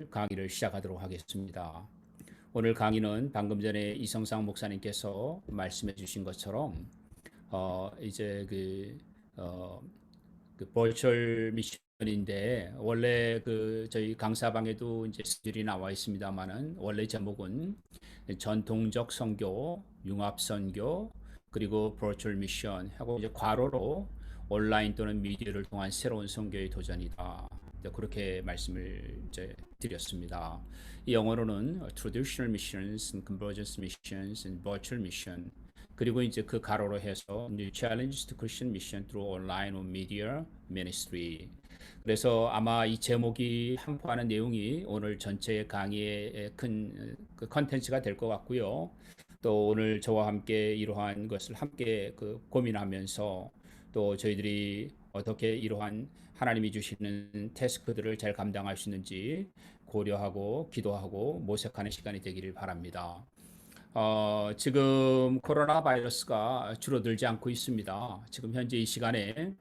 강의를 시작하도록 하겠습니다. 오늘 강의는 방금 전에 이성상 목사님께서 말씀해 주신 것처럼 이제 어, 버추얼 미션인데 원래 저희 강사방에도 이제 스킬이 나와 있습니다만은 원래 제목은 전통적 선교, 융합 선교, 그리고 버추얼 미션 하고 이제 괄호로 온라인 또는 미디어를 통한 새로운 선교의 도전이다. 그렇게 말씀을 이제 드렸습니다. 이 영어로는 traditional missions, and convergence missions, and virtual mission. 그리고 이제 그 가로로 해서 New Challenge to Christian Mission through Online or Media Ministry. 그래서 아마 이 제목이 함포하는 내용이 오늘 전체 강의의 큰 컨텐츠가 될 것 같고요. 또 오늘 저와 함께 이러한 것을 함께 고민하면서 또 저희들이 어떻게 이러한 하나님이 주시는 태스크들을 잘 감당할 수 있는지 고려하고 기도하고 모색하는 시간이 되기를 바랍니다. 지금 코로나 바이러스가 줄어들지 않고 있습니다. 지금 현재 이 시간에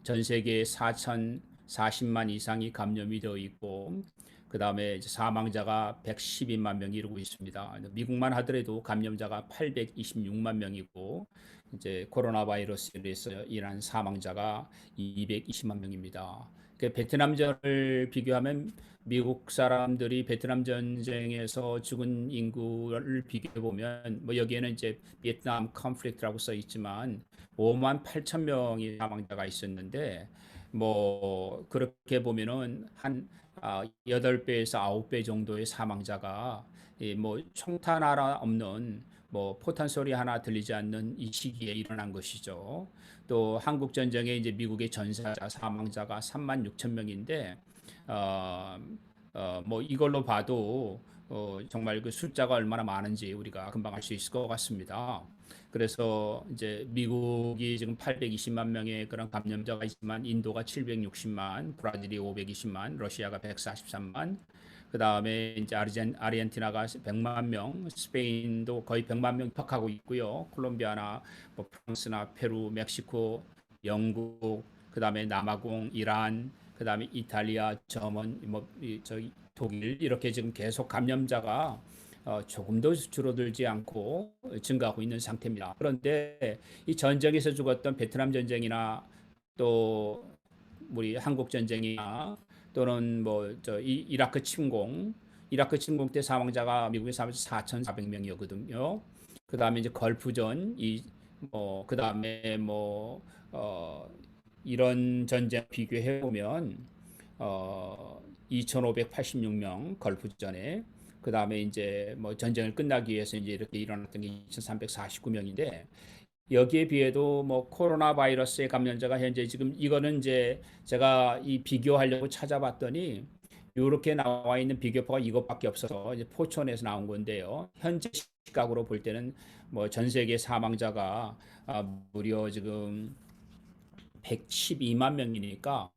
전 세계 4,040만 이상이 감염이 되어 있고, 그 다음에 사망자가 112만 명이 이루고 있습니다. 미국만 하더라도 감염자가 826만 명이고, 이제 코로나 바이러스에 의해서 인한 사망자가 220만 명입니다. 베트남전을 비교하면 미국 사람들이 베트남 전쟁에서 죽은 인구를 비교해 보면 뭐 여기에는 이제 베트남 컨플릭트라고 써 있지만 5만 8천 명이 사망자가 있었는데 뭐 그렇게 보면은 한 8배에서 9배 정도의 사망자가 뭐 총탄 하나 없는 뭐 포탄 소리 하나 들리지 않는 이 시기에 일어난 것이죠. 또 한국 전쟁에 이제 미국의 전사자 사망자가 3만 6천 명인데 뭐 이걸로 봐도 정말 그 숫자가 얼마나 많은지 우리가 금방 알 수 있을 것 같습니다. 그래서 이제 미국이 지금 820만 명의 그런 감염자가 있지만 인도가 760만, 브라질이 520만, 러시아가 143만, 그 다음에 이제 아르헨티나가 100만 명, 스페인도 거의 100만 명 입학하고 있고요. 콜롬비아나 뭐 프랑스나 페루, 멕시코, 영국, 그 다음에 남아공, 이란, 그 다음에 이탈리아, 저먼, 저기 독일 이렇게 지금 계속 감염자가 조금도 줄어들지 않고 증가하고 있는 상태입니다. 그런데 이 전쟁에서 죽었던 베트남 전쟁이나 또 우리 한국 전쟁이나 또는 뭐 이라크 침공 때 사망자가 미국의 사망자 4,400명이었거든요. 그 다음에 이제 걸프전 그 다음에 이런 전쟁 비교해 보면 2,586명 걸프전에 그 다음에 이제 뭐 전쟁을 끝나기 위해서 이제 이렇게 일어났던 게 2,349명인데 여기에 비해도 뭐 코로나 바이러스의 감염자가 현재 지금 이거는 이제 제가 이 비교하려고 찾아봤더니 이렇게 나와 있는 비교표가 이것밖에 없어서 이제 포천에서 나온 건데요. 현재 시각으로 볼 때는 뭐 전 세계 사망자가 무려 지금 112만 명이니까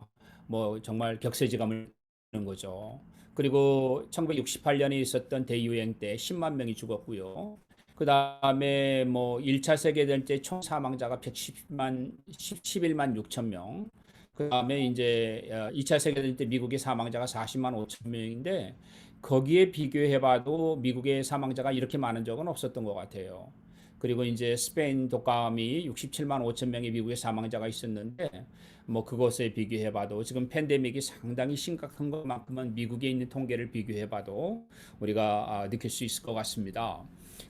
뭐 정말 격세지감을 하는 거죠. 그리고 1968년에 있었던 대유행 때 10만 명이 죽었고요. 그 다음에 뭐 1차 세계대전 때 총 사망자가 11만 6천 명. 그 다음에 이제 2차 세계대전 때 미국의 사망자가 40만 5천 명인데 거기에 비교해봐도 미국의 사망자가 이렇게 많은 적은 없었던 것 같아요. 그리고 이제 스페인 독감이 67만 5천 명의 미국의 사망자가 있었는데 뭐 그것에 비교해봐도 지금 팬데믹이 상당히 심각한 것만큼은 미국에 있는 통계를 비교해봐도 우리가 느낄 수 있을 것 같습니다.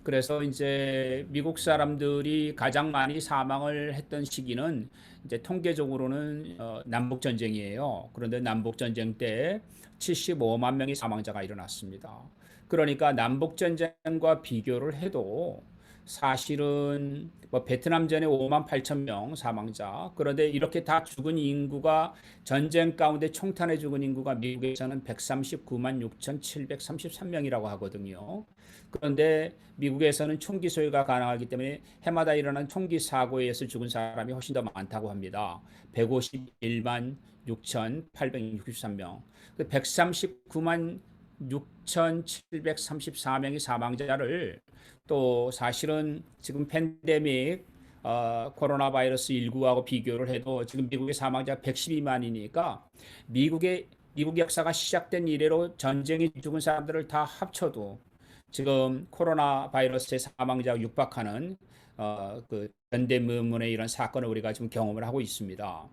그래서 이제 미국 사람들이 가장 많이 사망을 했던 시기는 이제 통계적으로는 남북 전쟁이에요. 그런데 남북 전쟁 때 75만 명의 사망자가 일어났습니다. 그러니까 남북 전쟁과 비교를 해도 사실은 뭐 베트남전에 5만 8천 명 사망자. 그런데 이렇게 다 죽은 인구가 전쟁 가운데 총탄에 죽은 인구가 미국에서는 139만 6,733명이라고 하거든요. 그런데 미국에서는 총기 소유가 가능하기 때문에 해마다 일어나는 총기 사고에 의해서 죽은 사람이 훨씬 더 많다고 합니다. 151만 6,863명. 139만 6,734명의 사망자를 또 사실은 지금 팬데믹 코로나 바이러스 19하고 비교를 해도 지금 미국의 사망자 112만이니까 미국의 미국 역사가 시작된 이래로 전쟁이 죽은 사람들을 다 합쳐도 지금 코로나 바이러스의 사망자가 육박하는 그 전대미문의 이런 사건을 우리가 지금 경험을 하고 있습니다.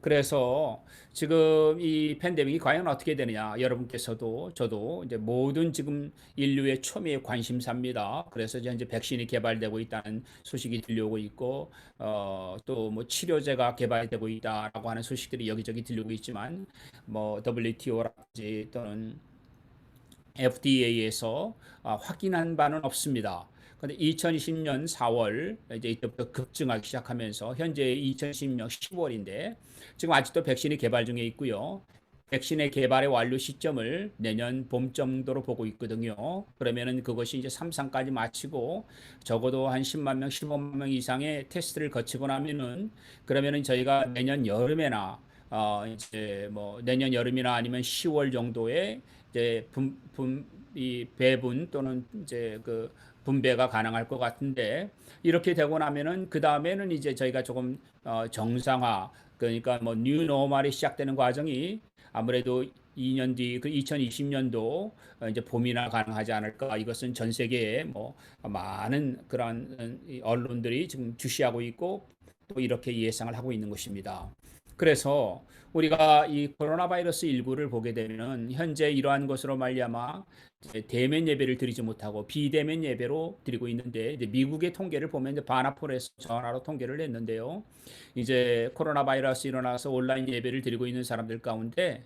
그래서 지금 이 팬데믹이 과연 어떻게 되느냐, 여러분께서도 저도 이제 모든 지금 인류의 초미의 관심사입니다. 그래서 현재 백신이 개발되고 있다는 소식이 들려오고 있고, 또 뭐 치료제가 개발되고 있다라고 하는 소식들이 여기저기 들리고 있지만, 뭐 WTO라든지 또는 FDA에서 확인한 바는 없습니다. 근데 2020년 4월 이제 이때부터 급증하기 시작하면서 현재 2020년 10월인데 지금 아직도 백신이 개발 중에 있고요. 백신의 개발의 완료 시점을 내년 봄 정도로 보고 있거든요. 그러면은 그것이 이제 3상까지 마치고 적어도 한 10만 명, 15만 명 이상의 테스트를 거치고 나면은 그러면은 저희가 내년 여름에나 이제 뭐 내년 여름이나 아니면 10월 정도에 이제 이 배분 또는 이제 그 분배가 가능할 것 같은데 이렇게 되고 나면은 그 다음에는 이제 저희가 조금 정상화 그러니까 뭐 뉴노멀이 시작되는 과정이 아무래도 2년 뒤 그 2020년도 이제 봄이나 가능하지 않을까. 이것은 전 세계에 뭐 많은 그런 언론들이 지금 주시하고 있고 또 이렇게 예상을 하고 있는 것입니다. 그래서 우리가 이 코로나 바이러스 19를 보게 되면 현재 이러한 것으로 말미암아 대면 예배를 드리지 못하고 비대면 예배로 드리고 있는데 이제 미국의 통계를 보면 이제 바나폴에서 전화로 통계를 냈는데요. 이제 코로나 바이러스 일어나서 온라인 예배를 드리고 있는 사람들 가운데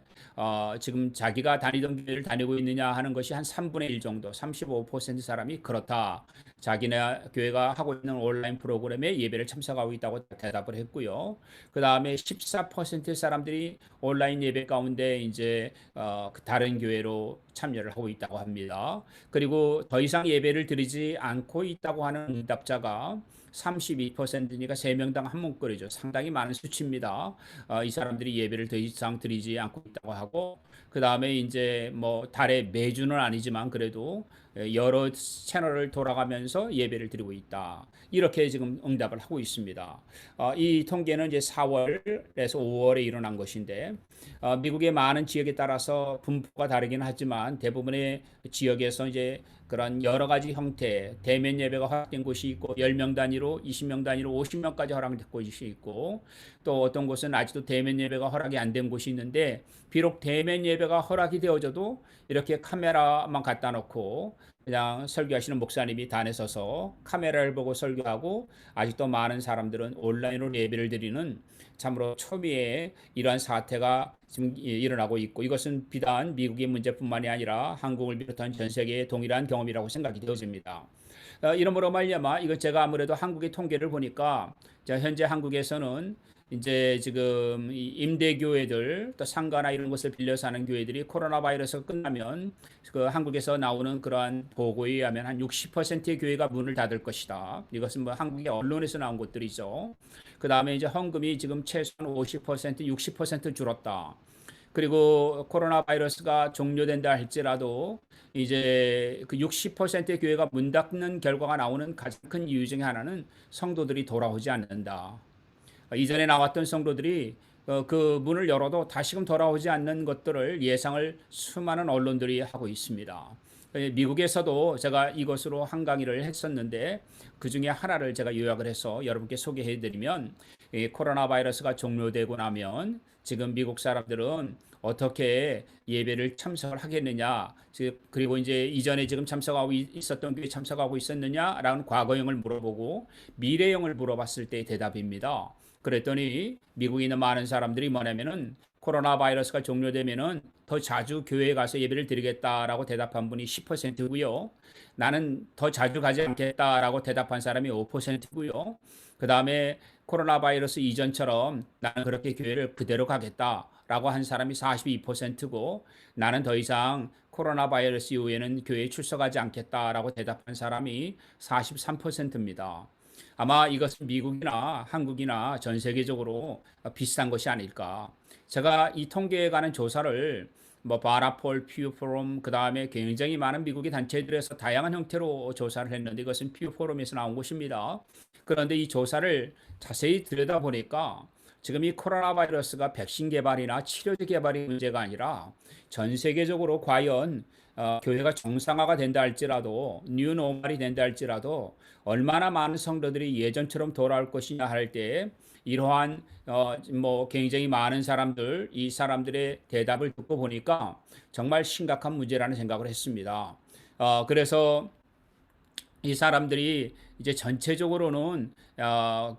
지금 자기가 다니던 교회를 다니고 있느냐 하는 것이 한 3분의 1 정도, 35% 사람이 그렇다. 자기네 교회가 하고 있는 온라인 프로그램에 예배를 참석하고 있다고 대답을 했고요. 그 다음에 14% 사람들이 온라인 예배 가운데 이제 다른 교회로 참여를 하고 있다고 합니다. 그리고 더 이상 예배를 드리지 않고 있다고 하는 응답자가 32%니까 3명당 한 문거리죠. 상당히 많은 수치입니다. 이 사람들이 예배를 더 이상 드리지 않고 있다고 하고 그 다음에 이제 뭐 달에 매주는 아니지만 그래도 여러 채널을 돌아가면서 예배를 드리고 있다. 이렇게 지금 응답을 하고 있습니다. 이 통계는 이제 4월에서 5월에 일어난 것인데 미국의 많은 지역에 따라서 분포가 다르긴 하지만 대부분의 지역에서 이제 그런 여러 가지 형태 대면 예배가 허락된 곳이 있고 10명 단위로 20명 단위로 50명까지 허락된 곳이 있고 또 어떤 곳은 아직도 대면 예배가 허락이 안 된 곳이 있는데 비록 대면 예배가 허락이 되어져도 이렇게 카메라만 갖다 놓고 그냥 설교하시는 목사님이 단에 서서 카메라를 보고 설교하고 아직도 많은 사람들은 온라인으로 예배를 드리는 참으로 초미의 이러한 사태가 지금 일어나고 있고 이것은 비단 미국의 문제뿐만이 아니라 한국을 비롯한 전 세계의 동일한 경험이라고 생각이 되어집니다. 이러므로 말미암아 이거 제가 아무래도 한국의 통계를 보니까 현재 한국에서는 이제 지금 이 임대교회들 또 상가나 이런 것을 빌려서 하는 교회들이 코로나 바이러스가 끝나면 그 한국에서 나오는 그러한 보고에 의하면 한 60%의 교회가 문을 닫을 것이다. 이것은 뭐 한국의 언론에서 나온 것들이죠. 그 다음에 이제 헌금이 지금 최소한 50%, 60% 줄었다. 그리고 코로나 바이러스가 종료된다 할지라도 이제 그 60%의 교회가 문 닫는 결과가 나오는 가장 큰 이유 중에 하나는 성도들이 돌아오지 않는다. 이전에 나왔던 성도들이 그 문을 열어도 다시금 돌아오지 않는 것들을 예상을 수많은 언론들이 하고 있습니다. 미국에서도 제가 이것으로 한 강의를 했었는데 그 중에 하나를 제가 요약을 해서 여러분께 소개해 드리면 코로나 바이러스가 종료되고 나면 지금 미국 사람들은 어떻게 예배를 참석을 하겠느냐 그리고 이제 이전에 지금 참석하고 있었던 교회 참석하고 있었느냐라는 과거형을 물어보고 미래형을 물어봤을 때의 대답입니다. 그랬더니 미국에 있는 많은 사람들이 뭐냐면은 코로나 바이러스가 종료되면은 더 자주 교회에 가서 예배를 드리겠다라고 대답한 분이 10%고요. 나는 더 자주 가지 않겠다라고 대답한 사람이 5%고요. 그 다음에 코로나 바이러스 이전처럼 나는 그렇게 교회를 그대로 가겠다라고 한 사람이 42%고 나는 더 이상 코로나 바이러스 이후에는 교회에 출석하지 않겠다라고 대답한 사람이 43%입니다. 아마 이것은 미국이나 한국이나 전 세계적으로 비슷한 것이 아닐까. 제가 이 통계에 관한 조사를 뭐 바나폴, 퓨 포럼 그 다음에 굉장히 많은 미국의 단체들에서 다양한 형태로 조사를 했는데 이것은 퓨 포럼에서 나온 것입니다. 그런데 이 조사를 자세히 들여다보니까 지금 이 코로나 바이러스가 백신 개발이나 치료제 개발이 문제가 아니라 전 세계적으로 과연 교회가 정상화가 된다 할지라도 뉴노멀이 된다 할지라도 얼마나 많은 성도들이 예전처럼 돌아올 것이냐 할 때 이러한 뭐 굉장히 많은 사람들 이 사람들의 대답을 듣고 보니까 정말 심각한 문제라는 생각을 했습니다. 그래서 이 사람들이 이제 전체적으로는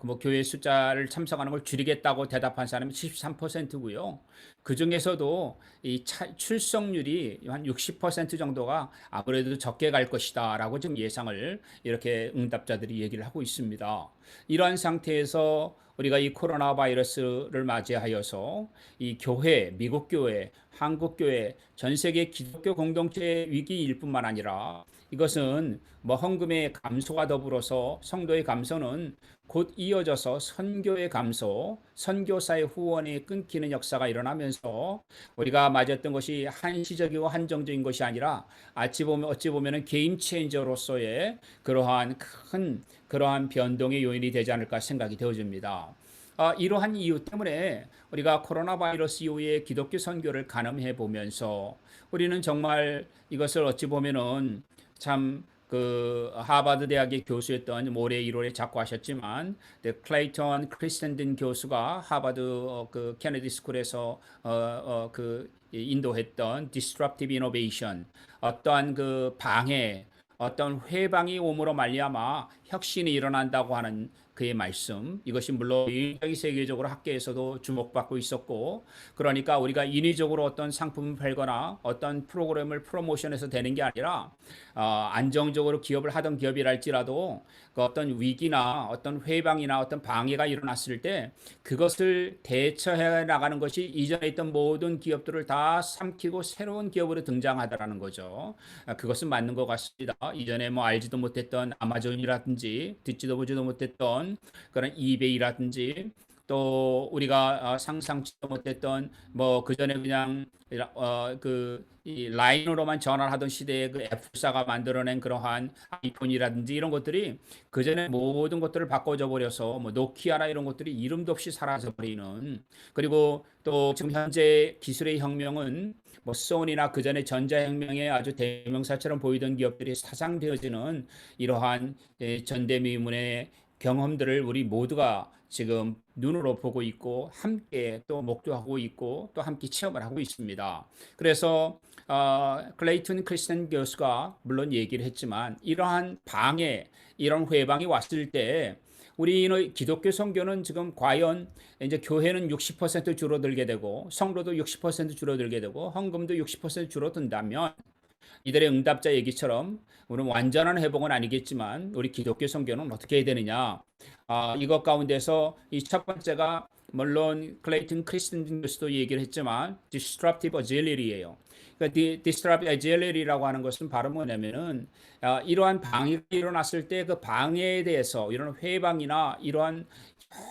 뭐 교회 숫자를 참석하는 걸 줄이겠다고 대답한 사람이 73%고요. 그 중에서도 이 출석률이 한 60% 정도가 아무래도 적게 갈 것이다라고 좀 예상을 이렇게 응답자들이 얘기를 하고 있습니다. 이러한 상태에서 우리가 이 코로나 바이러스를 맞이하여서 이 교회, 미국 교회, 한국 교회, 전 세계 기독교 공동체 위기일 뿐만 아니라 이것은 뭐 헌금의 감소와 더불어서 성도의 감소는 곧 이어져서 선교의 감소, 선교사의 후원이 끊기는 역사가 일어나면서 우리가 맞았던 것이 한시적이고 한정적인 것이 아니라 어찌 보면은 게임 체인저로서의 그러한 변동의 요인이 되지 않을까 생각이 되어집니다. 이러한 이유 때문에 우리가 코로나 바이러스 이후에 기독교 선교를 가늠해 보면서 우리는 정말 이것을 어찌 보면은 참 그 하버드 대학의 교수였던 올해 1월에 작고하셨지만 클레이턴 크리스텐든 교수가 하버드 그 케네디 스쿨에서 그 인도했던 disruptive innovation 어떠한 그 방해 어떤 회방이 오므로 말미암아 혁신이 일어난다고 하는 그의 말씀 이것이 물론 굉장히 세계적으로 학계에서도 주목받고 있었고 그러니까 우리가 인위적으로 어떤 상품을 팔거나 어떤 프로그램을 프로모션해서 되는 게 아니라 안정적으로 기업을 하던 기업이랄지라도 그 어떤 위기나 어떤 회방이나 어떤 방해가 일어났을 때 그것을 대처해 나가는 것이 이전에 있던 모든 기업들을 다 삼키고 새로운 기업으로 등장하다라는 거죠. 그것은 맞는 것 같습니다. 이전에 뭐 알지도 못했던 아마존이라든지 듣지도 보지도 못했던 그런 이베이라든지 또 우리가 상상치도 못했던 뭐 그전에 그냥 이 라인으로만 전화를 하던 시대에 그 애플사가 만들어낸 그러한 아이폰이라든지 이런 것들이 그전에 모든 것들을 바꿔줘 버려서 뭐 노키아나 이런 것들이 이름도 없이 사라져 버리는 그리고 또 지금 현재 기술의 혁명은 뭐 소니나 그전에 전자혁명의 아주 대명사처럼 보이던 기업들이 사장되어지는 이러한 전대미문의 경험들을 우리 모두가 지금 눈으로 보고 있고 함께 또 목도하고 있고 또 함께 체험을 하고 있습니다. 그래서 클레이튼 크리스텐 교수가 물론 얘기를 했지만 이러한 방해, 이런 회방이 왔을 때 우리 기독교 선교는 지금 과연 이제 교회는 60% 줄어들게 되고 성도도 60% 줄어들게 되고 헌금도 60% 줄어든다면 이들의 응답자 얘기처럼 우리는 완전한 회복은 아니겠지만 우리 기독교 선교는 어떻게 해야 되느냐? 이것 가운데서 이 첫 번째가 물론 클레이튼 크리스틴 교수도 얘기를 했지만 disruptive agility예요. 그러니까 disruptive agility라고 하는 것은 바로 뭐냐면은 이러한 방해가 일어났을 때 그 방해에 대해서 이런 회방이나 이러한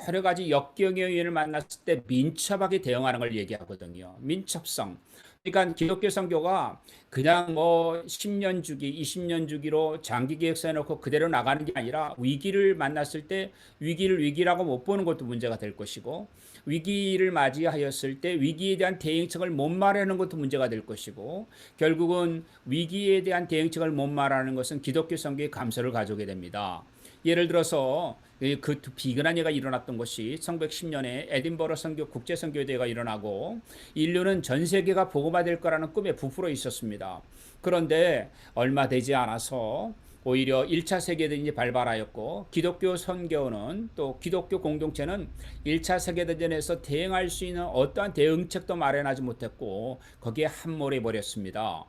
여러 가지 역경의 요인을 만났을 때 민첩하게 대응하는 걸 얘기하거든요. 민첩성. 그러니까 기독교 선교가 그냥 뭐 10년 주기, 20년 주기로 장기 계획서에 놓고 그대로 나가는 게 아니라 위기를 만났을 때 위기를 위기라고 못 보는 것도 문제가 될 것이고 위기를 맞이하였을 때 위기에 대한 대응책을 못 말하는 것도 문제가 될 것이고 결국은 위기에 대한 대응책을 못 말하는 것은 기독교 선교의 감소를 가져오게 됩니다. 예를 들어서 그 비근한 예가 일어났던 것이 1910년에 에딘버러 국제 선교대회가 일어나고 인류는 전 세계가 복음화될 거라는 꿈에 부풀어 있었습니다. 그런데 얼마 되지 않아서 오히려 1차 세계대전이 발발하였고 기독교 선교는 또 기독교 공동체는 1차 세계대전에서 대응할 수 있는 어떠한 대응책도 마련하지 못했고 거기에 함몰해 버렸습니다.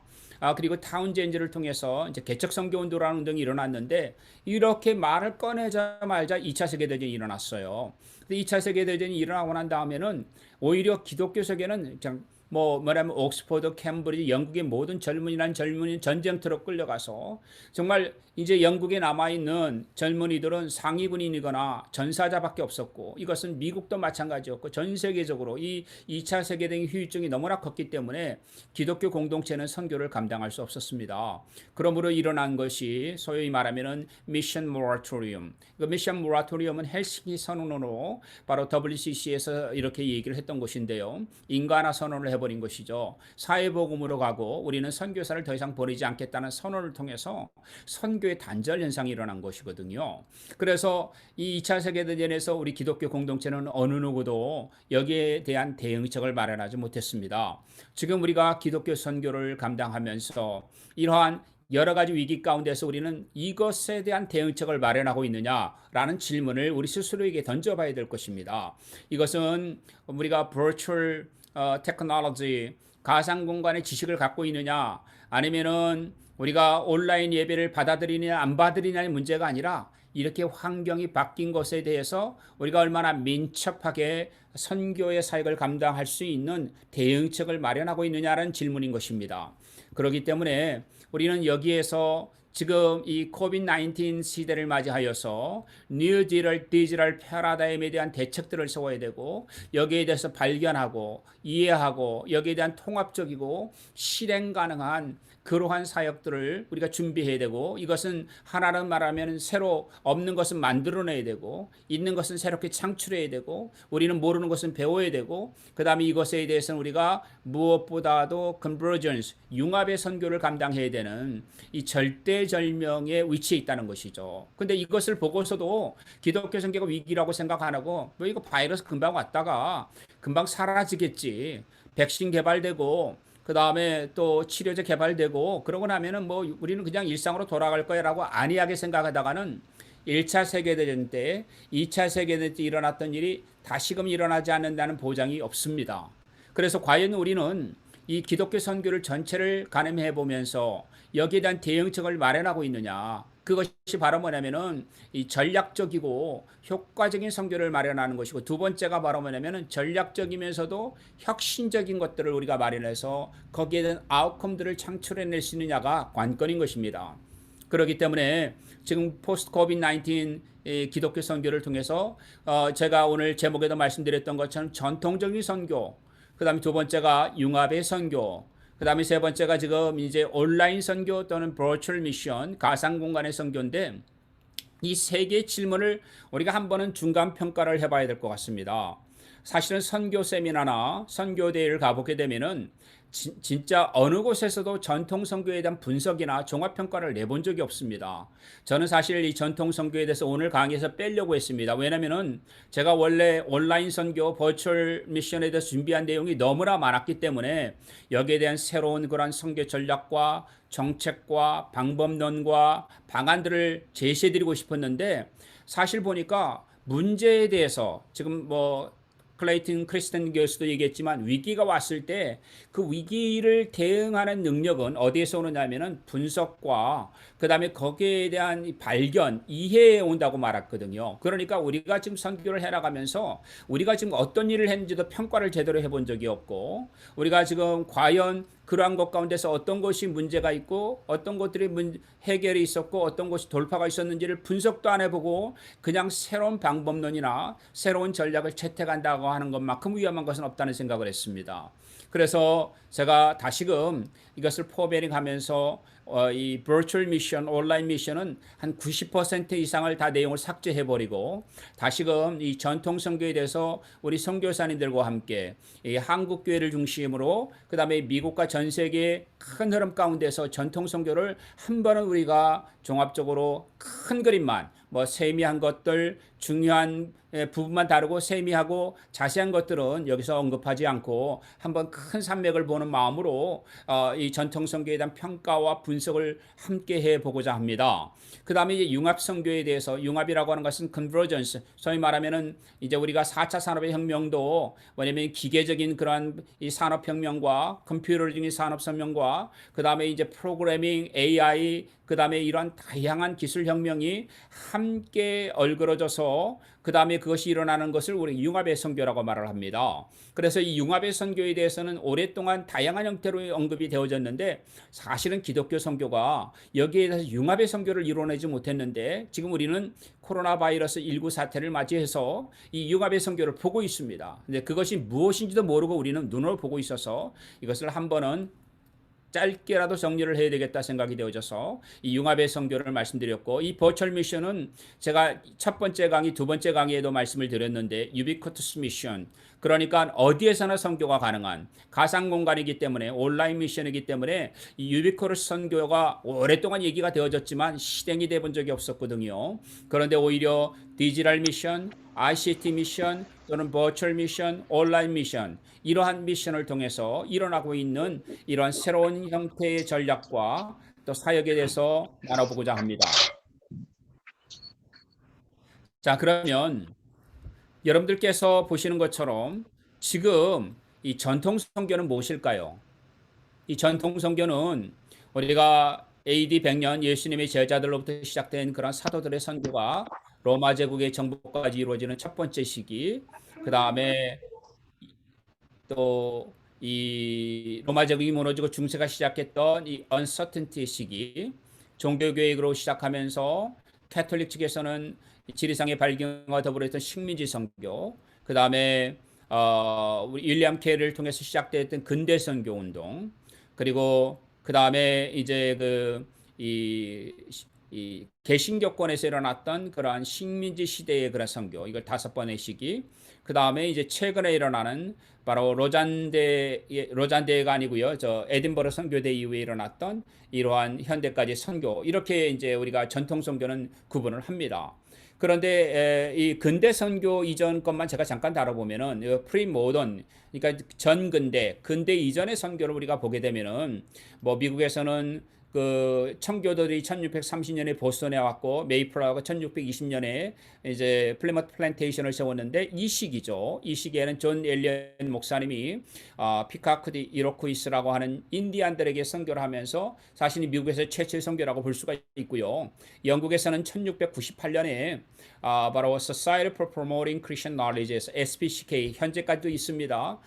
그리고 타운젠즈를 통해서 이제 개척 선교 운동이라는 운동이 일어났는데 이렇게 말을 꺼내자마자 2차 세계대전이 일어났어요. 2차 세계대전이 일어나고 난 다음에는 오히려 기독교 세계는 그냥 뭐냐면 옥스퍼드, 캠브리지, 영국의 모든 젊은이란 젊은이 전쟁터로 끌려가서 정말 이제 영국에 남아있는 젊은이들은 상위 군인이거나 전사자밖에 없었고, 이것은 미국도 마찬가지였고 전 세계적으로 이 2차 세계대전 후유증이 너무나 컸기 때문에 기독교 공동체는 선교를 감당할 수 없었습니다. 그러므로 일어난 것이 소위 말하면은 미션 모라토리움. 그 미션 모라토리움은 헬싱키 선언으로 바로 WCC에서 이렇게 얘기를 했던 것인데요. 인간화 선언을 해버린 것이죠. 사회복음으로 가고 우리는 선교사를 더 이상 보내지 않겠다는 선언을 통해서 선교의 단절 현상이 일어난 것이거든요. 그래서 이 2차 세계대전에서 우리 기독교 공동체는 어느 누구도 여기에 대한 대응책을 마련하지 못했습니다. 지금 우리가 기독교 선교를 감당하면서 이러한 여러 가지 위기 가운데서 우리는 이것에 대한 대응책을 마련하고 있느냐라는 질문을 우리 스스로에게 던져봐야 될 것입니다. 이것은 우리가 virtual technology, 가상 공간의 지식을 갖고 있느냐, 아니면은 우리가 온라인 예배를 받아들이느냐 안 받아들이냐의 문제가 아니라 이렇게 환경이 바뀐 것에 대해서 우리가 얼마나 민첩하게 선교의 사역을 감당할 수 있는 대응책을 마련하고 있느냐라는 질문인 것입니다. 그렇기 때문에 우리는 여기에서 지금 이 코비드-19 시대를 맞이하여서 뉴 디지털 패러다임에 대한 대책들을 세워야 되고, 여기에 대해서 발견하고 이해하고 여기에 대한 통합적이고 실행 가능한 그러한 사역들을 우리가 준비해야 되고, 이것은 하나는 말하면 새로 없는 것은 만들어내야 되고, 있는 것은 새롭게 창출해야 되고, 우리는 모르는 것은 배워야 되고, 그 다음에 이것에 대해서는 우리가 무엇보다도 convergence, 융합의 선교를 감당해야 되는 이 절대절명의 위치에 있다는 것이죠. 근데 이것을 보고서도 기독교 선교가 위기라고 생각 안 하고, 뭐 이거 바이러스 금방 왔다가 금방 사라지겠지, 백신 개발되고 그 다음에 또 치료제 개발되고 그러고 나면은 뭐 우리는 그냥 일상으로 돌아갈 거야라고 안이하게 생각하다가는 1차 세계대전 때, 2차 세계대전 때 일어났던 일이 다시금 일어나지 않는다는 보장이 없습니다. 그래서 과연 우리는 이 기독교 선교를 전체를 가늠해 보면서 여기에 대한 대응책을 마련하고 있느냐, 그것이 바로 뭐냐면은 이 전략적이고 효과적인 선교를 마련하는 것이고, 두 번째가 바로 뭐냐면은 전략적이면서도 혁신적인 것들을 우리가 마련해서 거기에 대한 아웃컴들을 창출해낼 수 있느냐가 관건인 것입니다. 그렇기 때문에 지금 포스트 코비드-19 기독교 선교를 통해서 제가 오늘 제목에도 말씀드렸던 것처럼 전통적인 선교, 그 다음에 두 번째가 융합의 선교, 그 다음에 세 번째가 지금 이제 온라인 선교 또는 버추얼 미션, 가상 공간의 선교인데, 이 세 개의 질문을 우리가 한 번은 중간 평가를 해봐야 될 것 같습니다. 사실은 선교 세미나나 선교 대회를 가보게 되면은 진짜 어느 곳에서도 전통 선교에 대한 분석이나 종합 평가를 내본 적이 없습니다. 저는 사실 이 전통 선교에 대해서 오늘 강의에서 빼려고 했습니다. 왜냐면은 제가 원래 온라인 선교 버추얼 미션에 대해서 준비한 내용이 너무나 많았기 때문에 여기에 대한 새로운 그런 선교 전략과 정책과 방법론과 방안들을 제시해드리고 싶었는데, 사실 보니까 문제에 대해서 지금 뭐 클레이튼 크리스텐 교수도 얘기했지만, 위기가 왔을 때 그 위기를 대응하는 능력은 어디에서 오느냐면은 분석과 그 다음에 거기에 대한 발견, 이해에 온다고 말했거든요. 그러니까 우리가 지금 선교를 해나가면서 우리가 지금 어떤 일을 했는지도 평가를 제대로 해본 적이 없고, 우리가 지금 과연 그러한 것 가운데서 어떤 것이 문제가 있고 어떤 것들이 해결이 있었고 어떤 것이 돌파가 있었는지를 분석도 안 해보고 그냥 새로운 방법론이나 새로운 전략을 채택한다고 하는 것만큼 위험한 것은 없다는 생각을 했습니다. 그래서 제가 다시금 이것을 포메링하면서 이 버추얼 미션, 온라인 미션은 한 90% 이상을 다 내용을 삭제해버리고, 다시금 이 전통 선교에 대해서 우리 선교사님들과 함께 이 한국 교회를 중심으로 그 다음에 미국과 전 세계의 큰 흐름 가운데서 전통 선교를 한 번은 우리가 종합적으로 큰 그림만, 뭐 세미한 것들, 중요한 부분만 다루고 세미하고 자세한 것들은 여기서 언급하지 않고 한번 큰 산맥을 보는 마음으로 이 전통 선교에 대한 평가와 분석을 함께 해보고자 합니다. 그 다음에 이제 융합 선교에 대해서, 융합이라고 하는 것은 convergence, 소위 말하면은 이제 우리가 4차 산업의 혁명도 뭐냐면 기계적인 그러한 이 산업혁명과 컴퓨터적인 산업혁명과 그 다음에 이제 프로그래밍, AI, 그 그 다음에 이러한 다양한 기술 혁명이 함께 얼그러져서 그 다음에 그것이 일어나는 것을 우리 융합의 선교라고 말을 합니다. 그래서 이 융합의 선교에 대해서는 오랫동안 다양한 형태로 언급이 되어졌는데 사실은 기독교 선교가 여기에 대해서 융합의 선교를 이뤄내지 못했는데 지금 우리는 코로나 바이러스 19 사태를 맞이해서 이 융합의 선교를 보고 있습니다. 근데 그것이 무엇인지도 모르고 우리는 눈으로 보고 있어서 이것을 한 번은 짧게라도 정리를 해야 되겠다 생각이 되어져서 이 융합의 선교를 말씀드렸고, 이 버추얼 미션은 제가 첫 번째 강의, 두 번째 강의에도 말씀을 드렸는데 유비쿼터스 미션, 그러니까 어디에서나 선교가 가능한 가상 공간이기 때문에, 온라인 미션이기 때문에 이 유비쿼터스 선교가 오랫동안 얘기가 되어졌지만 실행이 돼 본 적이 없었거든요. 그런데 오히려 디지털 미션, ICT 미션 또는 버추얼 미션, 온라인 미션, 이러한 미션을 통해서 일어나고 있는 이러한 새로운 형태의 전략과 또 사역에 대해서 나눠보고자 합니다. 자, 그러면 여러분들께서 보시는 것처럼 지금 이 전통 선교는 무엇일까요? 이 전통 선교는 우리가 AD 100년 예수님의 제자들로부터 시작된 그런 사도들의 선교가 로마 제국의 정복까지 이루어지는 첫 번째 시기, 그 다음에 또 이 로마 제국이 무너지고 중세가 시작했던 이 uncertainty 시기, 종교 개혁으로 시작하면서 캐톨릭 측에서는 지리상의 발견과 더불어 있던 식민지 선교, 그 다음에 우리 윌리엄 캐리를 통해서 시작됐던 근대 선교 운동, 그리고 그 다음에 이제 이 개신교권에서 일어났던 그러한 식민지 시대의 그런 선교, 이걸 5번의 시기, 그 다음에 이제 최근에 일어나는 바로 로잔대가 아니고요, 저 에딘버러 선교대 이후에 일어났던 이러한 현대까지 선교, 이렇게 이제 우리가 전통 선교는 구분을 합니다. 그런데 이 근대 선교 이전 것만 제가 잠깐 다뤄보면은 프리모던, 그러니까 전근대, 근대 이전의 선교를 우리가 보게 되면은 뭐 미국에서는 그 청교도들이 1630년에 보스턴에 왔고 메이플하고 1620년에 이제 플리머트 플랜테이션을 세웠는데 이 시기죠. 이 시기에는 존 엘리엇 목사님이 피카크디 이로쿠이스라고 하는 인디안들에게 선교를 하면서 사실은 미국에서 최초의 선교라고 볼 수가 있고요. 영국에서는 1698년에 바로 Society for Promoting Christian Knowledge에서 SPCK 현재까지도 있습니다.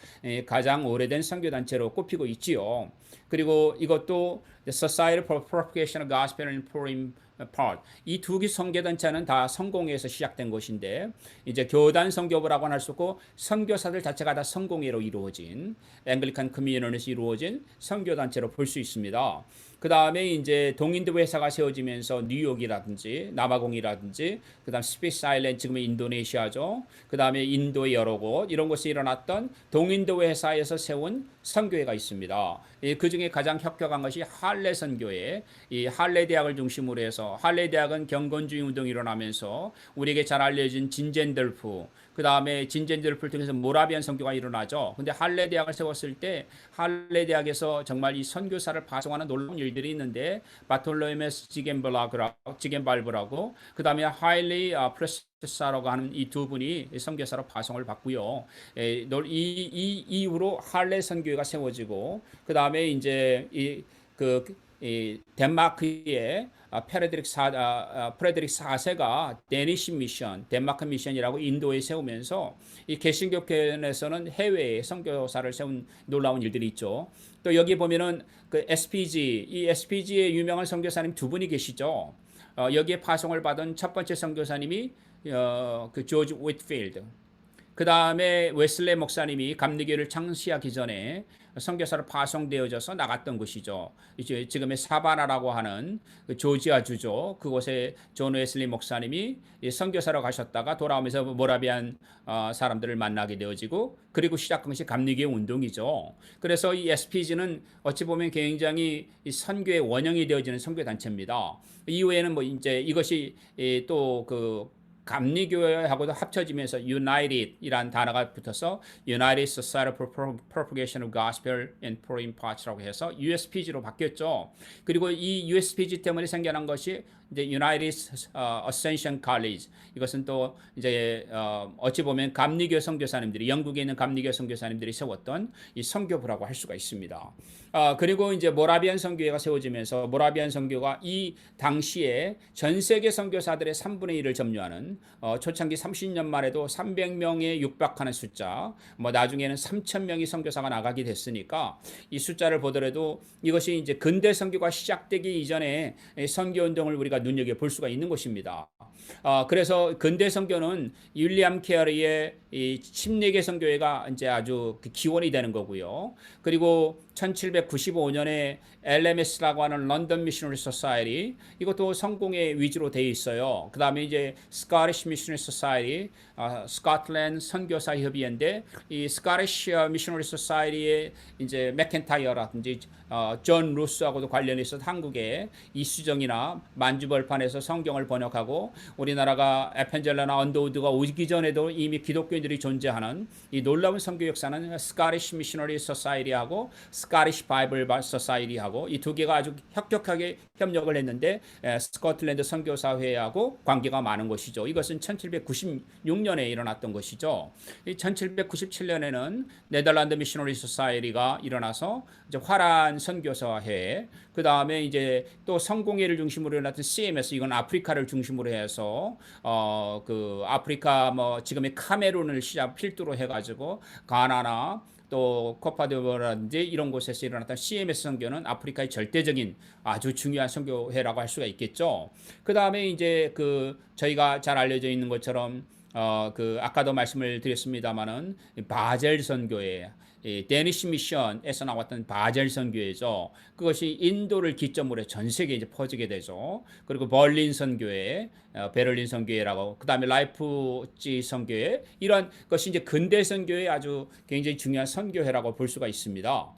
가장 오래된 선교단체로 꼽히고 있지요. 그리고 이것도 The Society for Propagation of Gospel and Pouring Part, 이 두 개 선교단체는 다 성공회에서 시작된 것인데 이제 교단 선교부라고는 할 수 없고 선교사들 자체가 다 성공회로 이루어진 앵글리칸 커뮤니티에서 이루어진 선교단체로 볼 수 있습니다. 그 다음에 이제 동인도 회사가 세워지면서 뉴욕이라든지 남아공이라든지 그 다음 스피스 아일랜드, 지금의 인도네시아죠. 그 다음에 인도의 여러 곳, 이런 곳에 일어났던 동인도 회사에서 세운 선교회가 있습니다. 그 중에 가장 혁혁한 것이 할레 선교회, 이 할레 대학을 중심으로 해서, 할레 대학은 경건주의 운동이 일어나면서 우리에게 잘 알려진 진젠들프, 그 다음에 진젠들프를 통해서 모라비안 선교가 일어나죠. 근데 할레 대학을 세웠을 때 할레 대학에서 정말 이 선교사를 파송하는 놀라운 일들이 있는데 바톨로메스 지겐발브라고 그 다음에 하일리 프레스사라고 하는 이 두 분이 선교사로 파송을 받고요. 이 이후로 할레 선교회가 세워지고 그 다음에 이제 이 덴마크의 프레드릭 4세가 데니시 미션, 덴마크 미션이라고 인도에 세우면서 이 개신교권에서는 해외에 선교사를 세운 놀라운 일들이 있죠. 또 여기 보면은 그 SPG, 이 SPG의 유명한 선교사님 두 분이 계시죠. 여기에 파송을 받은 첫 번째 선교사님이 그 조지 윗필드. 그 다음에 웨슬레 목사님이 감리교를 창시하기 전에 선교사로 파송되어져서 나갔던 곳이죠. 이제 지금의 사바나라고 하는 그 조지아주죠. 그곳에 존 웨슬리 목사님이 선교사로 가셨다가 돌아오면서 모라비안 사람들을 만나게 되어지고, 그리고 시작한 것이 감리교 운동이죠. 그래서 이 SPG는 어찌 보면 굉장히 선교의 원형이 되어지는 선교 단체입니다. 이후에는 뭐 이제 이것이 또 감리교회하고도 합쳐지면서 United이라는 단어가 붙어서 United Society for Propagation of Gospel in Foreign Parts라고 해서 USPG로 바뀌었죠. 그리고 이 USPG 때문에 생겨난 것이 이제 United Ascension College. 이것은 또 이제 어찌 보면 감리교 선교사님들이 영국에 있는 감리교 선교사님들이 세웠던 이 선교부라고 할 수가 있습니다. 그리고 이제 모라비안 선교회가 세워지면서 모라비안 선교가 이 당시에 전 세계 선교사들의 3분의 1을 점유하는 초창기 30년 만에도 300명에 육박하는 숫자, 뭐 나중에는 3,000명이 선교사가 나가게 됐으니까 이 숫자를 보더라도 이것이 이제 근대 선교가 시작되기 이전에 선교 운동을 우리가 눈여겨 볼 수가 있는 것입니다. 그래서 근대 선교는 윌리엄 캐리의 이 14개 선교회가 이제 아주 기원이 되는 거고요. 그리고 1795년에 LMS라고 하는 런던 미셔너리 소사이티, 이것도 성공의 위주로 되어 있어요. 그 다음에 이제 스코티시 미셔너리 소사이티, 스코틀랜드 선교사 협의회인데 이 스코티시 미셔너리 소사이티의 이제 맥켄타이어라든지 존 루스하고도 관련해서 한국에 이수정이나 만주벌판에서 성경을 번역하고 우리나라가 에펜젤러나 언더우드가 오기 전에도 이미 기독교인들이 존재하는 이 놀라운 선교 역사는 스코티시 미셔너리 소사이티하고 스코티시 바이블 소사이티하고 이 두 개가 아주 혁혁하게 협력을 했는데 스코틀랜드 선교사회하고 관계가 많은 것이죠. 이것은 1796년에 일어났던 것이죠. 1797년에는 네덜란드 미셔너리 소사이티가 일어나서 이제 화란 선교사회, 그 다음에 이제 또 성공회를 중심으로 일어났던 CMS, 이건 아프리카를 중심으로 해서 그 아프리카 뭐 지금의 카메룬을 필두로 해가지고 가나나 또 코파디부아라든지 이런 곳에서 일어났던 CMS 선교는 아프리카의 절대적인 아주 중요한 선교회라고 할 수가 있겠죠. 그 다음에 이제 그 저희가 잘 알려져 있는 것처럼 그 아까도 말씀을 드렸습니다마는 바젤 선교회, 데니시 미션에서 나왔던 바젤 선교회죠. 그것이 인도를 기점으로 해 전 세계에 이제 퍼지게 되죠. 그리고 벌린 선교회, 베를린 선교회라고, 그 다음에 라이프지 선교회, 이런 것이 이제 근대 선교의 아주 굉장히 중요한 선교회라고 볼 수가 있습니다.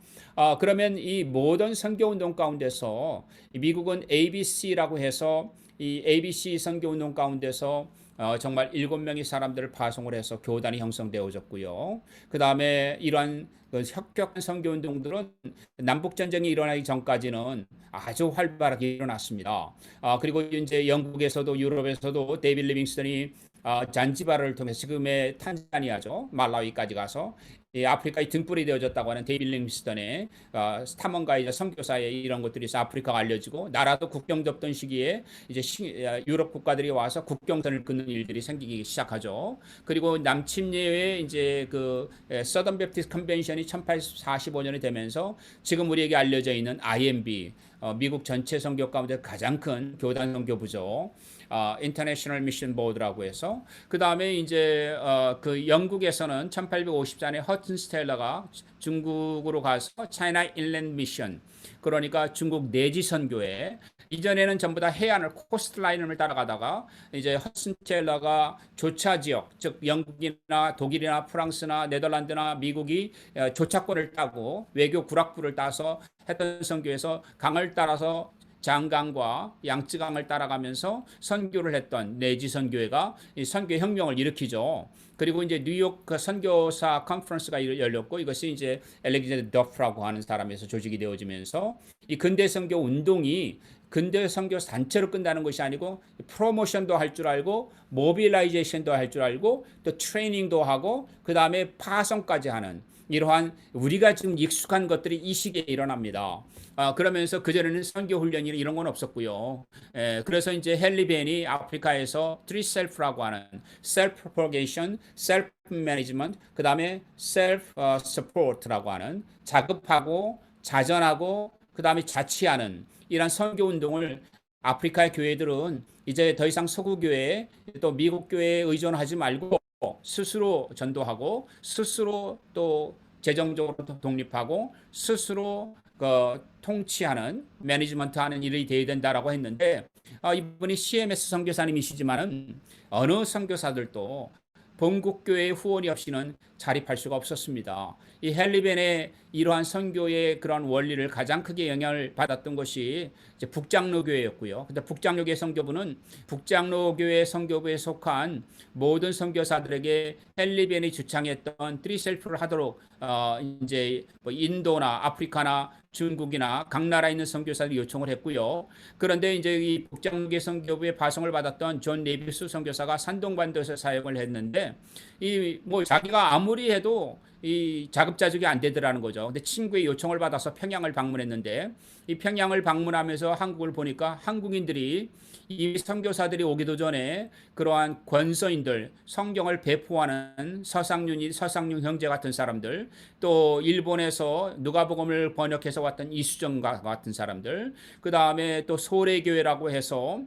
그러면 이 모든 선교 운동 가운데서 미국은 ABC라고 해서 이 ABC 선교 운동 가운데서 정말 7명의 사람들을 파송을 해서 교단이 형성되어졌고요. 그 다음에 이러한 그 혁혁한 선교운동들은 남북전쟁이 일어나기 전까지는 아주 활발하게 일어났습니다. 그리고 이제 영국에서도 유럽에서도 데이빗 리빙스턴이 잔지바르를 통해서 지금의 탄자니아죠, 말라위까지 가서 아프리카의 등불이 되어졌다고 하는 데이빗 리빙스턴의 탐험가이자 선교사의 이런 것들이 있어 아프리카가 알려지고 나라도 국경 접던 시기에 이제 유럽 국가들이 와서 국경선을 긋는 일들이 생기기 시작하죠. 그리고 남침례의 이제 그 서던 베프티스트 컨벤션이 1845년이 되면서 지금 우리에게 알려져 있는 IMB, 미국 전체 선교 가운데 가장 큰 교단 선교부죠. 인터내셔널 미션 보드라고 해서, 그 다음에 이제 그 영국에서는 1854년에 허튼 스텔러가 중국으로 가서 차이나 인랜드 미션, 그러니까 중국 내지 선교회, 이전에는 전부 다 해안을 코스트라인을 따라가다가 이제 허튼 스텔러가 조차 지역, 즉 영국이나 독일이나 프랑스나 네덜란드나 미국이 조차권을 따고 외교 구락부를 따서 했던 선교에서 강을 따라서 장강과 양쯔강을 따라가면서 선교를 했던 내지 선교회가 이 선교 혁명을 일으키죠. 그리고 이제 뉴욕 선교사 컨퍼런스가 열렸고 이것이 이제 알렉산더 더프라고 하는 사람에서 조직이 되어지면서 이 근대 선교 운동이 근대 선교 단체로 끝나는 것이 아니고 프로모션도 할 줄 알고 모빌라이제이션도 할 줄 알고 또 트레이닝도 하고 그 다음에 파송까지 하는 이러한 우리가 지금 익숙한 것들이 이 시기에 일어납니다. 그러면서 그전에는 선교 훈련이 이런 건 없었고요. 그래서 이제 헨리 벤이 아프리카에서 three self라고 하는 self propagation, self management, 그 다음에 self support라고 하는 자급하고 자전하고 그 다음에 자치하는 이런 선교 운동을 아프리카의 교회들은 이제 더 이상 서구 교회 또 미국 교회에 의존하지 말고 스스로 전도하고 스스로 또 재정적으로 독립하고 스스로 통치하는 매니지먼트하는 일이 되어야 된다라고 했는데 이분이 CMS 선교사님이시지만은 어느 선교사들도 본국교회의 후원이 없이는 자립할 수가 없었습니다. 이 헨리 벤의 이러한 선교의 그런 원리를 가장 크게 영향을 받았던 것이 이제 북장로교회였고요. 근데 북장로교회 선교부는 북장로교회 선교부에 속한 모든 선교사들에게 헨리 벤이 주창했던 트리셀프를 하도록 이제 뭐 인도나 아프리카나 중국이나 각 나라에 있는 선교사들이 요청을 했고요. 그런데 이제 이 북장로교회 선교부의 파송을 받았던 존 네비스 선교사가 산동반도에서 사역을 했는데 이 뭐 자기가 아무리 해도 이 자급자족이 안 되더라는 거죠. 근데 친구의 요청을 받아서 평양을 방문했는데 이 평양을 방문하면서 한국을 보니까 한국인들이 이 선교사들이 오기도 전에 그러한 권서인들, 성경을 배포하는 서상윤 형제 같은 사람들, 또 일본에서 누가복음을 번역해서 왔던 이수정과 같은 사람들, 그 다음에 또 소래교회라고 해서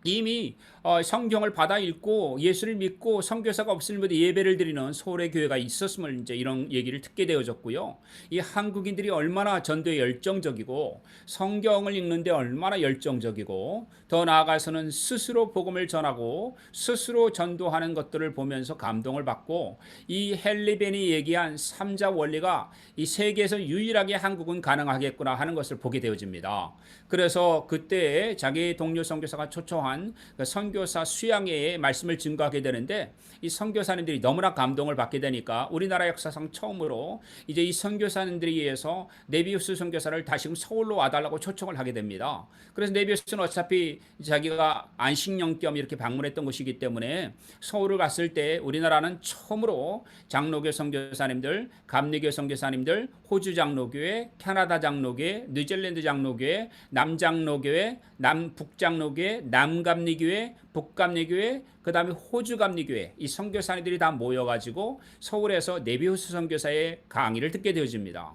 이미 성경을 받아 읽고 예수를 믿고 선교사가 없으면 예배를 드리는 소래교회가 있었음을 이제 이런 얘기를 듣게 되어졌고요. 이 한국인들이 얼마나 전도에 열정적이고 성경을 읽는데 얼마나 열정적이고 더 나아가서는 스스로 복음을 전하고 스스로 전도하는 것들을 보면서 감동을 받고 이 헨리 벤이 얘기한 삼자 원리가 이 세계에서 유일하게 한국은 가능하겠구나 하는 것을 보게 되어집니다. 그래서 그때 자기 동료 선교사가 초청한 선교사 수양회의 말씀을 증거하게 되는데 이 선교사님들이 너무나 감동을 받게 되니까 우리나라 역사상 처음으로 이제 이 선교사님들에 의해서 네비우스 선교사를 다시금 서울로 와달라고 초청을 하게 됩니다. 그래서 네비우스는 어차피 자기가 안식령 겸 이렇게 방문했던 곳이기 때문에 서울을 갔을 때 우리나라는 처음으로 장로교 선교사님들, 감리교 선교사님들, 호주 장로교회, 캐나다 장로교회, 뉴질랜드 장로교회, 남장로교회, 남북장로교회, 남감리교회, 북감리교회, 그 다음에 호주감리교회 이 선교사님들이 다 모여가지고 서울에서 네비우스 선교사의 강의를 듣게 되어집니다.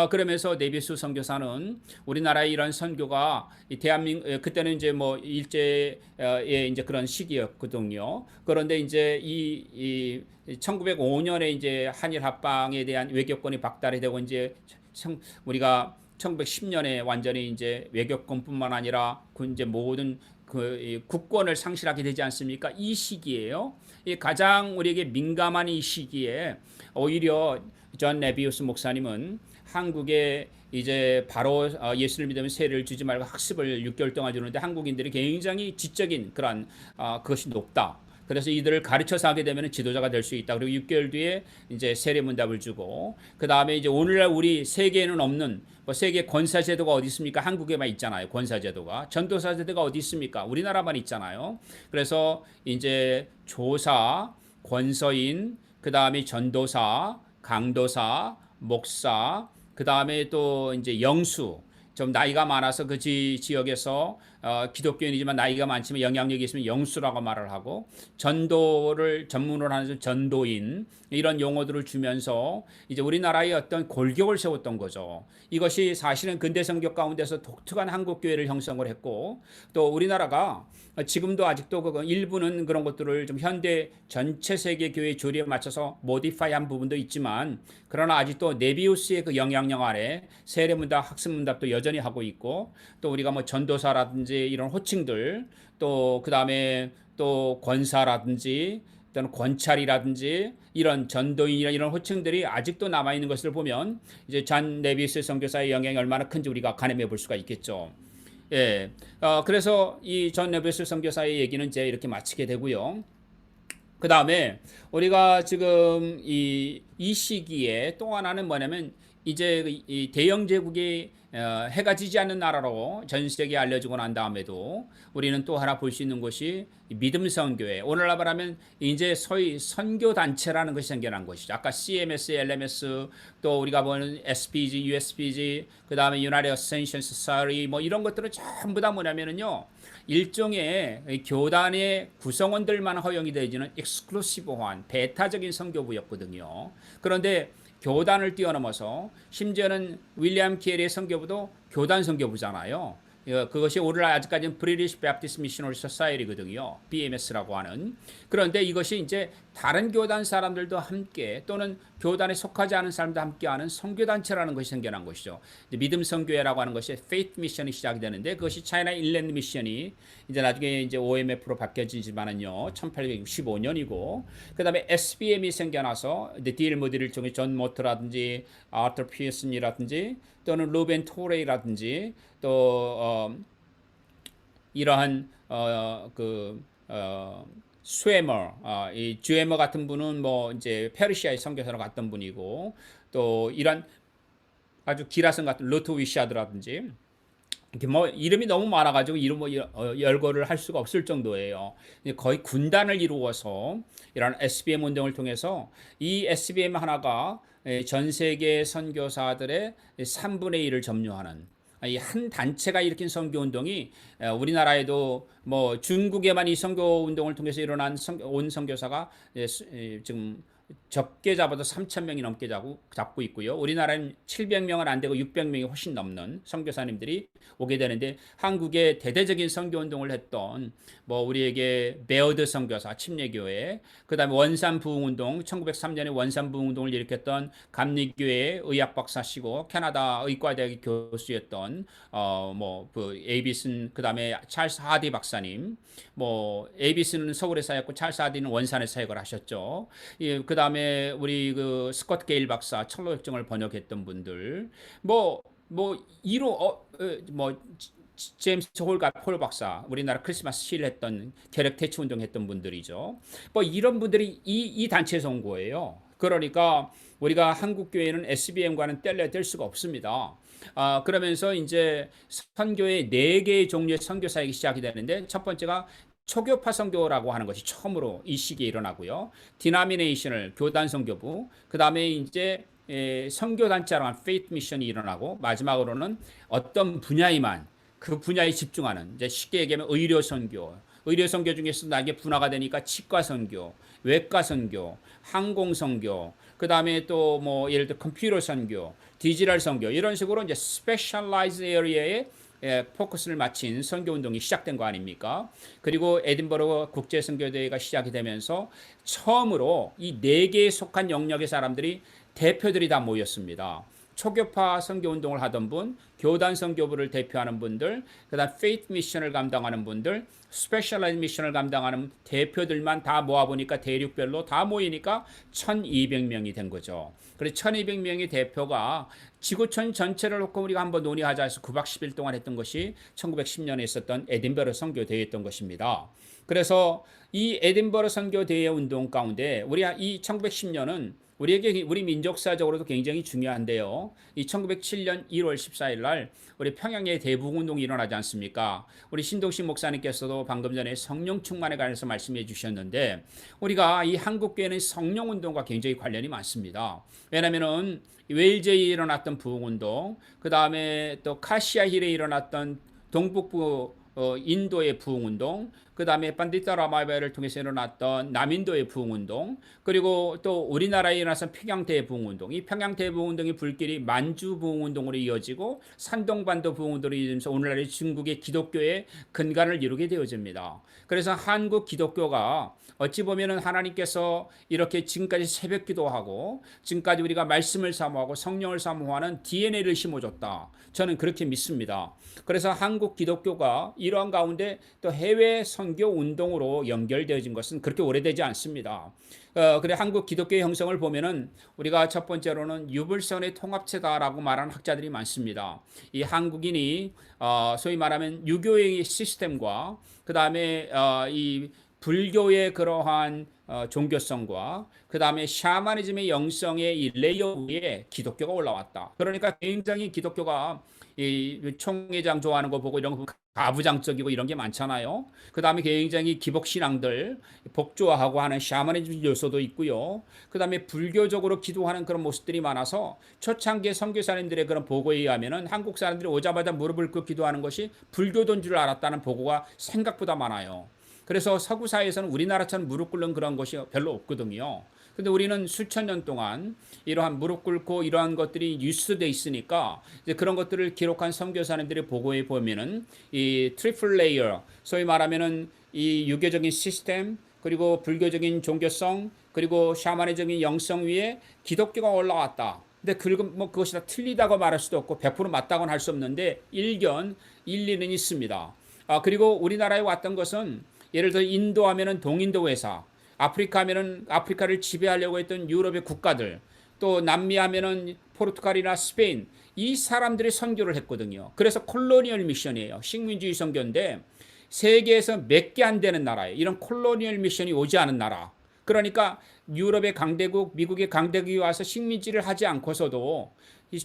그러면서 네비우스 선교사는 우리나라의 이런 선교가 대한민국 그때는 이제 뭐 일제의 이제 그런 시기였거든요. 그런데 이제 이 1905년에 이제 한일 합방에 대한 외교권이 박탈이 되고 이제 우리가 1910년에 완전히 이제 외교권뿐만 아니라 이제 모든 그 국권을 상실하게 되지 않습니까? 이 시기에요. 가장 우리에게 민감한 이 시기에 오히려 존 네비우스 목사님은 한국에 이제 바로 예수를 믿으면 세례를 주지 말고 학습을 6개월 동안 주는데 한국인들이 굉장히 지적인 그런 그것이 높다. 그래서 이들을 가르쳐서 하게 되면 지도자가 될 수 있다. 그리고 6개월 뒤에 이제 세례 문답을 주고 그 다음에 이제 오늘날 우리 세계에는 없는 뭐 세계 권사 제도가 어디 있습니까? 한국에만 있잖아요. 권사 제도가 전도사 제도가 어디 있습니까? 우리나라만 있잖아요. 그래서 이제 조사, 권서인, 그 다음에 전도사, 강도사, 목사, 그 다음에 또 이제 영수. 좀 나이가 많아서 그 지역에서 기독교인이지만 나이가 많지만 영향력이 있으면 영수라고 말을 하고 전도를 전문으로 하는 전도인 이런 용어들을 주면서 이제 우리나라의 어떤 골격을 세웠던 거죠. 이것이 사실은 근대 성교 가운데서 독특한 한국 교회를 형성을 했고 또 우리나라가 지금도 아직도 그 일부는 그런 것들을 좀 현대 전체 세계 교회 조리에 맞춰서 모디파이한 부분도 있지만 그러나 아직도 네비우스의 그 영향력 아래 세례문답, 학습문답도 여전히 하고 있고 또 우리가 뭐 전도사라든지 이런 호칭들 또 그 다음에 또 권사라든지 또는 권찰이라든지 이런 전도인이나 이런 호칭들이 아직도 남아 있는 것을 보면 이제 존 네비우스 선교사의 영향이 얼마나 큰지 우리가 가늠해 볼 수가 있겠죠. 예, 그래서 이 존 네비우스 선교사의 얘기는 이제 이렇게 마치게 되고요. 그 다음에 우리가 지금 이 시기에 또 하나는 뭐냐면 이제 이 대영 제국이 해가 지지 않는 나라로 전 세계에 알려지고 난 다음에도 우리는 또 하나 볼 수 있는 것이 믿음 선교회. 오늘날 말하면 이제 소위 선교 단체라는 것이 생겨난 것이죠. 아까 CMS, LMS, 또 우리가 보는 SPG, USPG, 그 다음에 United Ascension Society, 뭐 이런 것들은 전부 다 뭐냐면은요. 일종의 교단의 구성원들만 허용이 되지는 엑스클루시브한 배타적인 선교부였거든요. 그런데 교단을 뛰어넘어서 심지어는 윌리엄 캐리의 선교부도 교단 선교부잖아요. 그것이 오늘날 아직까지는 British Baptist Missionary Society거든요. BMS라고 하는. 그런데 이것이 이제 다른 교단 사람들도 함께 또는 교단에 속하지 않은 사람도 함께하는 선교단체라는 것이 생겨난 것이죠. 믿음 선교회라고 하는 것이 Faith Mission이 시작이 되는데 그것이 차이나 인랜드 미션이 이제 나중에 이제 OMF로 바뀌어지지만은요. 1865년이고 그다음에 SBM이 생겨나서 딜 모디를 통해 존 모트라든지 아터 피어슨이라든지 또는 루벤 토레이라든지 또 이러한 스웨머, 이 주에머 같은 분은 뭐 이제 페르시아의 선교사로 갔던 분이고 또 이런 아주 기라성 같은 루트 위샤드라든지 이렇게 뭐 이름이 너무 많아가지고 이름 뭐 열거를 할 수가 없을 정도예요. 거의 군단을 이루어서 이런 SBM 운동을 통해서 이 SBM 하나가 전 세계 선교사들의 3분의 1을 점유하는 이 한 단체가 일으킨 선교 운동이 우리나라에도 뭐 중국에만 이 선교 운동을 통해서 일어난 온 선교사가 지금 적게 잡아도 3,000명이 넘게 잡고 있고요. 우리나라는 700명은 안 되고 600명이 훨씬 넘는 선교사님들이 오게 되는데 한국의 대대적인 선교 운동을 했던 뭐 우리에게 베어드 선교사 침례교회, 그다음에 원산 부흥 운동 1903년에 원산 부흥 운동을 일으켰던 감리교회 의학 박사시고 캐나다 의과대학 교수였던 뭐그 에이비슨 그다음에 찰스 하디 박사님, 뭐 에이비슨은 서울에 사였고 찰스 하디는 원산에 사역을 하셨죠. 그다음에 우리 그 스콧 게일 박사 철로역정을 번역했던 분들 뭐 제임스 홀 박사 우리나라 크리스마스 시를 했던 개력 퇴치 운동했던 분들이죠. 뭐 이런 분들이 이 단체에서 온 거예요. 그러니까 우리가 한국 교회는 SBM과는 뗄 수가 없습니다. 그러면서 이제 선교의 4개의 종류의 선교 사역이 시작이 되는데 첫 번째가 초교파 선교라고 하는 것이 처음으로 이 시기에 일어나고요. 디나미네이션을 교단 선교부, 그 다음에 이제 선교단체라는 페이트 미션이 일어나고 마지막으로는 어떤 분야에만 그 분야에 집중하는 이제 쉽게 얘기하면 의료 선교 중에서 나게 분화가 되니까 치과 선교, 외과 선교, 항공 선교, 그 다음에 또 뭐 예를 들어 컴퓨터 선교, 디지털 선교 이런 식으로 이제 스페셜라이즈 에리어에 포커스를 맞춘 선교 운동이 시작된 거 아닙니까? 그리고 에딘버러 국제 선교대회가 시작이 되면서 처음으로 이 4개에 속한 영역의 사람들이 대표들이 다 모였습니다. 초교파 선교 운동을 하던 분, 교단 선교부를 대표하는 분들, 그다음 페이트 미션을 감당하는 분들, 스페셜라이즈 미션을 감당하는 대표들만 다 모아보니까 대륙별로 다 모이니까 1200명이 된 거죠. 그래서 1200명의 대표가 지구촌 전체를 놓고 우리가 한번 논의하자 해서 9박 10일 동안 했던 것이 1910년에 있었던 에딘버러 선교 대회였던 것입니다. 그래서 이 에딘버러 선교 대회 운동 가운데 이 1910년은 우리 민족사적으로도 굉장히 중요한데요. 이 1907년 1월 14일 날 우리 평양에 대북운동이 일어나지 않습니까? 우리 신동식 목사님께서도 방금 전에 성령 충만에 관해서 말씀해 주셨는데 우리가 이 한국교회는 성령 운동과 굉장히 관련이 많습니다. 왜냐하면은 웨일즈에 일어났던 부흥운동, 그 다음에 또 카시아 힐에 일어났던 동북부 인도의 부흥운동, 그 다음에 판디타 라마베를 통해서 일어났던 남인도의 부흥운동, 그리고 또 우리나라에 일어났던 평양대 부흥운동, 이 평양대 부흥운동의 불길이 만주 부흥운동으로 이어지고 산동반도 부흥운동으로 이어지면서 오늘날의 중국의 기독교의 근간을 이루게 되어집니다. 그래서 한국 기독교가 어찌 보면은 하나님께서 이렇게 지금까지 새벽 기도하고 지금까지 우리가 말씀을 사모하고 성령을 사모하는 DNA를 심어줬다. 저는 그렇게 믿습니다. 그래서 한국 기독교가 이러한 가운데 또 해외 선교 운동으로 연결되어진 것은 그렇게 오래되지 않습니다. 그래 한국 기독교의 형성을 보면은 우리가 첫 번째로는 유불선의 통합체다라고 말하는 학자들이 많습니다. 이 한국인이 소위 말하면 유교의 시스템과 그 다음에 이 불교의 그러한 종교성과 그 다음에 샤머니즘의 영성의 이 레이어 위에 기독교가 올라왔다. 그러니까 굉장히 기독교가 이 총회장 좋아하는 거 보고 이런 거 가부장적이고 이런 게 많잖아요. 그 다음에 굉장히 기복신앙들 복조화하고 하는 샤머니즘 요소도 있고요. 그 다음에 불교적으로 기도하는 그런 모습들이 많아서 초창기 선교사님들의 그런 보고에 의하면은 한국 사람들이 오자마자 무릎을 꿇고 기도하는 것이 불교도인 줄 알았다는 보고가 생각보다 많아요. 그래서 서구 사회에서는 우리나라처럼 무릎 꿇는 그런 것이 별로 없거든요. 근데 우리는 수천 년 동안 이러한 무릎 꿇고 이러한 것들이 뉴스돼 있으니까 이제 그런 것들을 기록한 선교사님들의 보고에 보면은 이 트리플 레이어, 소위 말하면은 이 유교적인 시스템, 그리고 불교적인 종교성, 그리고 샤머니적인 영성 위에 기독교가 올라왔다. 근데 그것이 다 틀리다고 말할 수도 없고 100% 맞다고는 할 수 없는데 일견 일리는 있습니다. 그리고 우리나라에 왔던 것은 예를 들어 인도 하면은 동인도 회사, 아프리카 하면은 아프리카를 지배하려고 했던 유럽의 국가들, 또 남미 하면은 포르투갈이나 스페인, 이 사람들이 선교를 했거든요. 그래서 콜로니얼 미션이에요. 식민주의 선교인데 세계에서 몇 개 안 되는 나라에 이런 콜로니얼 미션이 오지 않은 나라. 그러니까 유럽의 강대국, 미국의 강대국이 와서 식민지를 하지 않고서도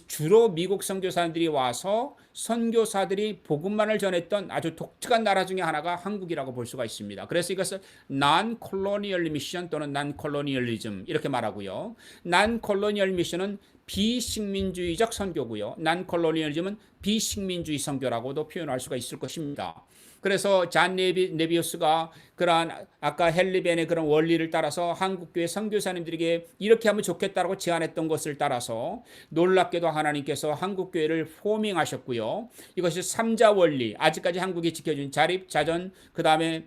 주로 미국 선교사들이 와서 선교사들이 복음만을 전했던 아주 독특한 나라 중에 하나가 한국이라고 볼 수가 있습니다. 그래서 이것을 non-colonial mission 또는 non-colonialism 이렇게 말하고요. non-colonial mission은 비식민주의적 선교고요. non-colonialism은 비식민주의 선교라고도 표현할 수가 있을 것입니다. 그래서 잔 네비우스가 그러한 아까 헨리 벤의 그런 원리를 따라서 한국교회 선교사님들에게 이렇게 하면 좋겠다라고 제안했던 것을 따라서 놀랍게도 하나님께서 한국교회를 포밍하셨고요. 이것이 삼자 원리, 아직까지 한국이 지켜준 자립, 자전, 그 다음에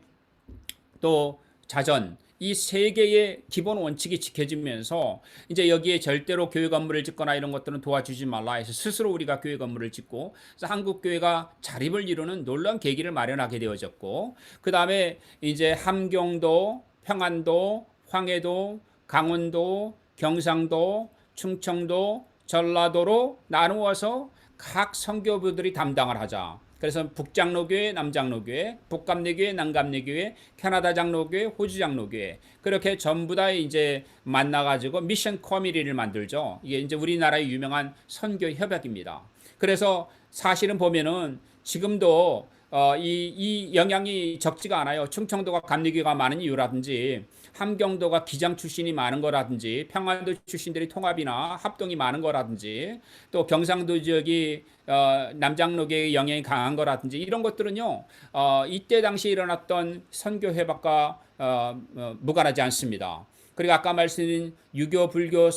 또 자전, 이 세 개의 기본 원칙이 지켜지면서 이제 여기에 절대로 교회 건물을 짓거나 이런 것들은 도와주지 말라 해서 스스로 우리가 교회 건물을 짓고, 그래서 한국 교회가 자립을 이루는 놀라운 계기를 마련하게 되어졌고, 그 다음에 이제 함경도, 평안도, 황해도, 강원도, 경상도, 충청도, 전라도로 나누어서 각 선교부들이 담당을 하자. 그래서 북장로교회, 남장로교회, 북감리교회, 남감리교회, 캐나다 장로교회, 호주 장로교회, 그렇게 전부 다 이제 만나가지고 미션 커뮤니티를 만들죠. 이게 이제 우리나라의 유명한 선교 협약입니다. 그래서 사실은 보면은 지금도 이 영향이 적지가 않아요. 충청도가 감리교가 많은 이유라든지, 함경도가 기장 출신이 많은 거라든지, 평안도 출신들이 통합이나 합동이 많은 거라든지, 또 경상도 지역이 남장로계의 영향이 강한 거라든지, 이런 것들은요 이때 당시에 일어났던 선교 회박과 무관하지 않습니다. 그리고 아까 말씀드린 유교, 불교,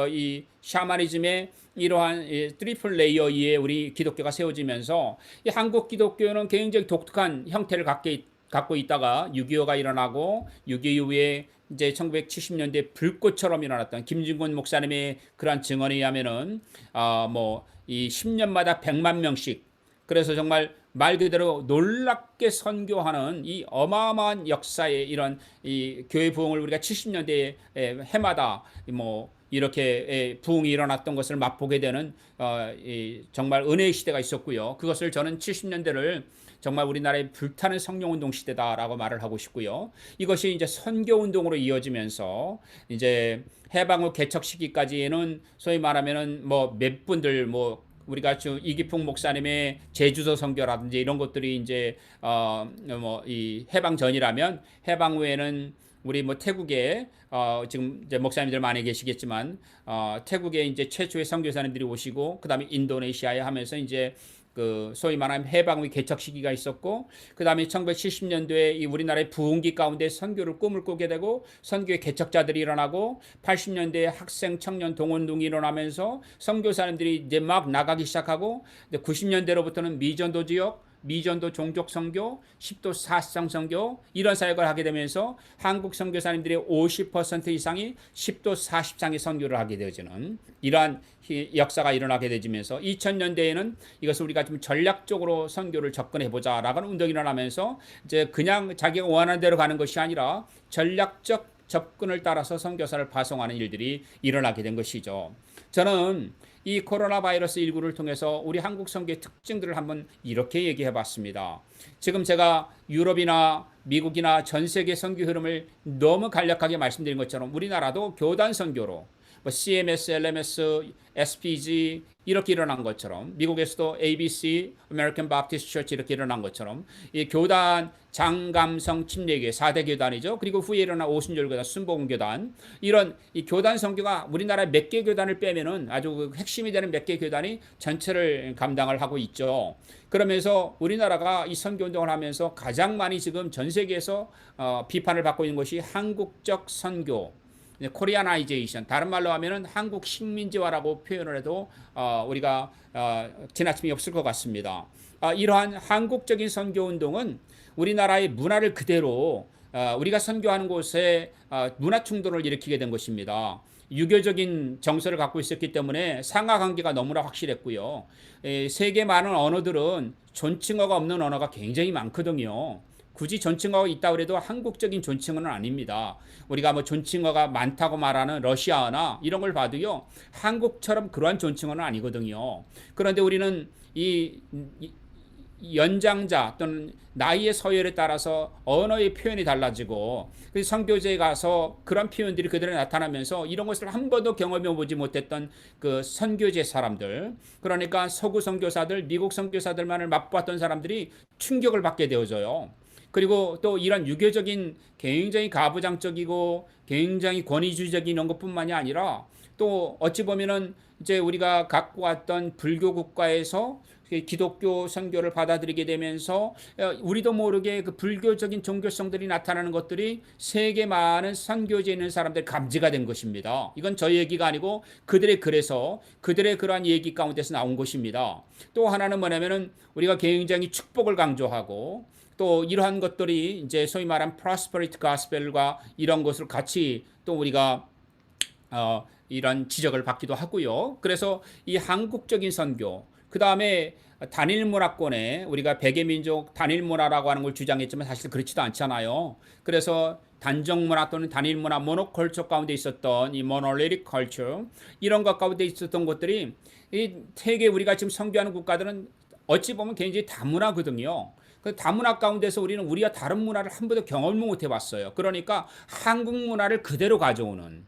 이 샤머니즘의 이러한 트리플 레이어 위에 우리 기독교가 세워지면서 이 한국 기독교는 굉장히 독특한 형태를 갖고 있다가 6.25가 일어나고 6.25 이후에 이제 1970년대 불꽃처럼 일어났던 김진곤 목사님의 그러한 증언에 의하면은 이 10년마다 100만 명씩, 그래서 정말 말 그대로 놀랍게 선교하는 이 어마어마한 역사의 이런 이 교회 부흥을 우리가 70년대에 해마다 이렇게 부흥이 일어났던 것을 맛보게 되는 정말 은혜의 시대가 있었고요. 그것을 저는 70년대를 정말 우리나라의 불타는 성령운동 시대다라고 말을 하고 싶고요. 이것이 이제 선교운동으로 이어지면서 이제 해방 후 개척 시기까지는 소위 말하면은 몇 분들 우리가 이기풍 목사님의 제주도 선교라든지 이런 것들이 이제 이 해방 전이라면, 해방 후에는 우리 태국에 지금 이제 목사님들 많이 계시겠지만 태국에 이제 최초의 선교사님들이 오시고, 그다음에 인도네시아에 하면서 이제 그 소위 말하면 해방 후 개척 시기가 있었고, 그 다음에 1970년도에 이 우리나라의 부흥기 가운데 선교를 꿈을 꾸게 되고 선교의 개척자들이 일어나고, 80년대에 학생 청년 동원동이 일어나면서 선교사님들이 이제 막 나가기 시작하고, 90년대로부터는 미전도 지역, 미전도 종족 선교, 10도 사상 선교, 이런 사역을 하게 되면서 한국 선교사님들의 50% 이상이 10도 40상의 선교를 하게 되어지는 이러한 역사가 일어나게 되면서, 2000년대에는 이것을 우리가 좀 전략적으로 선교를 접근해보자라는 운동이 일어나면서 이제 그냥 자기가 원하는 대로 가는 것이 아니라 전략적 접근을 따라서 선교사를 파송하는 일들이 일어나게 된 것이죠. 저는 이 코로나 바이러스 19를 통해서 우리 한국 선교의 특징들을 한번 이렇게 얘기해 봤습니다. 지금 제가 유럽이나 미국이나 전 세계 선교 흐름을 너무 간략하게 말씀드린 것처럼 우리나라도 교단 선교로 뭐 CMS, LMS, SPG 이렇게 일어난 것처럼 미국에서도 ABC, American Baptist Church 이렇게 일어난 것처럼 이 교단 장감성 침례교회 4대 교단이죠. 그리고 후에 일어난 오순절교단, 순복음교단 이런 이 교단 선교가 우리나라 몇 개 교단을 빼면은 아주 핵심이 되는 몇 개 교단이 전체를 감당을 하고 있죠. 그러면서 우리나라가 이 선교운동을 하면서 가장 많이 지금 전 세계에서 비판을 받고 있는 것이 한국적 선교, 코리아나이제이션, 다른 말로 하면은 한국 식민지화라고 표현을 해도 우리가 지나침이 없을 것 같습니다. 이러한 한국적인 선교 운동은 우리나라의 문화를 그대로 우리가 선교하는 곳에 문화 충돌을 일으키게 된 것입니다. 유교적인 정서를 갖고 있었기 때문에 상하관계가 너무나 확실했고요. 세계 많은 언어들은 존칭어가 없는 언어가 굉장히 많거든요. 굳이 존칭어가 있다고 해도 한국적인 존칭어는 아닙니다. 우리가 뭐 존칭어가 많다고 말하는 러시아어나 이런 걸 봐도요, 한국처럼 그러한 존칭어는 아니거든요. 그런데 우리는 이 연장자 또는 나이의 서열에 따라서 언어의 표현이 달라지고 그래서 선교제에 가서 그런 표현들이 그대로 나타나면서 이런 것을 한 번도 경험해 보지 못했던 그 선교제 사람들, 그러니까 서구 선교사들, 미국 선교사들만을 맛봤던 사람들이 충격을 받게 되어져요. 그리고 또 이런 유교적인 굉장히 가부장적이고 굉장히 권위주의적인 이런 것뿐만이 아니라 또 어찌 보면은 이제 우리가 갖고 왔던 불교 국가에서 기독교 선교를 받아들이게 되면서 우리도 모르게 그 불교적인 종교성들이 나타나는 것들이 세계 많은 선교지에 있는 사람들 감지가 된 것입니다. 이건 저희 얘기가 아니고 그들의 글에서 그들의 그러한 얘기 가운데서 나온 것입니다. 또 하나는 뭐냐면은 우리가 굉장히 축복을 강조하고 또 이러한 것들이 이제 소위 말한 prosperity gospel과 이런 것을 같이 또 우리가 이런 지적을 받기도 하고요. 그래서 이 한국적인 선교, 그 다음에 단일 문화권에 우리가 백의민족 단일 문화라고 하는 걸 주장했지만 사실 그렇지도 않잖아요. 그래서 단적 문화 또는 단일 문화, 모노컬처 가운데 있었던 이 모노리틱 컬처 이런 것 가운데 있었던 것들이 이 세계 우리가 지금 선교하는 국가들은 어찌 보면 굉장히 다문화거든요. 그 다문화 가운데서 우리는 우리가 다른 문화를 한 번도 경험을 못 해봤어요. 그러니까 한국 문화를 그대로 가져오는.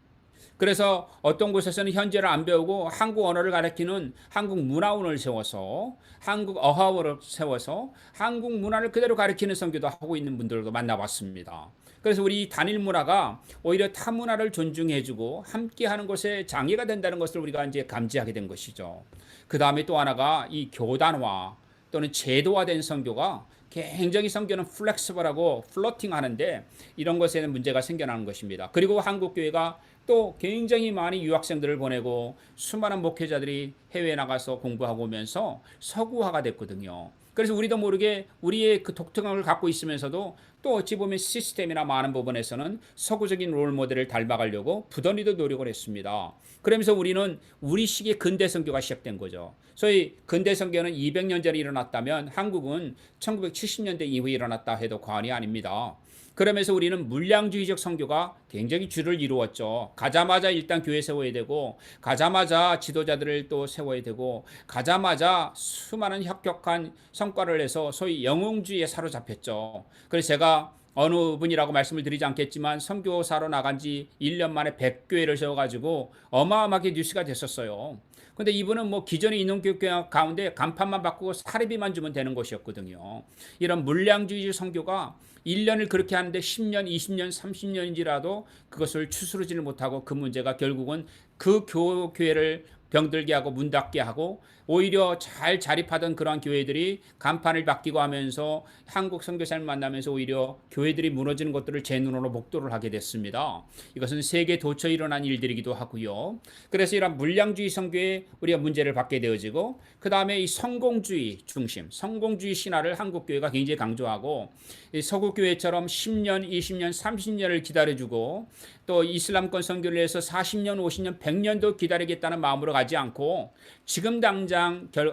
그래서 어떤 곳에서는 현재를 안 배우고 한국 언어를 가르치는 한국 문화원을 세워서 한국 어학원을 세워서 한국 문화를 그대로 가르치는 선교도 하고 있는 분들도 만나봤습니다. 그래서 우리 단일 문화가 오히려 타 문화를 존중해주고 함께하는 것에 장애가 된다는 것을 우리가 이제 감지하게 된 것이죠. 그 다음에 또 하나가 이 교단화 또는 제도화된 선교가 굉장히 선교는 플렉시블하고 플로팅 하는데 이런 것에는 문제가 생겨나는 것입니다. 그리고 한국교회가 또 굉장히 많이 유학생들을 보내고 수많은 목회자들이 해외에 나가서 공부하고 오면서 서구화가 됐거든요. 그래서 우리도 모르게 우리의 그 독특함을 갖고 있으면서도 또 어찌 보면 시스템이나 많은 부분에서는 서구적인 롤 모델을 닮아가려고 부단히도 노력을 했습니다. 그러면서 우리는 우리식의 근대 선교가 시작된 거죠. 소위 근대 선교는 200년 전에 일어났다면 한국은 1970년대 이후에 일어났다 해도 과언이 아닙니다. 그러면서 우리는 물량주의적 선교가 굉장히 주를 이루었죠. 가자마자 일단 교회 세워야 되고 가자마자 지도자들을 또 세워야 되고 가자마자 수많은 혁혁한 성과를 내서 소위 영웅주의에 사로잡혔죠. 그래서 제가 어느 분이라고 말씀을 드리지 않겠지만 선교사로 나간 지 1년 만에 100교회를 세워가지고 어마어마하게 뉴스가 됐었어요. 근데 이분은 뭐 기존에 있는 교회 가운데 간판만 바꾸고 사례비만 주면 되는 것이었거든요. 이런 물량주의 선교가 1년을 그렇게 하는데 10년, 20년, 30년이라도 그것을 추스르지를 못하고 그 문제가 결국은 그 교회를 병들게 하고 문 닫게 하고 오히려 잘 자립하던 그러한 교회들이 간판을 바뀌고 하면서 한국 선교사를 만나면서 오히려 교회들이 무너지는 것들을 제 눈으로 목도를 하게 됐습니다. 이것은 세계 도처에 일어난 일들이기도 하고요. 그래서 이런 물량주의 선교에 우리가 문제를 받게 되어지고 그 다음에 이 성공주의 중심, 성공주의 신화를 한국 교회가 굉장히 강조하고 이 서구 교회처럼 10년, 20년, 30년을 기다려주고 또 이슬람권 선교를 해서 40년, 50년, 100년도 기다리겠다는 마음으로 가지 않고 지금 당장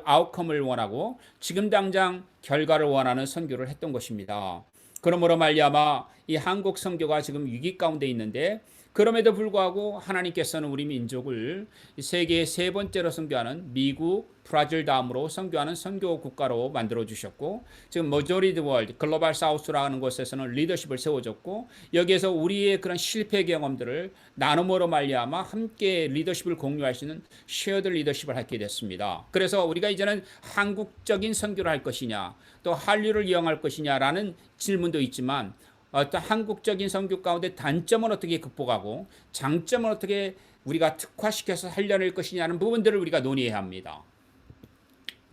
아웃컴을 원하고 지금 당장 결과를 원하는 선교를 했던 것입니다. 그러므로 말미암아 이 한국 선교가 지금 위기 가운데 있는데 그럼에도 불구하고 하나님께서는 우리 민족을 세계의 세 번째로 선교하는 미국, 브라질 다음으로 선교하는 선교 국가로 만들어 주셨고, 지금 머저리드 월드, 글로벌 사우스라는 곳에서는 리더십을 세워줬고, 여기에서 우리의 그런 실패 경험들을 나눔으로 말미암아 함께 리더십을 공유할 수 있는 쉐어드 리더십을 하게 됐습니다. 그래서 우리가 이제는 한국적인 선교를 할 것이냐, 또 한류를 이용할 것이냐라는 질문도 있지만, 어떤 한국적인 선교 가운데 단점은 어떻게 극복하고 장점은 어떻게 우리가 특화시켜서 살려낼 것이냐는 부분들을 우리가 논의해야 합니다.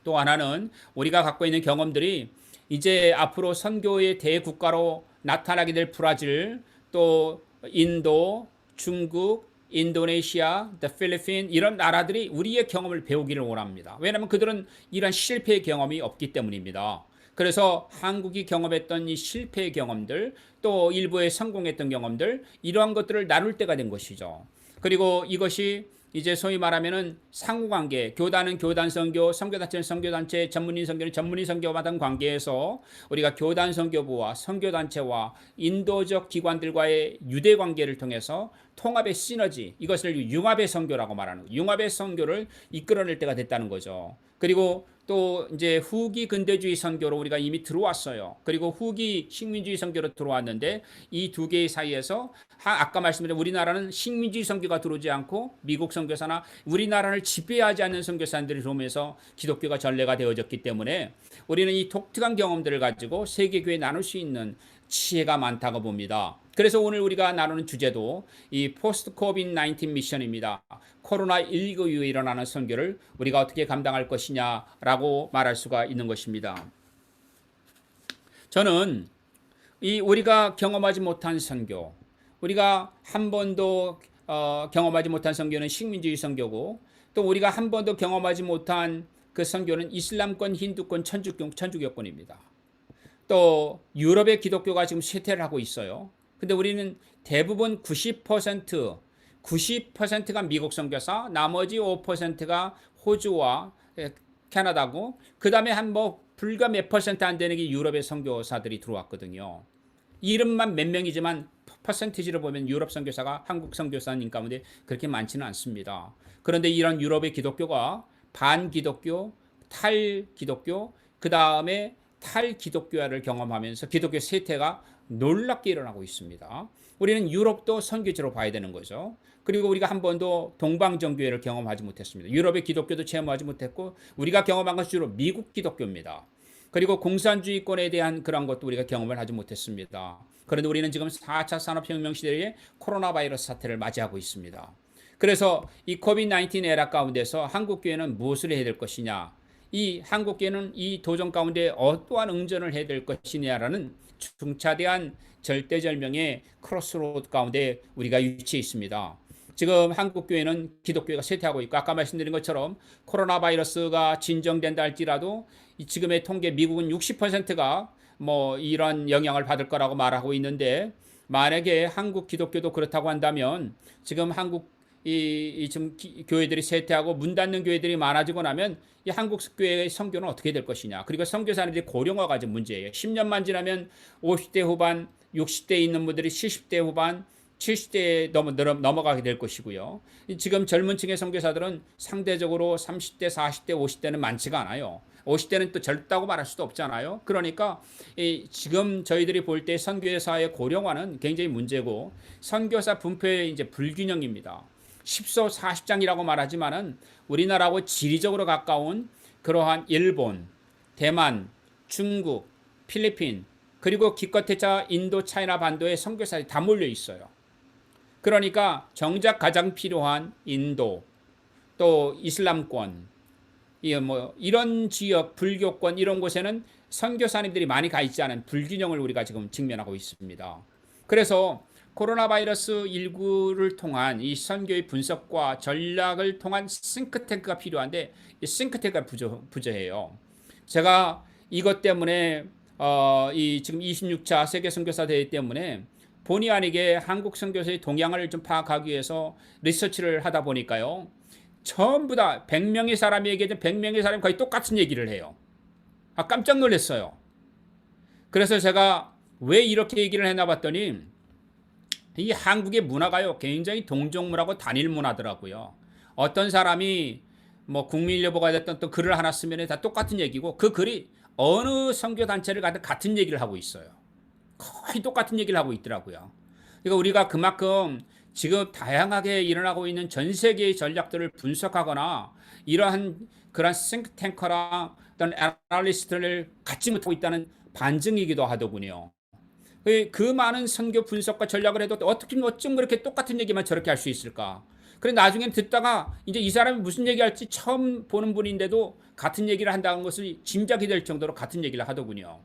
또 하나는 우리가 갖고 있는 경험들이 이제 앞으로 선교의 대국가로 나타나게 될 브라질, 또 인도, 중국, 인도네시아, 필리핀 이런 나라들이 우리의 경험을 배우기를 원합니다. 왜냐하면 그들은 이런 실패의 경험이 없기 때문입니다. 그래서 한국이 경험했던 이 실패의 경험들, 또 일부의 성공했던 경험들, 이러한 것들을 나눌 때가 된 것이죠. 그리고 이것이 이제 소위 말하면은 상호관계, 교단은 교단 선교, 선교단체는 선교단체, 전문인 선교는 전문인 선교와 같은 관계에서 우리가 교단 선교부와 선교단체와 인도적 기관들과의 유대 관계를 통해서 통합의 시너지, 이것을 융합의 선교라고 말하는 거예요. 융합의 선교를 이끌어낼 때가 됐다는 거죠. 그리고 또 이제 후기 근대주의 선교로 우리가 이미 들어왔어요. 그리고 후기 식민주의 선교로 들어왔는데 이 두 개의 사이에서 아까 말씀드린 우리나라는 식민주의 선교가 들어오지 않고 미국 선교사나 우리나라를 지배하지 않는 선교사들이 들어오면서 기독교가 전례가 되어졌기 때문에 우리는 이 독특한 경험들을 가지고 세계교회에 나눌 수 있는 지혜가 많다고 봅니다. 그래서 오늘 우리가 나누는 주제도 이 포스트 코비드 19 미션입니다. 코로나19 이후에 일어나는 선교를 우리가 어떻게 감당할 것이냐라고 말할 수가 있는 것입니다. 저는 이 우리가 경험하지 못한 선교, 우리가 한 번도 경험하지 못한 선교는 식민주의 선교고, 또 우리가 한 번도 경험하지 못한 그 선교는 이슬람권, 힌두권, 천주교권입니다. 또 유럽의 기독교가 지금 쇠퇴를 하고 있어요. 근데 우리는 대부분 90%가 미국 선교사, 나머지 5%가 호주와 캐나다고, 그 다음에 한 불과 몇 퍼센트 안 되는 게 유럽의 선교사들이 들어왔거든요. 이름만 몇 명이지만 퍼센티지를 보면 유럽 선교사가 한국 선교사님 가운데 그렇게 많지는 않습니다. 그런데 이런 유럽의 기독교가 반기독교, 탈기독교, 그 다음에 탈기독교화를 경험하면서 기독교 쇠퇴가 놀랍게 일어나고 있습니다. 우리는 유럽도 선교지로 봐야 되는 거죠. 그리고 우리가 한 번도 동방정교회를 경험하지 못했습니다. 유럽의 기독교도 체험하지 못했고 우리가 경험한 것은 주로 미국 기독교입니다. 그리고 공산주의권에 대한 그런 것도 우리가 경험을 하지 못했습니다. 그런데 우리는 지금 4차 산업혁명 시대의 코로나 바이러스 사태를 맞이하고 있습니다. 그래서 이 코비드-19 에라 가운데서 한국교회는 무엇을 해야 될 것이냐, 이 한국교회는 이 도전 가운데 어떠한 응전을 해야 될 것이냐라는 중차대한 절대절명의 크로스로드 가운데 우리가 위치해 있습니다. 지금 한국교회는 기독교회가 쇠퇴하고 있고, 아까 말씀드린 것처럼 코로나 바이러스가 진정된다 할지라도 지금의 통계 미국은 60%가 이런 영향을 받을 거라고 말하고 있는데, 만약에 한국 기독교도 그렇다고 한다면 지금 한국 지금 교회들이 쇠퇴하고 문 닫는 교회들이 많아지고 나면 이 한국 교회의 선교는 어떻게 될 것이냐. 그리고 선교사님들이 고령화가 좀 문제예요. 10년만 지나면 50대 후반, 60대에 있는 분들이 70대 후반, 70대에 넘어가게 될 것이고요. 지금 젊은 층의 선교사들은 상대적으로 30대, 40대, 50대는 많지가 않아요. 50대는 또 젊다고 말할 수도 없잖아요. 그러니까 지금 저희들이 볼 때 선교사의 고령화는 굉장히 문제고, 선교사 분포의 이제 불균형입니다. 10소 40장이라고 말하지만은 우리나라하고 지리적으로 가까운 그러한 일본, 대만, 중국, 필리핀, 그리고 기껏해야 인도, 차이나 반도에 선교사들이 다 몰려 있어요. 그러니까 정작 가장 필요한 인도, 또 이슬람권, 이런 지역, 불교권 이런 곳에는 선교사님들이 많이 가 있지 않은 불균형을 우리가 지금 직면하고 있습니다. 그래서 코로나 바이러스 19를 통한 이 선교의 분석과 전략을 통한 싱크탱크가 필요한데 이 싱크탱크가 부재해요. 제가 이것 때문에 이 지금 26차 세계 선교사 대회 때문에 본의 아니게 한국 선교사의 동향을 좀 파악하기 위해서 리서치를 하다 보니까요, 전부 다 100명의 사람이 얘기해도 100명의 사람이 거의 똑같은 얘기를 해요. 깜짝 놀랐어요. 그래서 제가 왜 이렇게 얘기를 했나 봤더니 이 한국의 문화가요, 굉장히 동정문화고 단일 문화더라고요. 어떤 사람이 뭐 국민일보가 됐던 또 글을 하나 쓰면 다 똑같은 얘기고, 그 글이 어느 선교 단체를 가든 같은 얘기를 하고 있어요. 거의 똑같은 얘기를 하고 있더라고요. 그러니까 우리가 그만큼 지금 다양하게 일어나고 있는 전 세계의 전략들을 분석하거나 이러한 그런 싱크탱커나 어떤 애널리스트를 갖지 못하고 있다는 반증이기도 하더군요. 그 많은 선교 분석과 전략을 해도 어떻게 어쩜 그렇게 똑같은 얘기만 저렇게 할 수 있을까? 그래 나중엔 듣다가 이제 이 사람이 무슨 얘기할지 처음 보는 분인데도 같은 얘기를 한다는 것을 짐작이 될 정도로 같은 얘기를 하더군요.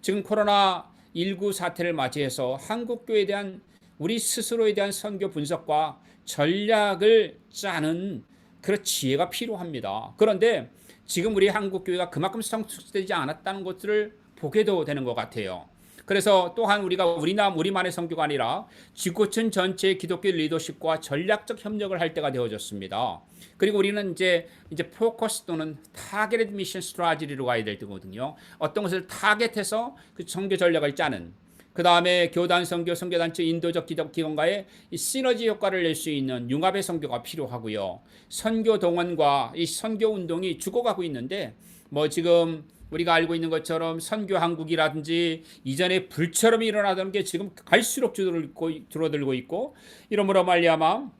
지금 코로나19 사태를 맞이해서 한국교회에 대한 우리 스스로에 대한 선교 분석과 전략을 짜는 그런 지혜가 필요합니다. 그런데 지금 우리 한국교회가 그만큼 성숙되지 않았다는 것들을 보게도 되는 것 같아요. 그래서 또한 우리가 우리만의 선교가 아니라 지구촌 전체의 기독교 리더십과 전략적 협력을 할 때가 되어졌습니다. 그리고 우리는 이제 포커스 또는 타겟 미션 스트라테지로 가야 될 때거든요. 어떤 것을 타겟해서 그 선교 전략을 짜는. 그 다음에 교단 선교, 선교단체, 인도적 기관과의 이 시너지 효과를 낼 수 있는 융합의 선교가 필요하고요. 선교 동원과 이 선교 운동이 죽어가고 있는데 뭐 지금 우리가 알고 있는 것처럼 선교 한국이라든지 이전에 불처럼 일어나던 게 지금 갈수록 줄어들고 있고 이러므로 말미암아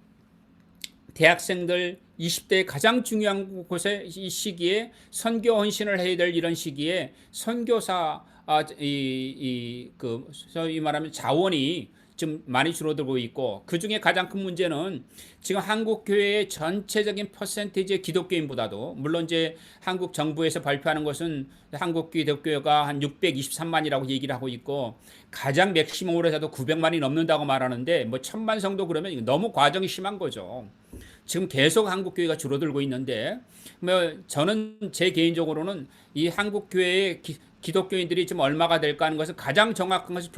대학생들 20대의 가장 중요한 곳에 이 시기에 선교 헌신을 해야 될 이런 시기에 선교사 소위 말하면 자원이 좀 많이 줄어들고 있고 그 중에 가장 큰 문제는 지금 한국 교회의 전체적인 퍼센티지의 기독교인보다도 물론 이제 한국 정부에서 발표하는 것은 한국 기독교가 한 623만이라고 얘기를 하고 있고 가장 맥시멈으로 해도 900만이 넘는다고 말하는데 뭐 1000만 성도 그러면 너무 과정이 심한 거죠. 지금 계속 한국 교회가 줄어들고 있는데 뭐 저는 제 개인적으로는 이 한국 교회의 기독교인들이 지금 얼마가 될까 하는 것은 가장 정확한 것은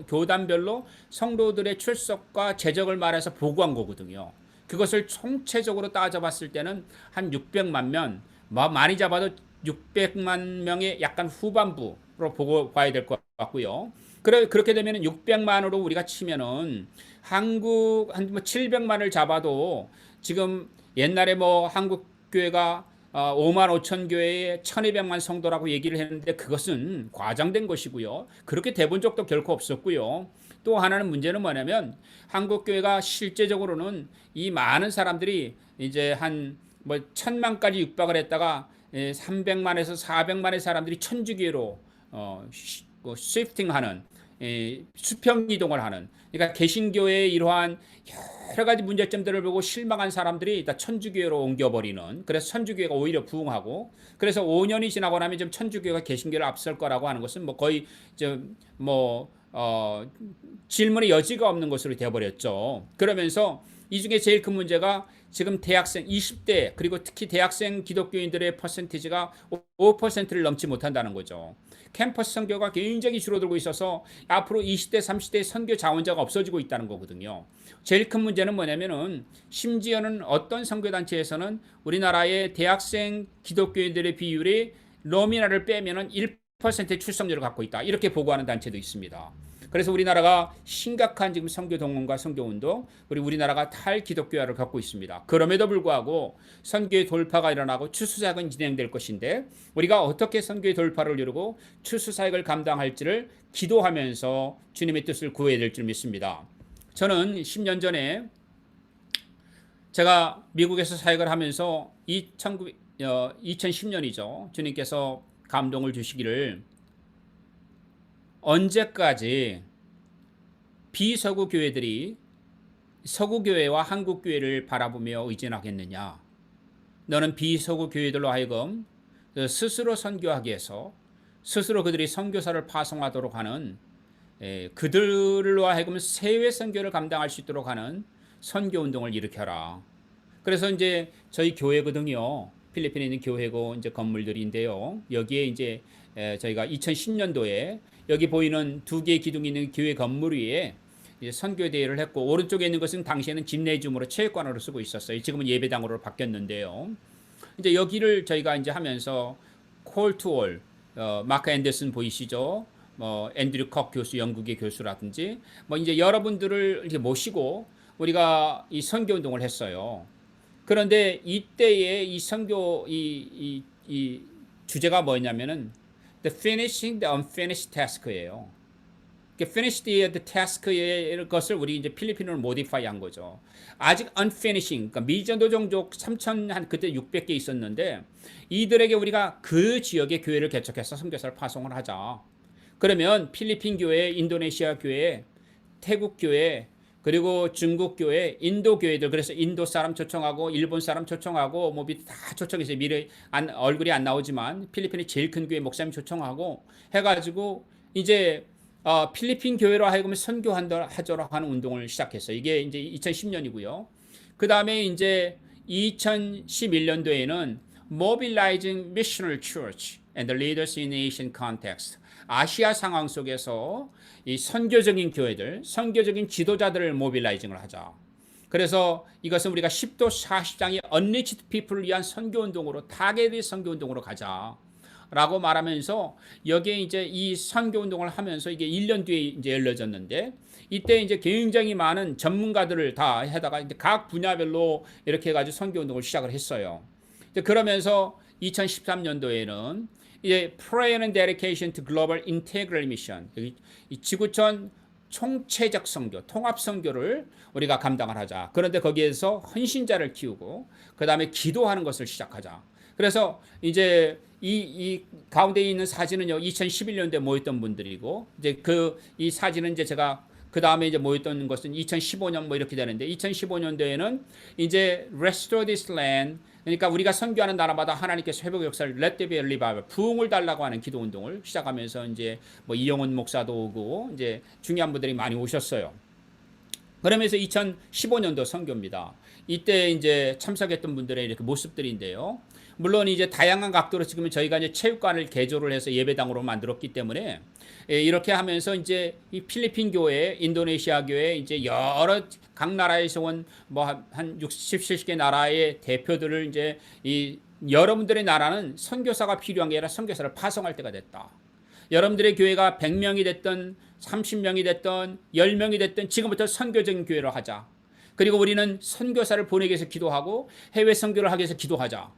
교단별로 성도들의 출석과 재적을 말해서 보고한 거거든요. 그것을 총체적으로 따져봤을 때는 한 600만 명, 많이 잡아도 600만 명의 약간 후반부로 보고 봐야 될 것 같고요. 그렇게 되면 600만으로 우리가 치면은 한국 한 700만을 잡아도 지금 옛날에 뭐 한국 교회가 5만 5천 교회에 1200만 성도라고 얘기를 했는데 그것은 과장된 것이고요. 그렇게 돼본 적도 결코 없었고요. 또 하나는 문제는 뭐냐면 한국 교회가 실제적으로는 이 많은 사람들이 이제 한 뭐 1000만까지 육박을 했다가 300만에서 400만의 사람들이 천주교로 시프팅하는 수평 이동을 하는 그러니까 개신교의 이러한 여러 가지 문제점들을 보고 실망한 사람들이 다 천주교로 옮겨버리는 그래서 천주교가 오히려 부흥하고 그래서 5년이 지나고 나면 좀 천주교가 개신교를 앞설 거라고 하는 것은 뭐 거의 질문의 여지가 없는 것으로 되어버렸죠. 그러면서 이 중에 제일 큰 문제가 지금 대학생 20대 그리고 특히 대학생 기독교인들의 퍼센티지가 5%를 넘지 못한다는 거죠. 캠퍼스 선교가 굉장히 줄어들고 있어서 앞으로 20대 30대 선교 자원자가 없어지고 있다는 거거든요. 제일 큰 문제는 뭐냐면은 심지어는 어떤 선교단체에서는 우리나라의 대학생 기독교인들의 비율이 노미널을 빼면은 1%의 출석률을 갖고 있다. 이렇게 보고하는 단체도 있습니다. 그래서 우리나라가 심각한 지금 선교 동원과 선교 운동, 그리고 우리나라가 탈기독교화를 갖고 있습니다. 그럼에도 불구하고 선교의 돌파가 일어나고 추수사역은 진행될 것인데 우리가 어떻게 선교의 돌파를 이루고 추수사역을 감당할지를 기도하면서 주님의 뜻을 구해야 될 줄 믿습니다. 저는 10년 전에 제가 미국에서 사역을 하면서 2010년이죠. 주님께서 감동을 주시기를 언제까지 비서구 교회들이 서구 교회와 한국 교회를 바라보며 의존하겠느냐? 너는 비서구 교회들로 하여금 스스로 선교하기 위해서 스스로 그들이 선교사를 파송하도록 하는 그들로 하여금 세외 선교를 감당할 수 있도록 하는 선교 운동을 일으켜라. 그래서 이제 저희 교회거든요. 필리핀에 있는 교회고 이제 건물들인데요. 여기에 이제 저희가 2010년도에 여기 보이는 두 개의 기둥이 있는 교회 건물 위에 선교 대회를 했고 오른쪽에 있는 것은 당시에는 짐네지움으로 체육관으로 쓰고 있었어요. 지금은 예배당으로 바뀌었는데요. 이제 여기를 저희가 이제 하면서 콜 투 올 마크 앤더슨 보이시죠? 뭐 앤드류 컥 교수, 영국의 교수라든지 뭐 이제 여러분들을 이렇게 모시고 우리가 이 선교 운동을 했어요. 그런데 이때의 이 선교 이 주제가 뭐냐면은 the finishing the unfinished task예요. finish the task의 것을 우리 이제 필리핀어로 modify 한 거죠. 아직 unfinishing, 그러니까 미전도 종족 3천 한 그때 600개 있었는데 이들에게 우리가 그 지역의 교회를 개척해서 선교사를 파송을 하자. 그러면 필리핀 교회, 인도네시아 교회, 태국 교회, 그리고 중국 교회, 인도 교회들, 그래서 인도 사람 초청하고 일본 사람 초청하고 뭐 다 초청해서 미래 얼굴이 안 나오지만 필리핀의 제일 큰 교회 목사님 초청하고 해가지고 이제 필리핀 교회로 하여금 선교하도록 하는 운동을 시작했어요. 이게 이제 2010년이고요. 그 다음에 이제 2011년도에는 Mobilizing Missional Church and the Leaders in Asian Context. 아시아 상황 속에서 이 선교적인 교회들, 선교적인 지도자들을 모빌라이징을 하자. 그래서 이것은 우리가 10도 40장의 Unreached People을 위한 선교운동으로, 타겟의 선교운동으로 가자. 라고 말하면서 여기에 이제 이 선교운동을 하면서 이게 1년 뒤에 이제 열려졌는데 이때 이제 굉장히 많은 전문가들을 다 해다가 이제 각 분야별로 이렇게 해가지고 선교운동을 시작을 했어요. 그러면서 2013년도에는 이제 Prayer and Dedication to Global Integral Mission, 이 지구촌 총체적 선교, 통합 선교를 우리가 감당을 하자. 그런데 거기에서 헌신자를 키우고 그 다음에 기도하는 것을 시작하자. 그래서 이제 이 가운데 있는 사진은요, 2011년도에 모였던 분들이고, 이제 이 사진은 이제 제가 그 다음에 이제 모였던 것은 2015년 뭐 이렇게 되는데, 2015년도에는 이제 Restore this land, 그러니까 우리가 선교하는 나라마다 하나님께서 회복의 역사를 Let there be a revival, 부흥을 달라고 하는 기도 운동을 시작하면서 이제 뭐 이영훈 목사도 오고 이제 중요한 분들이 많이 오셨어요. 그러면서 2015년도 선교입니다. 이때 이제 참석했던 분들의 이렇게 모습들인데요. 물론 이제 다양한 각도로 지금 저희가 이제 체육관을 개조를 해서 예배당으로 만들었기 때문에 이렇게 하면서 이제 이 필리핀 교회, 인도네시아 교회, 이제 여러 각 나라에서 온 뭐 한 60, 70개 나라의 대표들을 이제 이 여러분들의 나라는 선교사가 필요한 게 아니라 선교사를 파송할 때가 됐다. 여러분들의 교회가 100명이 됐든 30명이 됐든 10명이 됐든 지금부터 선교적인 교회를 하자. 그리고 우리는 선교사를 보내기 위해서 기도하고 해외 선교를 하기 위해서 기도하자.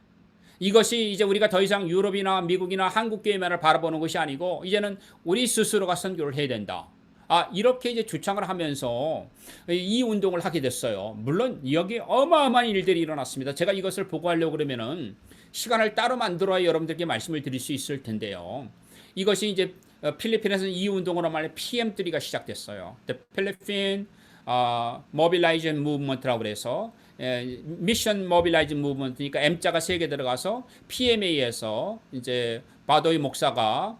이것이 이제 우리가 더 이상 유럽이나 미국이나 한국 교회만을 바라보는 것이 아니고 이제는 우리 스스로가 선교를 해야 된다. 이렇게 이제 주창을 하면서 이 운동을 하게 됐어요. 물론 여기 어마어마한 일들이 일어났습니다. 제가 이것을 보고하려고 그러면은 시간을 따로 만들어야 여러분들께 말씀을 드릴 수 있을 텐데요. 이것이 이제 필리핀에서는 이 운동으로 말해 PM3가 시작됐어요. The Philippine Mobilization Movement라고 그래서 미션 모빌라이징 무브먼트니까 M자가 3개 들어가서 PMA에서 이제 바도이 목사가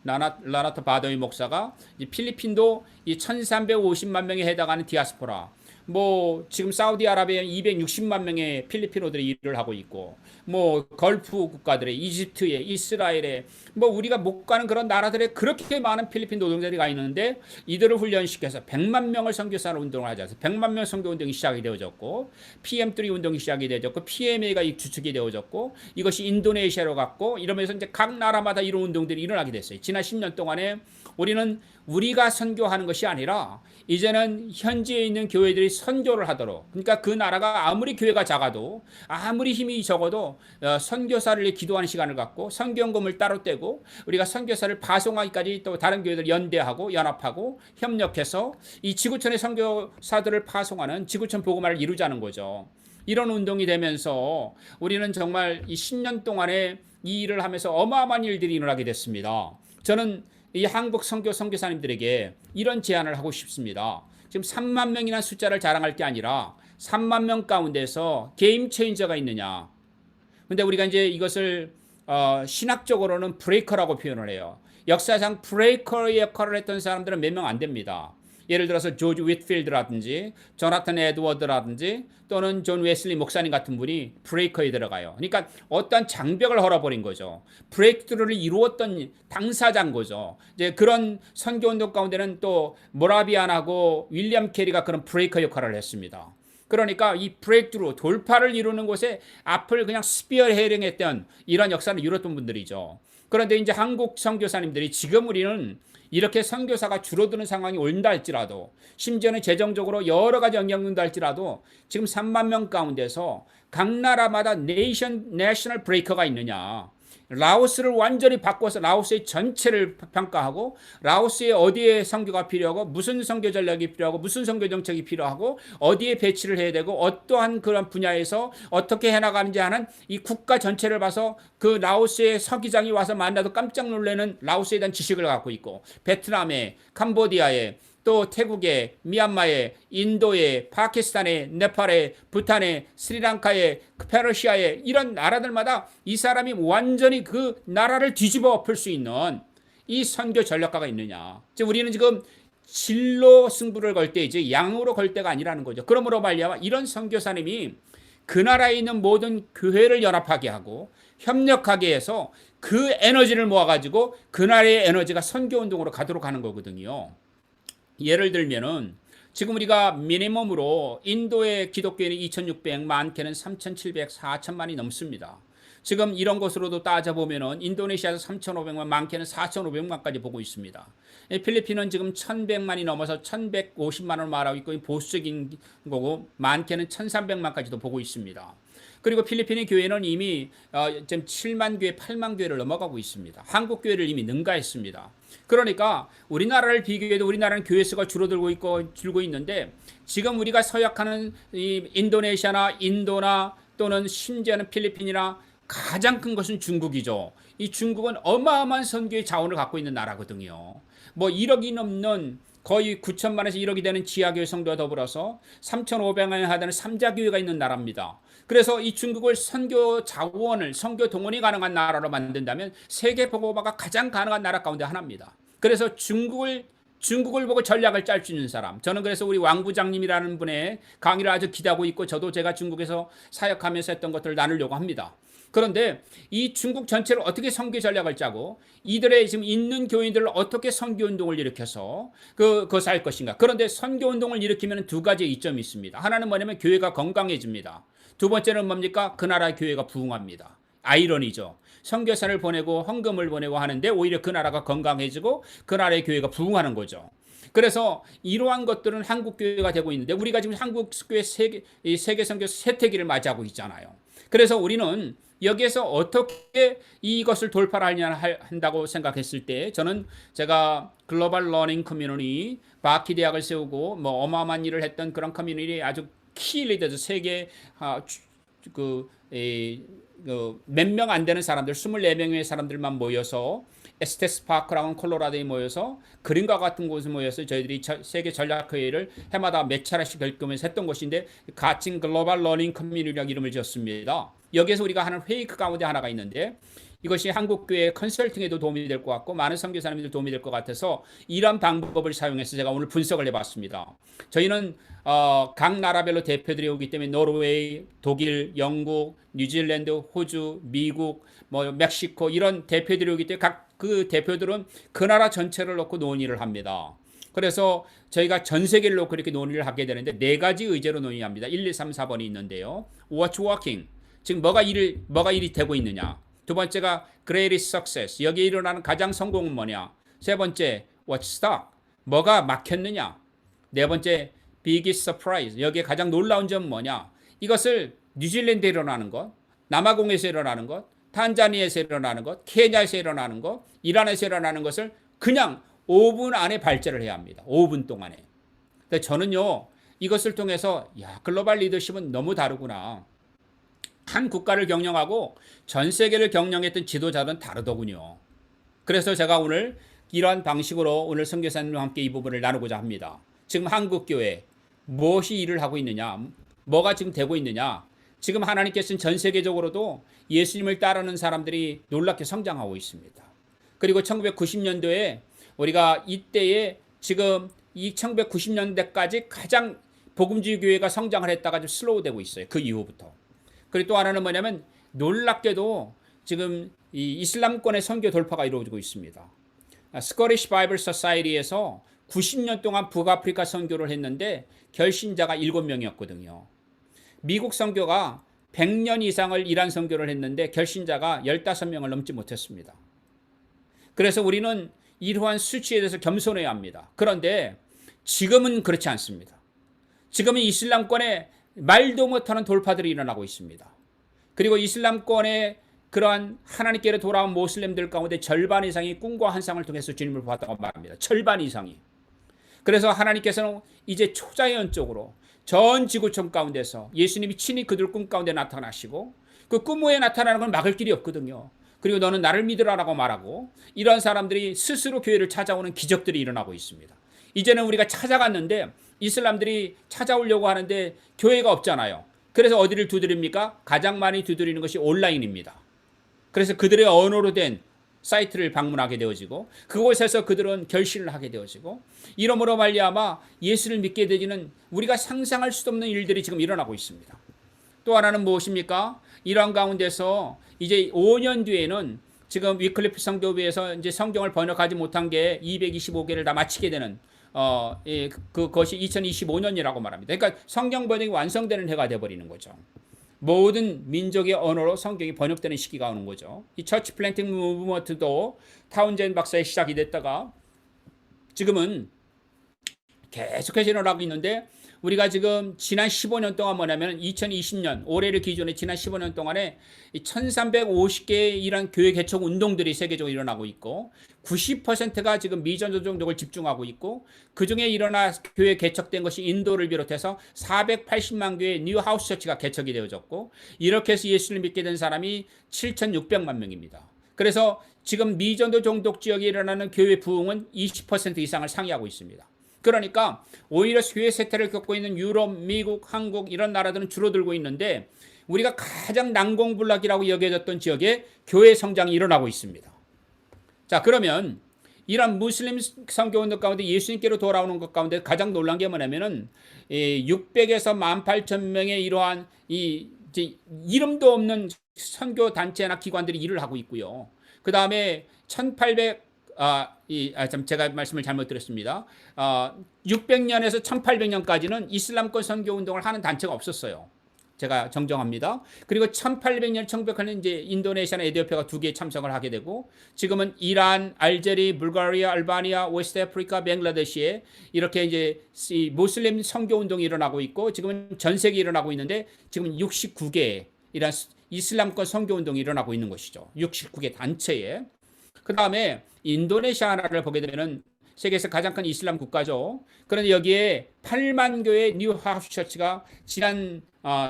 라나토 바도이 목사가 필리핀도 이 1350만 명에 해당하는 디아스포라, 뭐 지금 사우디아라비아에 260만 명의 필리핀어들이 일을 하고 있고, 뭐 걸프 국가들의 이집트에, 이스라엘에, 뭐 우리가 못 가는 그런 나라들에 그렇게 많은 필리핀 노동자들이 가 있는데 이들을 훈련시켜서 100만 명을 선교사로 운동을 하자. 100만 명 선교 운동이 시작이 되어졌고, PM3 운동이 시작이 되어졌고, PMA가 주축이 되어졌고, 이것이 인도네시아로 갔고, 이러면서 이제 각 나라마다 이런 운동들이 일어나게 됐어요. 지난 10년 동안에 우리는 우리가 선교하는 것이 아니라 이제는 현지에 있는 교회들이 선교를 하도록, 그러니까 그 나라가 아무리 교회가 작아도 아무리 힘이 적어도 선교사를 기도하는 시간을 갖고 선교연금을 따로 떼고 우리가 선교사를 파송하기까지 또 다른 교회들 연대하고 연합하고 협력해서 이 지구촌의 선교사들을 파송하는 지구촌 복음화를 이루자는 거죠. 이런 운동이 되면서 우리는 정말 이 10년 동안에 이 일을 하면서 어마어마한 일들이 일어나게 됐습니다. 저는 이 한국 선교사님들에게 이런 제안을 하고 싶습니다. 지금 3만 명이라는 숫자를 자랑할 게 아니라 3만 명 가운데서 게임 체인저가 있느냐. 근데 우리가 이제 이것을 신학적으로는 브레이커라고 표현을 해요. 역사상 브레이커의 역할을 했던 사람들은 몇 명 안 됩니다. 예를 들어서 조지 윗필드라든지 조나탄 에드워드라든지 또는 존 웨슬리 목사님 같은 분이 브레이커에 들어가요. 그러니까 어떤 장벽을 헐어버린 거죠. 브레이크트루를 이루었던 당사자인 거죠. 이제 그런 선교운동 가운데는 또 모라비안하고 윌리엄 캐리가 그런 브레이커 역할을 했습니다. 그러니까 이 브레이크트루, 돌파를 이루는 곳에 앞을 그냥 스피어 헤링했던 이런 역사를 이뤘던 분들이죠. 그런데 이제 한국 선교사님들이 지금 우리는 이렇게 선교사가 줄어드는 상황이 온다 할지라도 심지어는 재정적으로 여러 가지 영향이 온다 할지라도 지금 3만 명 가운데서 각 나라마다 내셔널 브레이커가 있느냐. 라오스를 완전히 바꿔서 라오스의 전체를 평가하고 라오스에 어디에 선교가 필요하고 무슨 선교 전략이 필요하고 무슨 선교 정책이 필요하고 어디에 배치를 해야 되고 어떠한 그런 분야에서 어떻게 해나가는지 하는 이 국가 전체를 봐서 그 라오스의 서기장이 와서 만나도 깜짝 놀라는 라오스에 대한 지식을 갖고 있고 베트남에 캄보디아에 또 태국에, 미얀마에, 인도에, 파키스탄에, 네팔에, 부탄에, 스리랑카에, 페르시아에 이런 나라들마다 이 사람이 완전히 그 나라를 뒤집어 엎을 수 있는 이 선교 전략가가 있느냐. 우리는 지금 질로 승부를 걸 때 이제 양으로 걸 때가 아니라는 거죠. 그러므로 말미암아 이런 선교사님이 그 나라에 있는 모든 교회를 연합하게 하고 협력하게 해서 그 에너지를 모아가지고 그 나라의 에너지가 선교 운동으로 가도록 하는 거거든요. 예를 들면은 지금 우리가 미니멈으로 인도의 기독교인이 2,600, 많게는 3,700, 4,000만이 넘습니다. 지금 이런 것으로도 따져보면은 인도네시아에서 3,500만, 많게는 4,500만까지 보고 있습니다. 필리핀은 지금 1,100만이 넘어서 1,150만을 말하고 있고 보수적인 거고 많게는 1,300만까지도 보고 있습니다. 그리고 필리핀의 교회는 이미 지금 7만 교회, 8만 교회를 넘어가고 있습니다. 한국 교회를 이미 능가했습니다. 그러니까 우리나라를 비교해도 우리나라는 교회 수가 줄고 있는데 지금 우리가 서약하는 이 인도네시아나 인도나 또는 심지어는 필리핀이나 가장 큰 것은 중국이죠. 이 중국은 어마어마한 선교의 자원을 갖고 있는 나라거든요. 뭐 1억이 넘는 거의 9천만에서 1억이 되는 지하교회 성도와 더불어서 3,500만에 하다는 3자교회가 있는 나라입니다. 그래서 이 중국을 선교 자원을, 선교 동원이 가능한 나라로 만든다면 세계 보고화가 가장 가능한 나라 가운데 하나입니다. 그래서 중국을 보고 전략을 짤 수 있는 사람. 저는 그래서 우리 왕 부장님이라는 분의 강의를 아주 기대하고 있고 저도 제가 중국에서 사역하면서 했던 것들을 나누려고 합니다. 그런데 이 중국 전체를 어떻게 선교 전략을 짜고 이들의 지금 있는 교인들을 어떻게 선교 운동을 일으켜서 그것을 할 것인가. 그런데 선교 운동을 일으키면 두 가지 이점이 있습니다. 하나는 뭐냐면 교회가 건강해집니다. 두 번째는 뭡니까? 그 나라의 교회가 부흥합니다. 아이러니죠. 선교사를 보내고 헌금을 보내고 하는데 오히려 그 나라가 건강해지고 그 나라의 교회가 부흥하는 거죠. 그래서 이러한 것들은 한국 교회가 되고 있는데 우리가 지금 한국 교회 세계 선교 세태기를 맞이하고 있잖아요. 그래서 우리는 여기에서 어떻게 이것을 돌파를 한다고 생각했을 때 저는 제가 글로벌 러닝 커뮤니티 바키 대학을 세우고 뭐 어마어마한 일을 했던 그런 커뮤니티 아주 키 리더들 세계 몇 명 안 되는 사람들 24명의 사람들만 모여서 에스테스 파크라는 콜로라도에 모여서 그림과 같은 곳에 모여서 저희들이 세계 전략회의를 해마다 몇 차례씩 결금해서 했던 것인데 가칭 글로벌 러닝 커뮤니티라는 이름을 지었습니다. 여기에서 우리가 하는 회의 가운데 하나가 있는데 이것이 한국교회 컨설팅에도 도움이 될 것 같고 많은 선교사님들 도움이 될 것 같아서 이런 방법을 사용해서 제가 오늘 분석을 해봤습니다. 저희는 각 나라별로 대표들이 오기 때문에 노르웨이, 독일, 영국, 뉴질랜드, 호주, 미국, 뭐 멕시코 이런 대표들이 오기 때문에 각 그 대표들은 그 나라 전체를 놓고 논의를 합니다. 그래서 저희가 전 세계를 놓고 이렇게 논의를 하게 되는데 네 가지 의제로 논의합니다. 1, 2, 3, 4번이 있는데요. What's working? 즉 뭐가 일이 되고 있느냐. 두 번째가 greatest success. 여기에 일어나는 가장 성공은 뭐냐. 세 번째 what's stuck? 뭐가 막혔느냐. 네 번째 biggest surprise. 여기에 가장 놀라운 점은 뭐냐. 이것을 뉴질랜드에 일어나는 것, 남아공에서 일어나는 것, 탄자니아에서 일어나는 것, 케냐에서 일어나는 것, 이란에서 일어나는 것을 그냥 5분 안에 발제를 해야 합니다. 5분 동안에. 근데 저는요. 이것을 통해서 글로벌 리더십은 너무 다르구나. 한 국가를 경영하고 전 세계를 경영했던 지도자는 다르더군요. 그래서 제가 오늘 이러한 방식으로 오늘 선교사님과 함께 이 부분을 나누고자 합니다. 지금 한국교회 무엇이 일을 하고 있느냐, 뭐가 지금 되고 있느냐. 지금 하나님께서는 전 세계적으로도 예수님을 따르는 사람들이 놀랍게 성장하고 있습니다. 그리고 1990년도에 우리가 이때에 지금 이 1990년대까지 가장 복음주의 교회가 성장을 했다가 좀 슬로우되고 있어요. 그 이후부터. 그리고 또 하나는 뭐냐면 놀랍게도 지금 이 이슬람권의 선교 돌파가 이루어지고 있습니다. 스코티시 바이블 소사이티에서 90년 동안 북아프리카 선교를 했는데 결신자가 7명이었거든요. 미국 선교가 100년 이상을 이란 선교를 했는데 결신자가 15명을 넘지 못했습니다. 그래서 우리는 이러한 수치에 대해서 겸손해야 합니다. 그런데 지금은 그렇지 않습니다. 지금은 이슬람권에 말도 못하는 돌파들이 일어나고 있습니다. 그리고 이슬람권의 그러한 하나님께로 돌아온 모슬렘들 가운데 절반 이상이 꿈과 환상을 통해서 주님을 보았다고 말합니다. 절반 이상이. 그래서 하나님께서는 이제 초자연적으로 전 지구촌 가운데서 예수님이 친히 그들 꿈 가운데 나타나시고 그 꿈 후에 나타나는 건 막을 길이 없거든요. 그리고 너는 나를 믿으라라고 말하고 이런 사람들이 스스로 교회를 찾아오는 기적들이 일어나고 있습니다. 이제는 우리가 찾아갔는데 이슬람들이 찾아오려고 하는데 교회가 없잖아요. 그래서 어디를 두드립니까? 가장 많이 두드리는 것이 온라인입니다. 그래서 그들의 언어로 된 사이트를 방문하게 되어지고 그곳에서 그들은 결신을 하게 되어지고 이러므로 말미암아 예수를 믿게 되지는 우리가 상상할 수도 없는 일들이 지금 일어나고 있습니다. 또 하나는 무엇입니까? 이런 가운데서 이제 5년 뒤에는 지금 위클리프 성교부에서 이제 성경을 번역하지 못한 게 225개를 다 마치게 되는 그것이 2025년이라고 말합니다. 그러니까 성경 번역이 완성되는 해가 되어버리는 거죠. 모든 민족의 언어로 성경이 번역되는 시기가 오는 거죠. 이 처치 플랜팅 무브먼트도 타운젠 박사의 시작이 됐다가 지금은 계속해서 일어나고 있는데 우리가 지금 지난 15년 동안 뭐냐면 2020년 올해를 기준에 지난 15년 동안에 1350개의 이런 교회 개척 운동들이 세계적으로 일어나고 있고 90%가 지금 미전도 종족을 집중하고 있고 그중에 일어나 교회 개척된 것이 인도를 비롯해서 480만 교회의 뉴 하우스 처치가 개척이 되어졌고 이렇게 해서 예수를 믿게 된 사람이 7,600만 명입니다. 그래서 지금 미전도 종족 지역에 일어나는 교회 부흥은 20% 이상을 상회하고 있습니다. 그러니까 오히려 교회 쇠퇴를 겪고 있는 유럽, 미국, 한국 이런 나라들은 줄어들고 있는데 우리가 가장 난공불락이라고 여겨졌던 지역에 교회 성장이 일어나고 있습니다. 자, 그러면 이런 무슬림 선교운동 가운데 예수님께로 돌아오는 것 가운데 가장 놀란 게 뭐냐면은 600에서 18,000명의 이러한 이름도 없는 선교 단체나 기관들이 일을 하고 있고요. 그 다음에 1800 제가 말씀을 잘못 드렸습니다. 600년에서 1800년까지는 이슬람권 선교 운동을 하는 단체가 없었어요. 제가 정정합니다. 그리고 1800년, 1900년 이제 인도네시아나 에티오피아가 두 개 참석을 하게 되고 지금은 이란, 알제리, 불가리아, 알바니아, 웨스트 아프리카, 뱅글라데시에 이렇게 이제 모슬림 선교 운동이 일어나고 있고 지금은 전 세계에 일어나고 있는데 지금 69개 이란 이슬람권 선교 운동이 일어나고 있는 것이죠. 69개 단체에. 그 다음에 인도네시아를 보게 되면은 세계에서 가장 큰 이슬람 국가죠. 그런데 여기에 8만 교의 뉴 하우스 처치가 지난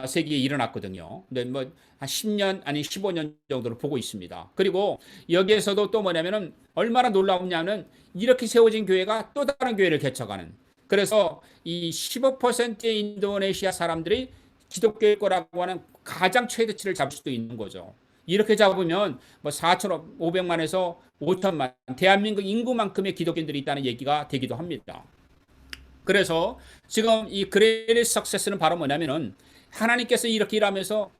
세기에 일어났거든요. 근데 뭐 한 10년 아니 15년 정도로 보고 있습니다. 그리고 여기에서도 또 뭐냐면은 얼마나 놀라웠냐면 이렇게 세워진 교회가 또 다른 교회를 개척하는. 그래서 이 15%의 인도네시아 사람들이 기독교일 거라고 하는 가장 최대치를 잡을 수도 있는 거죠. 이렇게 잡으면 뭐 4,500만에서 5천만 대한민국 인구만큼의 기독교인들이 있다는 얘기가 되기도 합니다. 그래서 지금 이 그레이트 석세스는 바로 뭐냐면은 하나님께서 이렇게 일하면서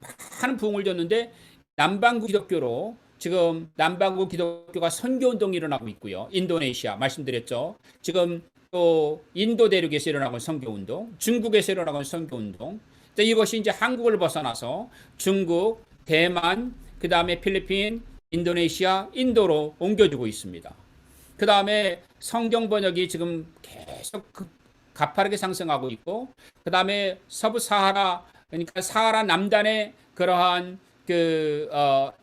많은 부흥을 줬는데 남반구 기독교로 지금 남반구 기독교가 선교운동이 일어나고 있고요. 인도네시아 말씀드렸죠. 지금 또 인도 대륙에서 일어나고 있는 선교운동, 중국에서 일어나고 있는 선교운동. 이것이 이제 한국을 벗어나서 중국, 대만, 그 다음에 필리핀, 인도네시아, 인도로 옮겨주고 있습니다. 그 다음에 성경 번역이 지금 계속 가파르게 상승하고 있고, 그 다음에 서부 사하라, 그러니까 사하라 남단의 그러한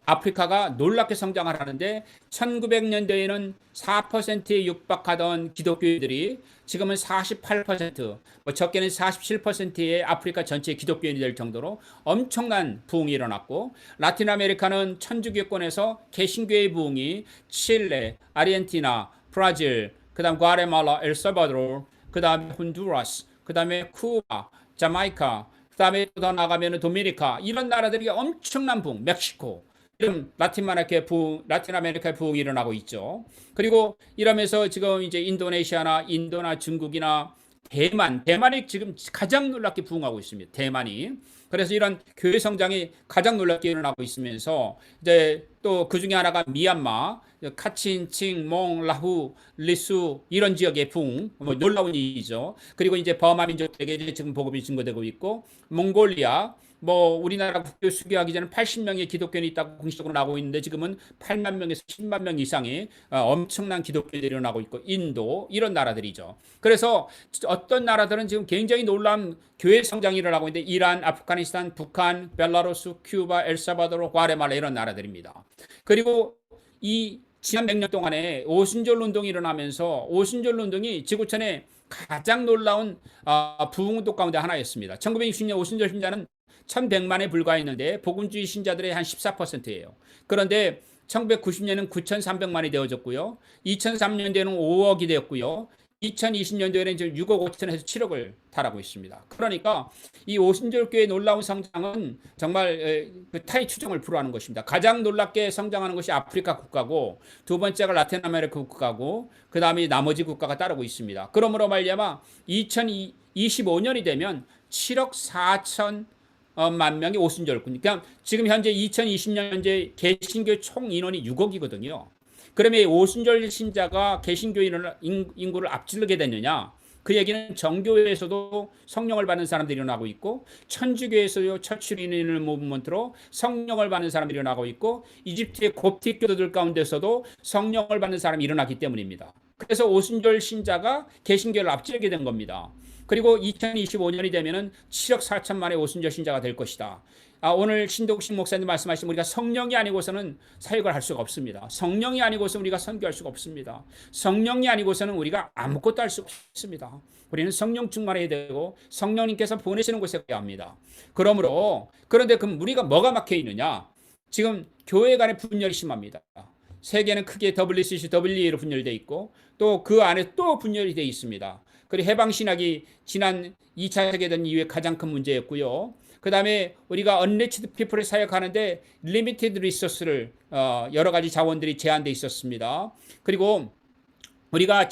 아프리카가 놀랍게 성장을 하는데 1900년대에는 4%에 육박하던 기독교인들이 지금은 48%, 뭐 적게는 47%의 아프리카 전체 기독교인이 될 정도로 엄청난 부흥이 일어났고 라틴 아메리카는 천주교권에서 개신교의 부흥이 칠레, 아르헨티나, 브라질, 그다음 과테말라, 엘살바도르, 그다음에 혼두라스, 그다음에 쿠바, 자마이카, 그다음에 더 나가면은 도미니카 이런 나라들이 엄청난 부흥, 멕시코 이런 라틴 아메리카의 부흥이 일어나고 있죠. 그리고 이러면서 지금 이제 인도네시아나 인도나 중국이나 대만이 지금 가장 놀랍게 부흥하고 있습니다. 대만이. 그래서 이런 교회 성장이 가장 놀랍게 일어나고 있으면서 이제 또 그 중에 하나가 미얀마, 카친, 칭, 몽, 라후, 리수 이런 지역의 부흥, 뭐 놀라운 일이죠. 그리고 이제 버마 민족에게 지금 복음이 증거되고 있고 몽골리아, 뭐 우리나라 국교 수교하기 전에 80명의 기독교인이 있다고 공식적으로 나오고 있는데 지금은 8만 명에서 10만 명 이상의 엄청난 기독교인들이 일어나고 있고 인도 이런 나라들이죠. 그래서 어떤 나라들은 지금 굉장히 놀라운 교회 성장이 일어나고 있는데 이란, 아프가니스탄, 북한, 벨라루스, 큐바, 엘사바도르, 과레말라 이런 나라들입니다. 그리고 이 지난 100년 동안에 오순절 운동이 일어나면서 오순절 운동이 지구촌에 가장 놀라운 부흥 운동 가운데 하나였습니다. 1960년 오순절 신자는 1100만에 불과했는데 복음주의 신자들의 한 14%예요. 그런데 1990년에는 9300만이 되어졌고요. 2003년도에는 5억이 되었고요. 2020년도에는 이제 6억 5천에서 7억을 달하고 있습니다. 그러니까 이 오순절교의 놀라운 성장은 정말 타의 추종을 불허하는 것입니다. 가장 놀랍게 성장하는 것이 아프리카 국가고 두 번째가 라틴 아메리카 국가고 그 다음에 나머지 국가가 따르고 있습니다. 그러므로 말미암아 2025년이 되면 7억 4천 만 명이 오순절꾼. 그러니까 지금 현재 2020년 현재 개신교 총 인원이 6억이거든요. 그러면 오순절 신자가 개신교 인구를 앞지르게 됐느냐? 그 얘기는 정교회에서도 성령을 받는 사람들이 일어나고 있고 천주교에서도 처치리니를 무브먼트로 성령을 받는 사람들이 일어나고 있고 이집트의 곱틱 교도들 가운데서도 성령을 받는 사람이 일어나기 때문입니다. 그래서 오순절 신자가 개신교를 앞지르게 된 겁니다. 그리고 2025년이 되면은 7억 4천만의 오순절 신자가 될 것이다. 오늘 신덕식 목사님 말씀하신 우리가 성령이 아니고서는 사역을 할 수가 없습니다. 성령이 아니고서 우리가 선교할 수가 없습니다. 성령이 아니고서는 우리가 아무것도 할 수가 없습니다. 우리는 성령 충만해야 되고 성령님께서 보내시는 곳에 가야 합니다. 그런데 그럼 우리가 뭐가 막혀 있느냐? 지금 교회 간의 분열이 심합니다. 세계는 크게 WCC, WEA로 분열되어 있고 또 그 안에 또 분열이 되어 있습니다. 그리고 해방신학이 지난 2차 세계대전 이후에 가장 큰 문제였고요. 그 다음에 우리가 unreached people을 사역하는데 limited resource를 여러 가지 자원들이 제한되어 있었습니다. 그리고 우리가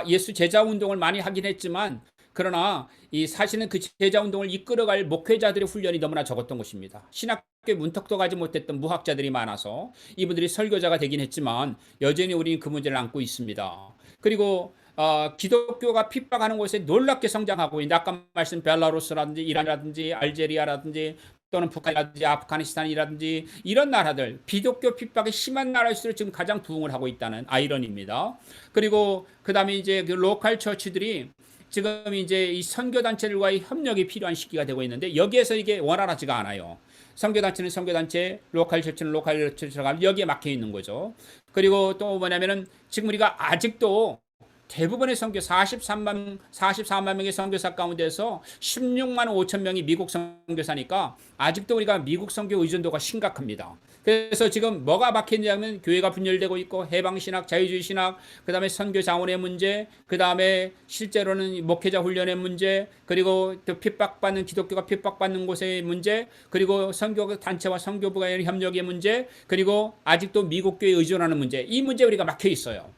예수 제자 운동을 많이 하긴 했지만 그러나 이 사실은 그 제자 운동을 이끌어갈 목회자들의 훈련이 너무나 적었던 것입니다. 신학교 문턱도 가지 못했던 무학자들이 많아서 이분들이 설교자가 되긴 했지만 여전히 우리는 그 문제를 안고 있습니다. 그리고 기독교가 핍박하는 곳에 놀랍게 성장하고 있는데 아까 말씀 벨라루스라든지 이란이라든지 알제리아라든지 또는 북한이라든지 아프가니스탄이라든지 이런 나라들 비독교 핍박이 심한 나라일수록 지금 가장 부흥을 하고 있다는 아이러니입니다. 그리고 그 다음에 이제 그 로컬 처치들이 지금 이제 이 선교단체들과의 협력이 필요한 시기가 되고 있는데 여기에서 이게 원활하지가 않아요. 선교단체는 선교단체, 로컬 처치는 로컬 처치가 여기에 막혀 있는 거죠. 그리고 또 뭐냐면은 지금 우리가 아직도 대부분의 선교 44만 명의 선교사 가운데서 16만 5천 명이 미국 선교사니까 아직도 우리가 미국 선교 의존도가 심각합니다. 그래서 지금 뭐가 막혔냐면 교회가 분열되고 있고 해방신학, 자유주의 신학, 그 다음에 선교 자원의 문제, 그 다음에 실제로는 목회자 훈련의 문제, 그리고 또 핍박받는 기독교가 핍박받는 곳의 문제, 그리고 선교 단체와 선교부가의 협력의 문제, 그리고 아직도 미국 교회에 의존하는 문제, 이 문제 우리가 막혀 있어요.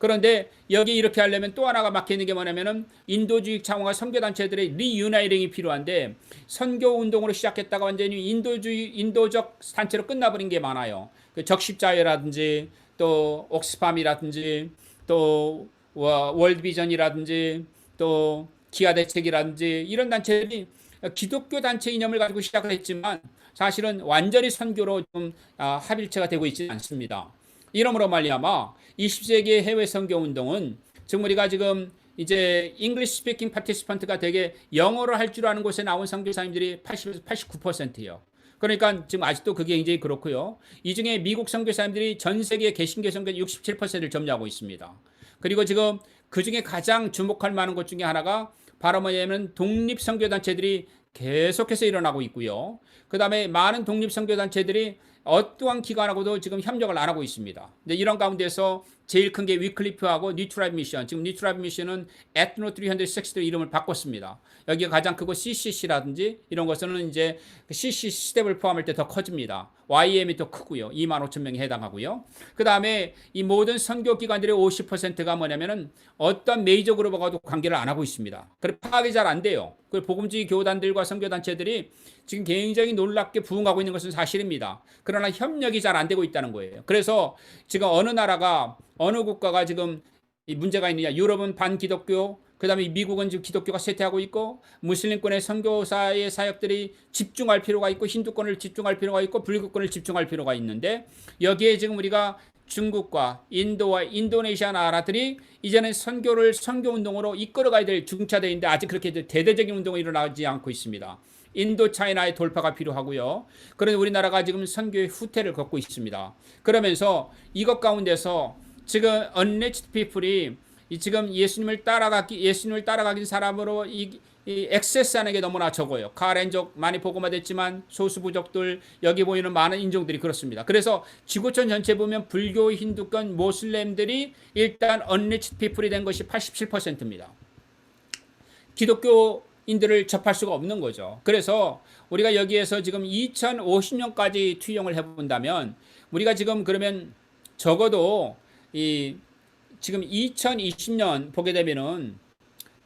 그런데 여기 이렇게 하려면 또 하나가 막혀있는 게 뭐냐면은 인도주의 차원과 선교단체들의 리유나이팅이 필요한데 선교 운동으로 시작했다가 완전히 인도적 단체로 끝나버린 게 많아요. 그 적십자회라든지 또 옥스팜이라든지 또 월드비전이라든지 또 기아대책이라든지 이런 단체들이 기독교 단체 이념을 가지고 시작을 했지만 사실은 완전히 선교로 좀 합일체가 되고 있지 않습니다. 이러므로 말미암아 20세기의 해외 선교 운동은 지금 우리가 지금 이제 English speaking participant가 되게 영어를 할 줄 아는 곳에 나온 선교사님들이 80에서 89%예요. 그러니까 지금 아직도 그게 굉장히 그렇고요. 이 중에 미국 선교사님들이 전 세계 개신교 선교 67%를 점유하고 있습니다. 그리고 지금 그 중에 가장 주목할 만한 것 중에 하나가 바로 뭐냐면 독립 선교단체들이 계속해서 일어나고 있고요. 그 다음에 많은 독립 선교단체들이 어떠한 기관하고도 지금 협력을 안 하고 있습니다. 근데 이런 가운데서 제일 큰 게 위클리프하고 뉴트라이브 미션. 지금 뉴트라이브 미션은 에트노 360도 이름을 바꿨습니다. 여기가 가장 크고 CCC라든지 이런 것은 이제 CC 스텝을 포함할 때 더 커집니다. YM이 더 크고요. 2만 5천 명이 해당하고요. 그 다음에 이 모든 선교 기관들의 50%가 뭐냐면은 어떤 메이저 그룹하고도 관계를 안 하고 있습니다. 그래서 파악이 잘 안 돼요. 그 복음주의 교단들과 선교단체들이 지금 굉장히 놀랍게 부흥하고 있는 것은 사실입니다. 그러나 협력이 잘 안 되고 있다는 거예요. 그래서 지금 어느 나라가 어느 국가가 지금 이 문제가 있느냐. 유럽은 반기독교, 그다음에 미국은 지금 기독교가 쇠퇴하고 있고 무슬림권의 선교사의 사역들이 집중할 필요가 있고 힌두권을 집중할 필요가 있고 불교권을 집중할 필요가 있는데 여기에 지금 우리가 중국과 인도와 인도네시아 나라들이 이제는 선교를 선교운동으로 이끌어가야 될 중차대에 있는데 아직 그렇게 대대적인 운동이 일어나지 않고 있습니다. 인도 차이나의 돌파가 필요하고요. 그런데 우리나라가 지금 선교의 후퇴를 걷고 있습니다. 그러면서 이것 가운데서 지금 unreached people이 지금 예수님을 따라가긴 사람으로 이 액세스하는 게 너무나 적어요. 카렌족 많이 복음화됐지만 소수 부족들 여기 보이는 많은 인종들이 그렇습니다. 그래서 지구촌 전체 보면 불교, 힌두권, 모슬렘들이 일단 unreached people이 된 것이 87%입니다. 기독교인들을 접할 수가 없는 거죠. 그래서 우리가 여기에서 지금 2050년까지 투영을 해본다면 우리가 지금 그러면 적어도 지금 2020년 보게 되면은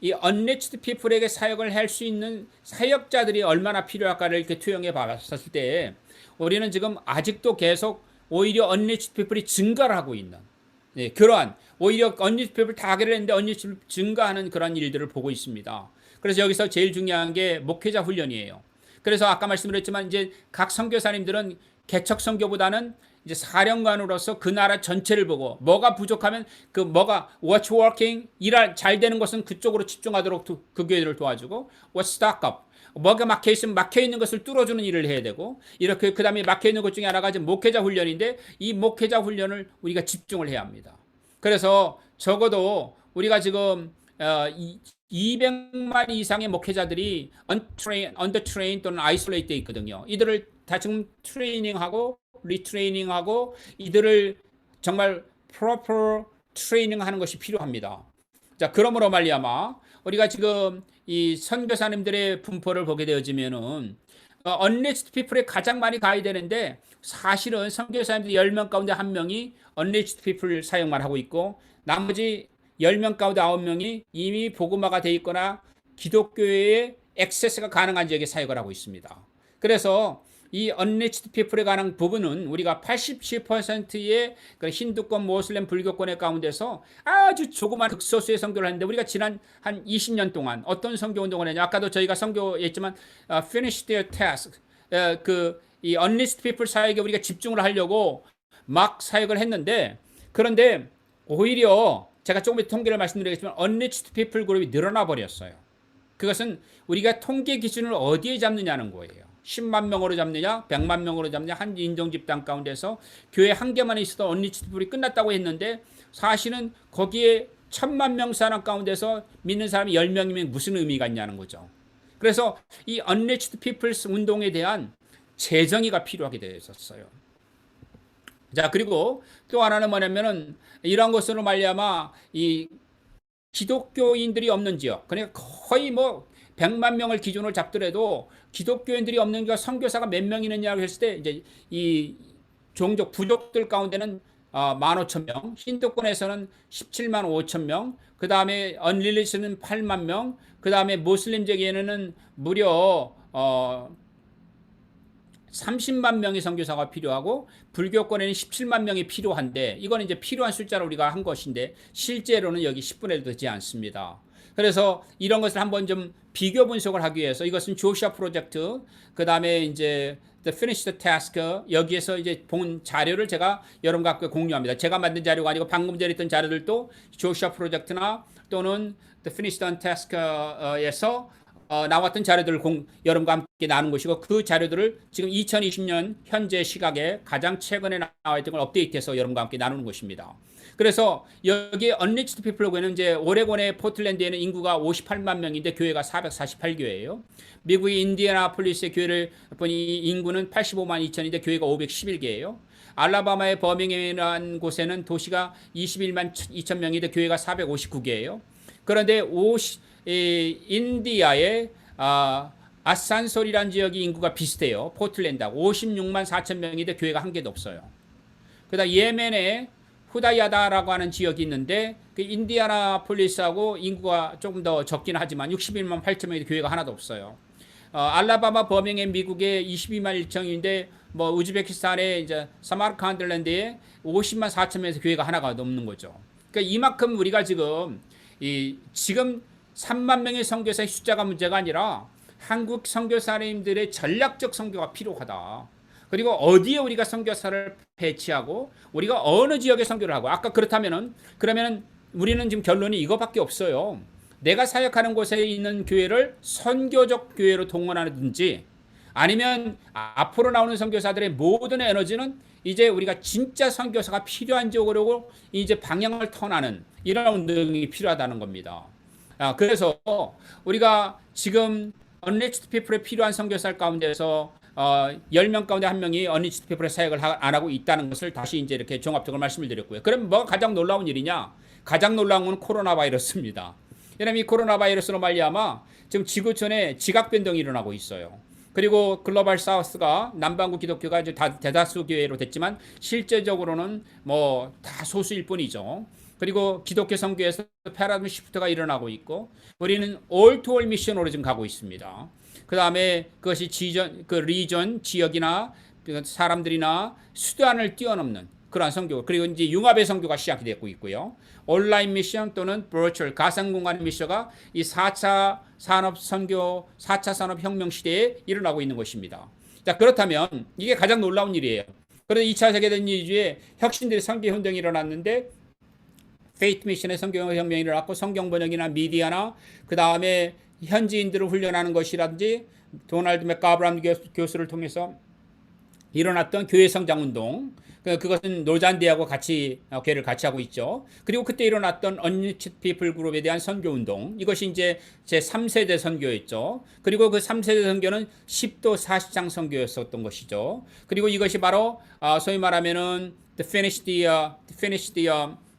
이 unreached people에게 사역을 할 수 있는 사역자들이 얼마나 필요할까를 이렇게 투영해 봤을 때 우리는 지금 아직도 계속 오히려 unreached people이 증가를 하고 있는 그러한 오히려 unreached people 다 하기로 했는데 unreached people 증가하는 그런 일들을 보고 있습니다. 그래서 여기서 제일 중요한 게 목회자 훈련이에요. 그래서 아까 말씀드렸지만 이제 각 선교사님들은 개척 선교보다는 이제 사령관으로서 그 나라 전체를 보고 뭐가 부족하면 뭐가 what's working 잘 되는 것은 그쪽으로 집중하도록 그 교회를 도와주고 what's stuck up 뭐가 막혀 있으면 막혀 있는 것을 뚫어주는 일을 해야 되고 이렇게 그 다음에 막혀 있는 것 중에 하나가 이제 목회자 훈련인데 이 목회자 훈련을 우리가 집중을 해야 합니다. 그래서 적어도 우리가 지금 200만 이상의 목회자들이 undertrained 또는 isolated 돼 있거든요. 이들을 다 지금 트레이닝하고 리트레이닝하고 이들을 정말 proper 트레이닝하는 것이 필요합니다. 자, 그러므로 말미암아 우리가 지금 이 선교사님들의 분포를 보게 되어지면은 unreached people에 가장 많이 가야 되는데 사실은 선교사님들 10명 가운데 1명이 unreached people 사역만 하고 있고 나머지 10명 가운데 9명이 이미 복음화가 돼 있거나 기독교의 액세스가 가능한 지역에 사역을 하고 있습니다. 그래서 이 unreached people에 관한 부분은 우리가 87%의 힌두권, 모슬렘, 불교권의 가운데서 아주 조그만 극소수의 선교를 했는데 우리가 지난 한 20년 동안 어떤 선교 운동을 했냐? 아까도 저희가 선교했지만 finish their task 이 unreached people 사역에 우리가 집중을 하려고 막 사역을 했는데 그런데 오히려 제가 조금 더 통계를 말씀드리겠지만 unreached people 그룹이 늘어나 버렸어요. 그것은 우리가 통계 기준을 어디에 잡느냐는 거예요. 10만 명으로 잡느냐 100만 명으로 잡느냐 한 인종 집단 가운데서 교회 한 개만 있어도 unreached people이 끝났다고 했는데 사실은 거기에 1000만 명 사람 가운데서 믿는 사람이 10명이면 무슨 의미가 있냐는 거죠. 그래서 이 unreached peoples 운동에 대한 재정의가 필요하게 되었어요. 자, 그리고 또 하나는 뭐냐면은 이런 것으로 말미암아 이 기독교인들이 없는 지역, 그러니까 거의 100만 명을 기준으로 잡더라도 기독교인들이 없는 게 선교사가 몇 명 있느냐고 했을 때 이제 이 종족 부족들 가운데는 15,000명, 힌두권에서는 17만 5천 명, 그 다음에 언릴리스는 8만 명, 그 다음에 모슬림적에는 무려 30만 명의 선교사가 필요하고 불교권에는 17만 명이 필요한데 이거는 이제 필요한 숫자로 우리가 한 것인데 실제로는 여기 10분의 1도 되지 않습니다. 그래서 이런 것을 한번 좀 비교 분석을 하기 위해서 이것은 조슈아 프로젝트 그 다음에 이제 The Finish the Task 여기에서 이제 본 자료를 제가 여러분과 함께 공유합니다. 제가 만든 자료가 아니고 방금 전에 있던 자료들도 조슈아 프로젝트나 또는 The Finish the Task에서 나왔던 자료들을 여러분과 함께 나눈 것이고 그 자료들을 지금 2020년 현재 시각에 가장 최근에 나와 있던 걸 업데이트해서 여러분과 함께 나누는 것입니다. 그래서 여기 unreached people에는 이제 오레곤의 포틀랜드에는 인구가 58만 명인데 교회가 448교회예요. 미국의 인디애나폴리스의 교회를 보니 인구는 85만 2천인데 교회가 511개예요. 알라바마의 버밍햄이라는 곳에는 도시가 21만 2천 명인데 교회가 459개예요. 그런데 인디아의 아산솔이라는 지역이 인구가 비슷해요. 포틀랜드하고 56만 4천 명인데 교회가 한 개도 없어요. 그다음 예멘의 후다야다라고 하는 지역이 있는데 그 인디아나폴리스하고 인구가 조금 더 적긴 하지만 61만 8천 명인데 교회가 하나도 없어요. 알라바마 버밍햄 미국의 22만 1천인데 우즈베키스탄의 이제 사마르칸드랜드에 50만 4천 명에서 교회가 하나가 넘는 거죠. 그러니까 이만큼 우리가 지금 3만 명의 선교사의 숫자가 문제가 아니라 한국 선교사님들의 전략적 선교가 필요하다. 그리고 어디에 우리가 선교사를 배치하고 우리가 어느 지역에 선교를 하고 아까 그러면은 우리는 지금 결론이 이거밖에 없어요. 내가 사역하는 곳에 있는 교회를 선교적 교회로 동원하든지 아니면 앞으로 나오는 선교사들의 모든 에너지는 이제 우리가 진짜 선교사가 필요한 쪽으로 이제 방향을 턴하는 이런 운동이 필요하다는 겁니다. 그래서 우리가 지금 Unreached People에 필요한 선교사 가운데서 10명 가운데 1명이 Unreached People의 사역을 안 하고 있다는 것을 다시 이제 이렇게 종합적으로 말씀을 드렸고요. 그럼 뭐가 가장 놀라운 일이냐? 가장 놀라운 건 코로나 바이러스입니다. 왜냐하면 이 코로나 바이러스로 말미암아 지금 지구촌에 지각 변동이 일어나고 있어요. 그리고 글로벌 사우스가 남반구 기독교가 이제 대다수 교회로 됐지만 실제적으로는 뭐 다 소수일 뿐이죠. 그리고 기독교 선교에서 패러다임 시프트가 일어나고 있고 우리는 올 투 올 미션으로 지금 가고 있습니다. 그 다음에 그것이 리전 지역이나 사람들이나 수단을 뛰어넘는 그러한 선교 그리고 이제 융합의 선교가 시작이 되고 있고요. 온라인 미션 또는 버추얼 가상 공간의 미션가 이 4차 산업 선교 4차 산업 혁명 시대에 일어나고 있는 것입니다. 자, 그렇다면 이게 가장 놀라운 일이에요. 그런데 2차 세계대전 이후에 혁신들의 선교 운동이 일어났는데 페이트 미션의 성경 혁명이 일어났고 성경 번역이나 미디어나 그 다음에 현지인들을 훈련하는 것이라든지 도널드 맥가브람 교수를 통해서 일어났던 교회 성장 운동 그것은 노잔대하고 같이 교회를 같이 하고 있죠. 그리고 그때 일어났던 Unreached People 그룹에 대한 선교 운동 이것이 이제 제 3세대 선교였죠. 그리고 그 3세대 선교는 10도 40장 선교였었던 것이죠. 그리고 이것이 바로 소위 말하면은 the finish the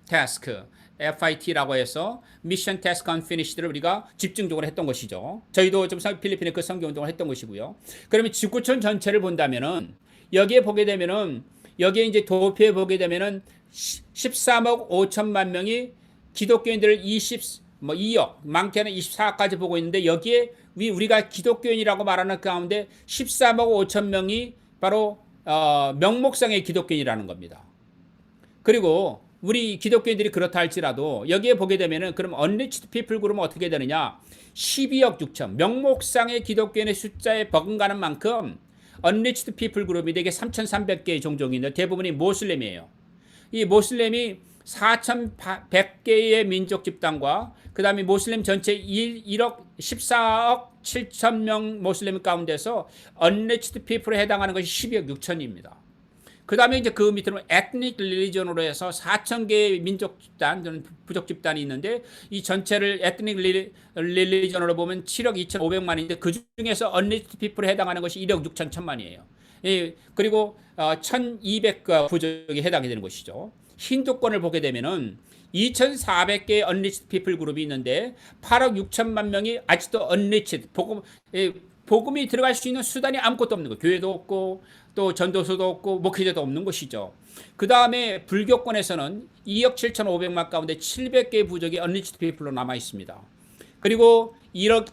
task FIT라고 해서 미션 태스크 언피니시드를 우리가 집중적으로 했던 것이죠. 저희도 좀 필리핀에 그 선교 운동을 했던 것이고요. 그러면 지구촌 전체를 본다면은 여기에 보게 되면은 여기에 이제 도표에 보게 되면은 13억 5천만 명이 기독교인들을 2억 많게는 24억까지 보고 있는데 여기에 우리가 기독교인이라고 말하는 가운데 13억 5천 명이 바로 명목상의 기독교인이라는 겁니다. 그리고 우리 기독교인들이 그렇다 할지라도 여기에 보게 되면은 그럼 Unreached People 그룹은 어떻게 되느냐? 12억 6천 명목상의 기독교인의 숫자에 버금가는 만큼 Unreached People 그룹이 되게 3,300개의 종족인데 대부분이 모슬렘이에요. 이 모슬렘이 4,100개의 민족 집단과 그 다음에 모슬렘 전체 14억 7천 명 모슬렘 가운데서 Unreached People에 해당하는 것이 12억 6천입니다. 그 다음에 이제 그 밑으로 에트닉 릴리전으로 해서 4,000개의 민족 집단, 부족 집단이 있는데 이 전체를 에트닉 릴리전으로 보면 7억 2,500만인데 그 중에서 Unreached People에 해당하는 것이 1억 6천 천만이에요. 그리고 1,200가 부족이 해당이 되는 것이죠. 힌두권을 보게 되면은 2,400개의 Unreached People 그룹이 있는데 8억 6천만 명이 아직도 Unreached 복음이 들어갈 수 있는 수단이 아무것도 없는 거예요. 교회도 없고 또 전도서도 없고 목회자도 없는 것이죠. 그 다음에 불교권에서는 2억 7,500만 가운데 700개의 부족이 Unreached People로 남아 있습니다. 그리고 1억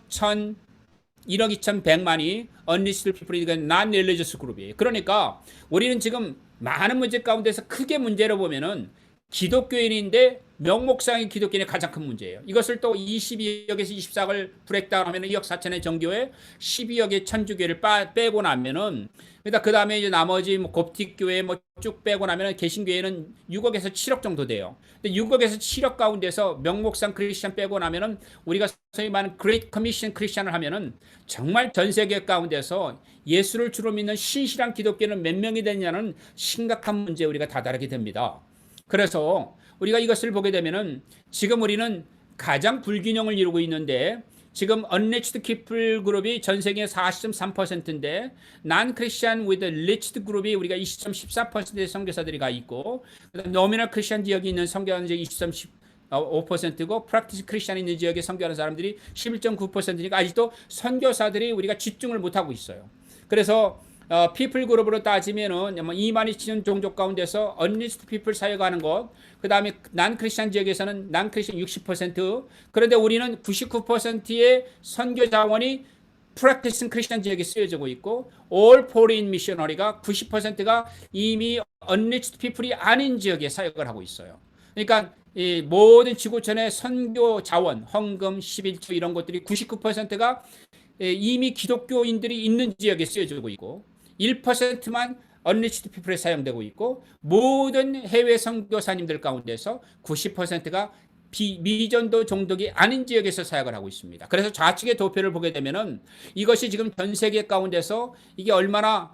2,100만이 Unreached People이 Non-Religious 그룹이에요. 그러니까 우리는 지금 많은 문제 가운데서 크게 문제를 보면은 기독교인인데 명목상의 기독교인의 가장 큰 문제예요. 이것을 또 22억에서 24억을 브레이크다운하면 2억 4천의 정교회 12억의 천주교회를 빼고 나면은 그 다음에 이제 나머지 뭐 곱틱 교회 뭐 쭉 빼고 나면은 개신교회는 6억에서 7억 정도 돼요. 근데 6억에서 7억 가운데서 명목상 크리스천 빼고 나면은 우리가 소위 말하는 그레이트 커미션 크리스천을 하면은 정말 전 세계 가운데서 예수를 주로 믿는 신실한 기독교는 몇 명이 되냐는 심각한 문제에 우리가 다다르게 됩니다. 그래서 우리가 이것을 보게 되면은 지금 우리는 가장 불균형을 이루고 있는데 지금 Unreached People 그룹이 전 세계 40.3%인데 Non-Christian with Reached 그룹이 우리가 20.14%의 선교사들이 가 있고 Nominal Christian 지역이 있는 선교사들이 20.5%고 Practice Christian 있는 지역에 선교하는 사람들이 11.9%니까 아직도 선교사들이 우리가 집중을 못하고 있어요. 그래서 피플 그룹으로 따지면은 2만이 치는 종족 가운데서 Unreached People 사역하는 것, 그 다음에 난 크리스천 지역에서는 난 크리스천 60%, 그런데 우리는 99%의 선교 자원이 Practicing Christian 지역에 쓰여지고 있고, All Foreign Missionary가 90%가 이미 Unreached People이 아닌 지역에 사역을 하고 있어요. 그러니까 이 모든 지구촌의 선교 자원, 헌금, 11조 이런 것들이 99%가 이미 기독교인들이 있는 지역에 쓰여지고 있고 1%만 언리치드 피플에 사용되고 있고 모든 해외 선교사님들 가운데서 90%가 미전도 종족이 아닌 지역에서 사역을 하고 있습니다. 그래서 좌측의 도표를 보게 되면은 이것이 지금 전 세계 가운데서 이게 얼마나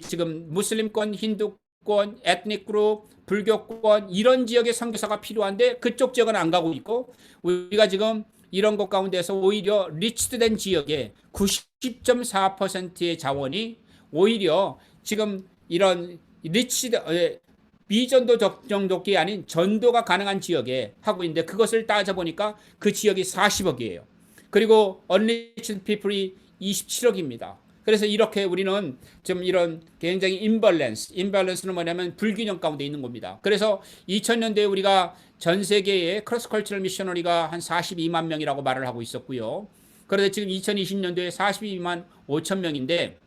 지금 무슬림권, 힌두권, 에트닉 그룹, 불교권 이런 지역의 선교사가 필요한데 그쪽 지역은 안 가고 있고 우리가 지금 이런 것 가운데서 오히려 리치드된 지역의 90.4%의 자원이 오히려 지금 이런 리치드 미전도 정도가 아닌 전도가 가능한 지역에 하고 있는데 그것을 따져보니까 그 지역이 40억이에요. 그리고 언리치드 피플이 27억입니다. 그래서 이렇게 우리는 좀 이런 굉장히 임밸런스는 뭐냐면 불균형 가운데 있는 겁니다. 그래서 2000년대에 우리가 전 세계의 크로스 컬처럴 미셔너리가 한 42만 명이라고 말을 하고 있었고요. 그런데 지금 2020년도에 42만 5천 명인데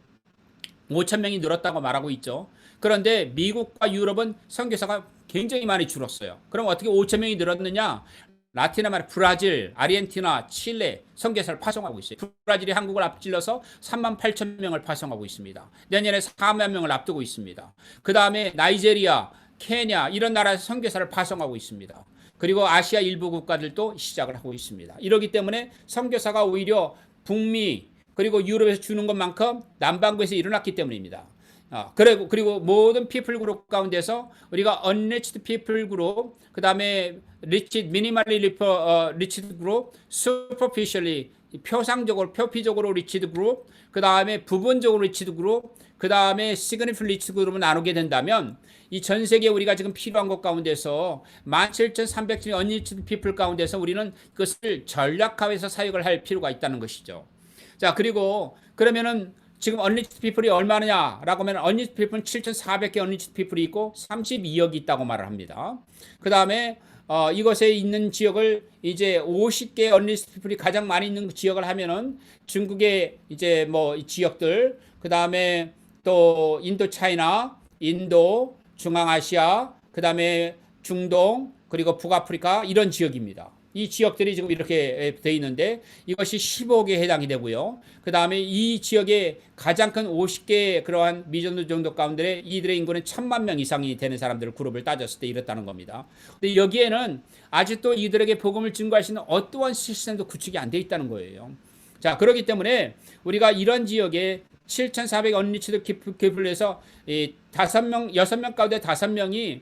5천 명이 늘었다고 말하고 있죠. 그런데 미국과 유럽은 선교사가 굉장히 많이 줄었어요. 그럼 어떻게 5천 명이 늘었느냐? 라틴 아메리카, 브라질, 아르헨티나, 칠레 선교사를 파송하고 있어요. 브라질이 한국을 앞질러서 3만 8천 명을 파송하고 있습니다. 내년에 4만 명을 앞두고 있습니다. 그 다음에 나이제리아, 케냐 이런 나라에서 선교사를 파송하고 있습니다. 그리고 아시아 일부 국가들도 시작을 하고 있습니다. 이러기 때문에 선교사가 오히려 북미 그리고 유럽에서 주는 것만큼 남반구에서 일어났기 때문입니다. 그리고 모든 피플 그룹 가운데서 우리가 unreached people 그룹, 그 다음에 reached, minimally reached 그룹, superficially 표피적으로 reached 그룹, 그 다음에 부분적으로 reached 그룹, 그 다음에 significant reached 그룹을 나누게 된다면 이 전 세계 우리가 지금 필요한 것 가운데서 17,300 unreached people 가운데서 우리는 그것을 전략화해서 사역을 할 필요가 있다는 것이죠. 자, 그리고 그러면은 지금 언리치드 피플이 얼마냐라고 하면 언리치드 피플은 7,400개 언리치드 피플이 있고 32억이 있다고 말을 합니다. 그 다음에 이것에 있는 지역을 이제 50개 언리치드 피플이 가장 많이 있는 지역을 하면은 중국의 이제 뭐 지역들, 그 다음에 또 인도 차이나, 인도, 중앙아시아, 그 다음에 중동, 그리고 북아프리카 이런 지역입니다. 이 지역들이 지금 이렇게 돼 있는데 이것이 15억에 해당이 되고요. 그 다음에 이 지역의 가장 큰 50개 그러한 미전도 정도 가운데 이들의 인구는 1,000만 명 이상이 되는 사람들 그룹을 따졌을 때 이렇다는 겁니다. 근데 여기에는 아직도 이들에게 복음을 증거할 수 있는 어떠한 시스템도 구축이 안 돼 있다는 거예요. 자, 그렇기 때문에 우리가 이런 지역에 7,400 언리치드 기플에서 6명 가운데 5명이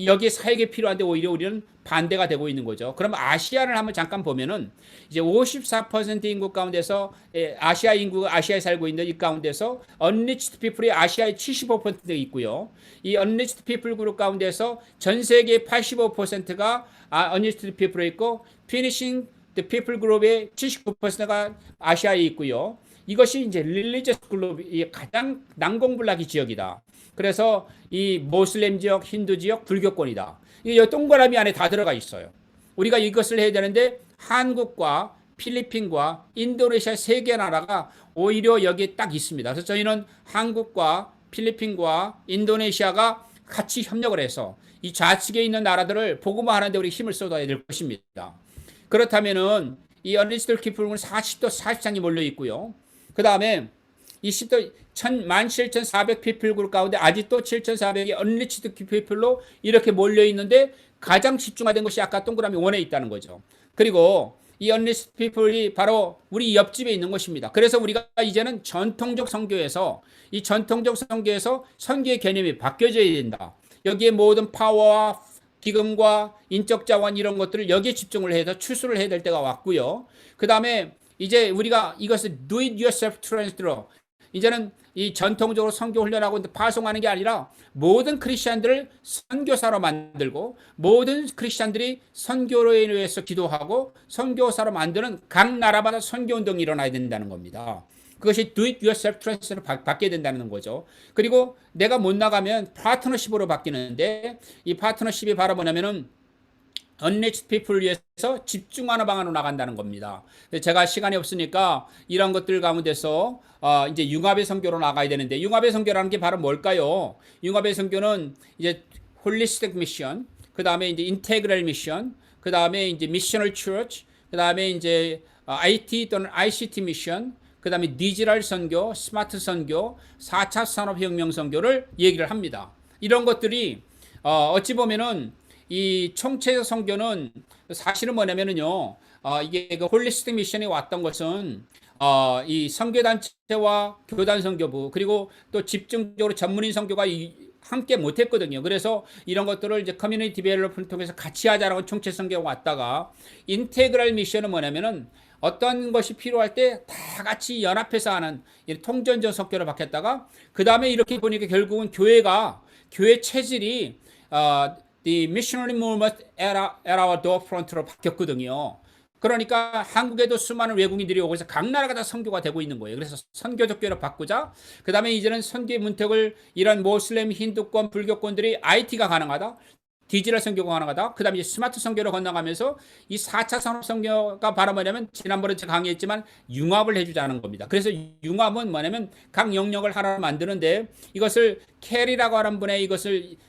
여기에 사역이 필요한데 오히려 우리는 반대가 되고 있는 거죠. 그럼 아시아를 한번 잠깐 보면은 이제 54% 인구 가운데서 아시아에 살고 있는 이 가운데서 언리치드 피플이 아시아의 75% 있고요. 이 언리치드 피플 그룹 가운데서 전 세계 85%가 언리치드 피플에 있고 피니싱 피플 그룹의 79%가 아시아에 있고요. 이것이 이제 릴리저스 글로벌이 가장 난공불락의 지역이다. 그래서 이 모슬렘 지역, 힌두 지역, 불교권이다. 이 동그라미 안에 다 들어가 있어요. 우리가 이것을 해야 되는데 한국과 필리핀과 인도네시아 세 개 나라가 오히려 여기에 딱 있습니다. 그래서 저희는 한국과 필리핀과 인도네시아가 같이 협력을 해서 이 좌측에 있는 나라들을 복음화하는데 우리 힘을 쏟아야 될 것입니다. 그렇다면은 이 언리치드 피플은 40도 40장이 몰려 있고요. 그 다음에 이 10도 17,400 피플 그룹 가운데 아직도 7,400이 언리치드 피플로 이렇게 몰려 있는데 가장 집중화된 것이 아까 동그라미 원에 있다는 거죠. 그리고 이 언리치드 피플이 바로 우리 옆집에 있는 것입니다. 그래서 우리가 이제는 전통적 선교에서 이 전통적 선교에서 선교의 개념이 바뀌어져야 된다. 여기에 모든 파워와 기금과 인적 자원 이런 것들을 여기에 집중을 해서 추수를 해야 될 때가 왔고요. 그 다음에 이제 우리가 이것을 do it yourself 트랜스로 이제는 이 전통적으로 선교 훈련하고 파송하는 게 아니라 모든 크리스천들을 선교사로 만들고 모든 크리스천들이 선교로 인해서 기도하고 선교사로 만드는 각 나라마다 선교 운동이 일어나야 된다는 겁니다. 그것이 do it yourself 트랜스로 바뀌어야 된다는 거죠. 그리고 내가 못 나가면 파트너십으로 바뀌는데 이 파트너십이 바로 뭐냐면은 unreached people을 위해서 집중하는 방안으로 나간다는 겁니다. 제가 시간이 없으니까 이런 것들 가운데서 이제 융합의 선교로 나가야 되는데 융합의 선교라는 게 바로 뭘까요? 융합의 선교는 이제 홀리스틱 미션, 그 다음에 이제 인테그럴 미션, 그 다음에 이제 미셔널 처치, 그 다음에 이제 IT 또는 ICT 미션, 그 다음에 디지털 선교, 스마트 선교, 4차 산업혁명 선교를 얘기를 합니다. 이런 것들이 어찌 보면은 이 총체적 선교는 사실은 뭐냐면은요, 이게 그 홀리스틱 미션이 왔던 것은 이 선교단체와 교단 선교부 그리고 또 집중적으로 전문인 선교가 함께 못했거든요. 그래서 이런 것들을 이제 커뮤니티 디벨롭을 통해서 같이 하자라고 총체 선교가 왔다가 인테그럴 미션은 뭐냐면은 어떤 것이 필요할 때 다 같이 연합해서 하는 통전적 선교를 바뀌었다가 그 다음에 이렇게 보니까 결국은 교회 체질이 the missionary movement at our door front로 바뀌었거든요. 그러니까 한국에도 수많은 외국인들이 오고 있어 각 나라가 다 선교가 되고 있는 거예요. 그래서 선교적 교회로 바꾸자. 그 다음에 이제는 선교의 문턱을 이런 모슬렘, 힌두권, 불교권들이 IT가 가능하다. 디지털 선교가 가능하다. 그 다음에 이제 스마트 선교로 건너가면서 이 4차 산업 선교가 바로 뭐냐면 지난번에 제가 강의했지만 융합을 해주자는 겁니다. 그래서 융합은 뭐냐면 각 영역을 하나 만드는데 이것을 캐리라고 하는 분의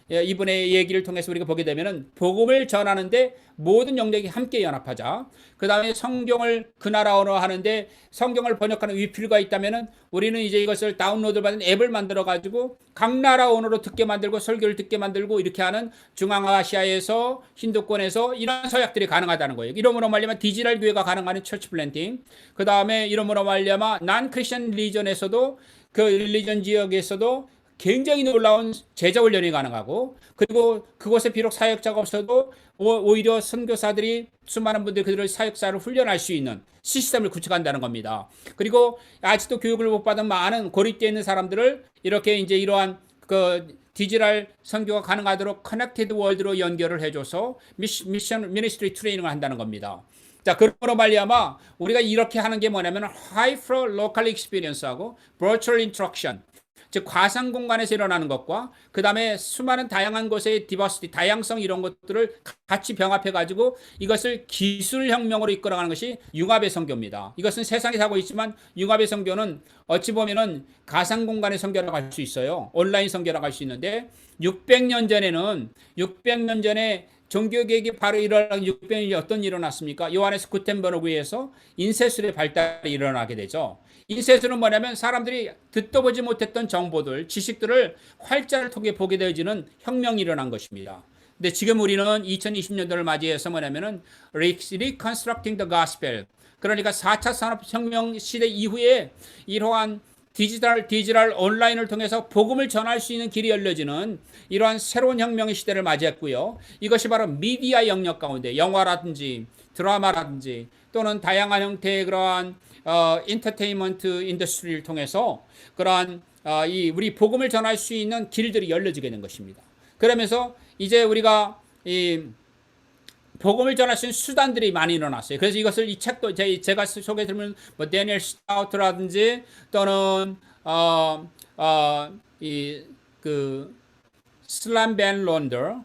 이분의 얘기를 통해서 우리가 보게 되면은 복음을 전하는데 모든 영역이 함께 연합하자. 그 다음에 성경을 그 나라 언어 하는데 성경을 번역하는 위필가 있다면은 우리는 이제 이것을 다운로드 받은 앱을 만들어 가지고 각 나라 언어로 듣게 만들고 설교를 듣게 만들고 이렇게 하는 중앙아시아에서 힌두권에서 이런 서약들이 가능하다는 거예요. 이러므로 말미암아 디지털 교회가 가능한 처치 플랜팅. 그 다음에 이러므로 말미암아 난 크리스천 리전에서도 그 릴리전 지역에서도 굉장히 놀라운 제자 훈련이 가능하고 그리고 그곳에 비록 사역자가 없어도 오히려 선교사들이 수많은 분들이 그들을 사역사를 훈련할 수 있는 시스템을 구축한다는 겁니다. 그리고 아직도 교육을 못 받은 많은 고립되어 있는 사람들을 이렇게 이제 이러한 그 디지털 선교가 가능하도록 커넥티드 월드로 연결을 해줘서 미션 미니스트리 트레이닝을 한다는 겁니다. 자, 그러므로 말미암아 우리가 이렇게 하는 게 뭐냐면 high flow local experience하고 virtual interaction 즉 과상 공간에서 일어나는 것과 그 다음에 수많은 다양한 곳의 디버시티, 다양성 이런 것들을 같이 병합해 가지고 이것을 기술혁명으로 이끌어가는 것이 융합의 선교입니다. 이것은 세상에 사고 있지만 융합의 선교는 어찌 보면은 가상 공간의 선교라고 할 수 있어요. 온라인 선교라고 할 수 있는데 600년 전에 종교개혁이 바로 일어나기 600년이 어떤 일이 일어났습니까? 요한에서 구텐버그에서 인쇄술의 발달이 일어나게 되죠. 인쇄술은 뭐냐면 사람들이 듣도 보지 못했던 정보들, 지식들을 활자를 통해 보게 되어지는 혁명이 일어난 것입니다. 근데 지금 우리는 2020년도를 맞이해서 뭐냐면은 Reconstructing the Gospel. 그러니까 4차 산업혁명 시대 이후에 이러한 디지털 온라인을 통해서 복음을 전할 수 있는 길이 열려지는 이러한 새로운 혁명의 시대를 맞이했고요. 이것이 바로 미디어 영역 가운데 영화라든지 드라마라든지 또는 다양한 형태의 그러한 인터테인먼트 인더스트리를 통해서 그러한 우리 복음을 전할 수 있는 길들이 열려지게 된 것입니다. 그러면서 이제 우리가 이 복음을 전할 수 있는 수단들이 많이 일어났어요. 그래서 이것을 이 책도 제가 소개해드리면 뭐 데니엘 스타우트라든지 또는 그 슬람 벤 론더,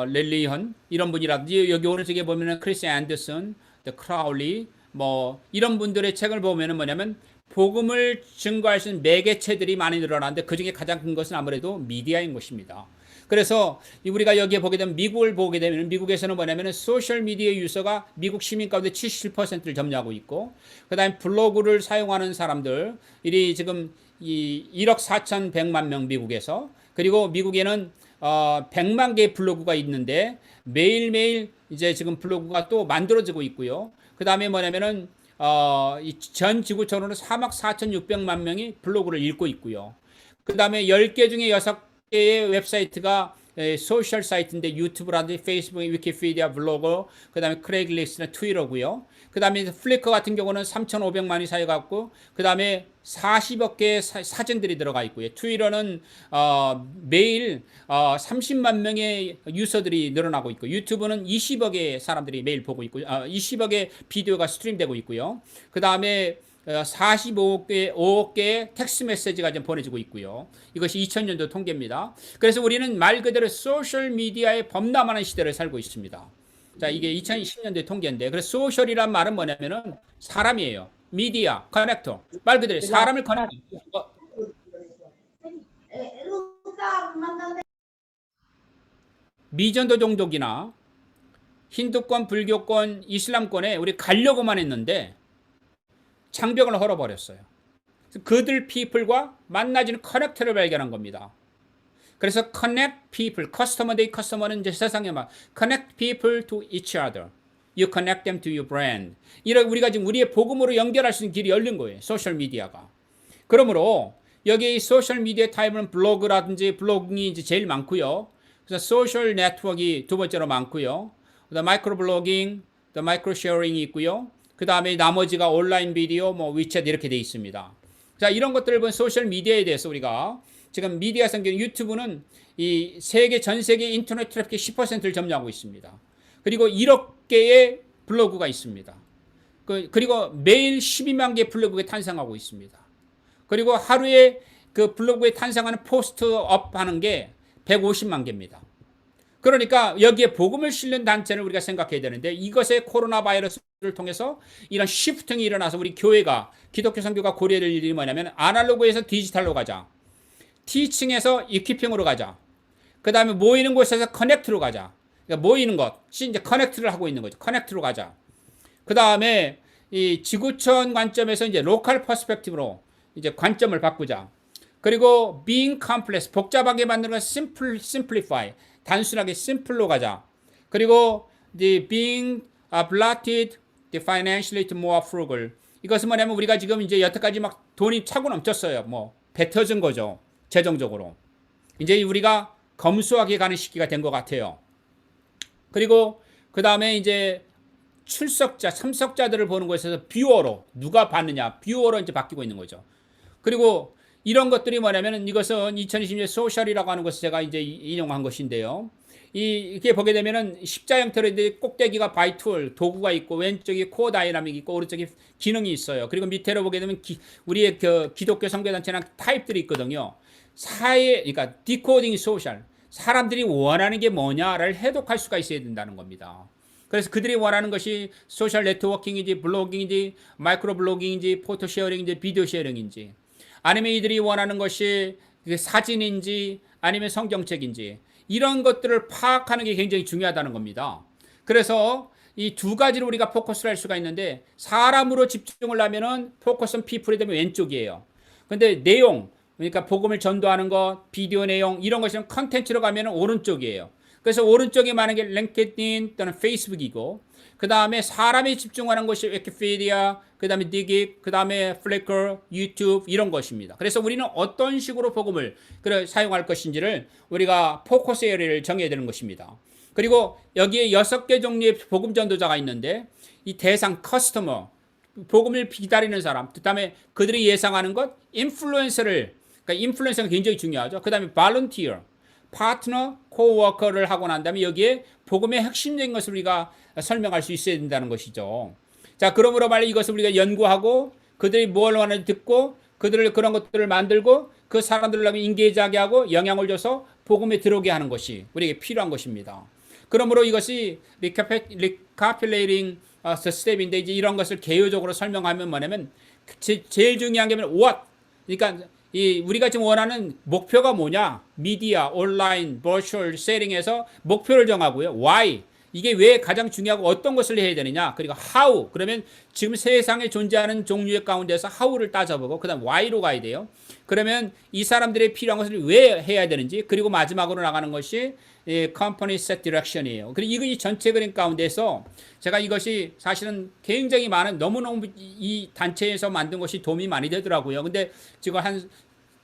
렐리헌 이런 분이라든지 여기 오른쪽에 보면은 크리스 앤더슨, 크라울리 뭐 이런 분들의 책을 보면은 뭐냐면 복음을 증거할 수 있는 매개체들이 많이 늘어나는데 그 중에 가장 큰 것은 아무래도 미디어인 것입니다. 그래서 우리가 여기에 보게 되면 미국을 보게 되면 미국에서는 뭐냐면 소셜 미디어 유저가 미국 시민 가운데 77%를 점유하고 있고 그다음에 블로그를 사용하는 사람들이 지금 1억 4,100만 명 미국에서 그리고 미국에는 100만 개의 블로그가 있는데 매일매일 이제 지금 블로그가 또 만들어지고 있고요. 그다음에 뭐냐면은 전 지구촌으로 3억 4,600만 명이 블로그를 읽고 있고요. 그다음에 10개 중에 6개의 웹사이트가 소셜 사이트인데 유튜브라든지 페이스북, 위키피디아, 블로그, 그 다음에 크레이글리스트나 트위터고요. 그 다음에 플리커 같은 경우는 3,500만이 사용하고 그 다음에 40억 개의 사진들이 들어가 있고요. 트위터는 매일 30만 명의 유저들이 늘어나고 있고 유튜브는 20억의 사람들이 매일 보고 있고 20억의 비디오가 스트림되고 있고요. 그 다음에 45억 개의 텍스트 메시지가 지금 보내지고 있고요. 이것이 2000년도 통계입니다. 그래서 우리는 말 그대로 소셜 미디어의 범람하는 시대를 살고 있습니다. 자, 이게 2010년도의 통계인데, 그래서 소셜이란 말은 뭐냐면은 사람이에요. 미디어, 커넥터. 말 그대로 사람을 커넥터. 미전도 종족이나 힌두권, 불교권, 이슬람권에 우리 가려고만 했는데 장벽을 헐어버렸어요. 그들 피플과 만나지는 커넥터를 발견한 겁니다. 그래서 connect people, customer day customer는 이제 세상에 막 connect people to each other. You connect them to your brand. 이런 우리가 지금 우리의 복음으로 연결할 수 있는 길이 열린 거예요. 소셜 미디어가. 그러므로 여기 소셜 미디어 타입은 블로그라든지 블로깅이 이제 제일 많고요. 그래서 소셜 네트워크가 두 번째로 많고요. 그다음 마이크로 블로깅, 그다음 마이크로 쉐어링이 있고요. 그다음에 나머지가 온라인 비디오, 뭐 위챗 이렇게 돼 있습니다. 자, 이런 것들을 본 소셜 미디어에 대해서 우리가 지금 미디어 성경 유튜브는 이 전 세계 인터넷 트래픽의 10%를 점유하고 있습니다. 그리고 1억 개의 블로그가 있습니다. 그리고 매일 12만 개의 블로그가 탄생하고 있습니다. 그리고 하루에 그 블로그에 탄생하는 포스트업 하는 게 150만 개입니다. 그러니까 여기에 복음을 실는 단체를 우리가 생각해야 되는데 이것의 코로나 바이러스를 통해서 이런 시프팅이 일어나서 우리 교회가 기독교 선교가 고려될 일이 뭐냐면 아날로그에서 디지털로 가자. 티칭에서 이퀴핑으로 가자. 그 다음에 모이는 곳에서 커넥트로 가자. 그러니까 모이는 것이 이제 커넥트를 하고 있는 거죠. 커넥트로 가자. 그 다음에 이 지구촌 관점에서 이제 로컬 퍼스펙티브로 이제 관점을 바꾸자. 그리고 being complex, 복잡하게 만드는 건 simplify, 단순하게 simple로 가자. 그리고 the being blotted, the financially more frugal. 이것은 뭐냐면 우리가 지금 이제 여태까지 막 돈이 차고 넘쳤어요. 뭐 배 터진 거죠. 재정적으로. 이제 우리가 검소하게 가는 시기가 된 것 같아요. 그리고 그 다음에 이제 출석자, 참석자들을 보는 것에서 뷰어로 누가 봤느냐, 뷰어로 이제 바뀌고 있는 거죠. 그리고 이런 것들이 뭐냐면 이것은 2020년 소셜이라고 하는 것을 제가 이제 인용한 것인데요. 이렇게 보게 되면은 십자 형태로 이제 꼭대기가 바이 툴, 도구가 있고 왼쪽이 코어 다이나믹이 있고 오른쪽이 기능이 있어요. 그리고 밑에로 보게 되면 우리의 그 기독교 선교단체나 타입들이 있거든요. 그러니까 디코딩 소셜. 사람들이 원하는 게 뭐냐를 해독할 수가 있어야 된다는 겁니다. 그래서 그들이 원하는 것이 소셜 네트워킹인지 블로깅인지 마이크로 블로깅인지 포토 쉐어링인지 비디오 쉐어링인지 아니면 이들이 원하는 것이 사진인지 아니면 성경책인지 이런 것들을 파악하는 게 굉장히 중요하다는 겁니다. 그래서 이 두 가지를 우리가 포커스를 할 수가 있는데 사람으로 집중을 하면은 포커스는 피플이 되면 왼쪽이에요. 근데 내용 그러니까 복음을 전도하는 것, 비디오 내용 이런 것은 컨텐츠로 가면 오른쪽이에요. 그래서 오른쪽에 많은 게 링크드인 또는 페이스북이고 그 다음에 사람이 집중하는 것이 위키피디아, 그 다음에 디깃, 그 다음에 플리커, 유튜브 이런 것입니다. 그래서 우리는 어떤 식으로 복음을 사용할 것인지를 우리가 포커스 에리어를 정해야 되는 것입니다. 그리고 여기에 6개 종류의 복음 전도자가 있는데 이 대상 커스터머, 복음을 기다리는 사람, 그 다음에 그들이 예상하는 것, 그러니까 인플루언서가 굉장히 중요하죠. 그 다음에 발런티어, 파트너, 코워커를 하고 난 다음에 여기에 복음의 핵심적인 것을 우리가 설명할 수 있어야 된다는 것이죠. 자, 그러므로 말해 이것을 우리가 연구하고 그들이 뭘 원하는지 듣고 그들을 그런 것들을 만들고 그 사람들을 인게이지하게 하고 영향을 줘서 복음에 들어오게 하는 것이 우리에게 필요한 것입니다. 그러므로 이것이 recapitulating the step인데 이제 이런 것을 개요적으로 설명하면 뭐냐면 제일 중요한 게 what. 그러니까 우리가 지금 원하는 목표가 뭐냐? 미디어, 온라인, 버추얼 세팅에서 목표를 정하고요. why. 이게 왜 가장 중요하고 어떤 것을 해야 되느냐? 그리고 how. 그러면 지금 세상에 존재하는 종류의 가운데서 how를 따져보고 그다음 why로 가야 돼요. 그러면 이 사람들의 필요한 것을 왜 해야 되는지 그리고 마지막으로 나가는 것이 company set direction이에요. 그리고 이 전체 그림 가운데서 제가 이것이 사실은 굉장히 많은 너무너무 이 단체에서 만든 것이 도움이 많이 되더라고요. 근데 지금 한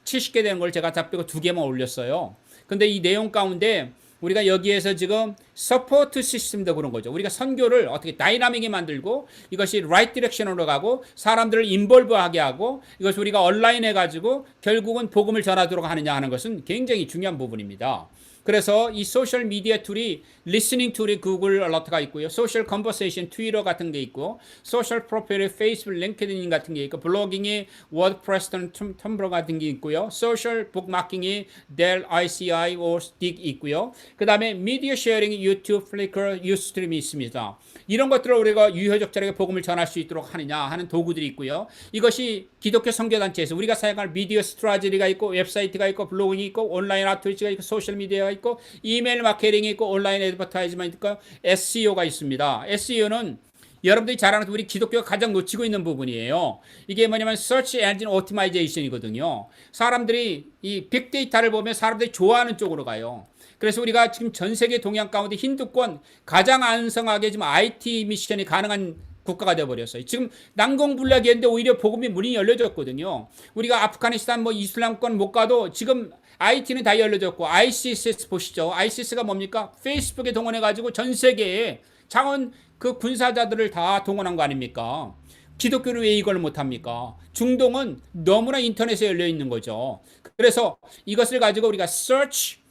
70개 되는 걸 제가 다 빼고 2개만 올렸어요. 근데 이 내용 가운데 우리가 여기에서 지금 서포트 시스템도 그런 거죠. 우리가 선교를 어떻게 다이나믹하게 만들고 이것이 right direction으로 가고 사람들을 인볼브하게 하고 이것을 우리가 온라인 해가지고 결국은 복음을 전하도록 하느냐 하는 것은 굉장히 중요한 부분입니다. 그래서 이 소셜 미디어 툴이 리스닝 툴이 구글 알러트가 있고요. 소셜 컨버세이션 트위터 같은 게 있고 소셜 프로필이 페이스북, 링크드인 같은 게 있고 블로깅이 워드프레스 또는 텀블러 같은 게 있고요. 소셜 북마킹이 델, ICI, 스틱 있고요. 그 다음에 미디어 쉐어링이 유튜브, 플리커, 유스트림이 있습니다. 이런 것들을 우리가 유효적절하게 복음을 전할 수 있도록 하느냐 하는 도구들이 있고요. 이것이 기독교 선교단체에서 우리가 사용할 미디어 스트라테지가 있고 웹사이트가 있고 블로깅이 있고 온라인 아트리치가 있고 소셜 미디어가 있고 있고 이메일 마케팅이 있고 온라인 애드버타이즈먼트 있고 SEO가 있습니다. SEO는 여러분들이 잘 아는 우리 기독교가 가장 놓치고 있는 부분이에요. 이게 뭐냐면 Search Engine Optimization이거든요. 사람들이 이 빅데이터를 보면 사람들이 좋아하는 쪽으로 가요. 그래서 우리가 지금 전 세계 동양 가운데 힌두권 가장 안성하게 지금 IT 미션이 가능한 국가가 되어버렸어요. 지금 난공불락이었는데 오히려 복음이 문이 열려졌거든요. 우리가 아프가니스탄 뭐 이슬람권 못 가도 지금 IT는 다 열려졌고 ISIS 보시죠. ISIS가 뭡니까? 페이스북에 동원해가지고 전 세계에 장원 그 군사자들을 다 동원한 거 아닙니까? 기독교는 왜 이걸 못합니까? 중동은 너무나 인터넷에 열려 있는 거죠. 그래서 이것을 가지고 우리가 search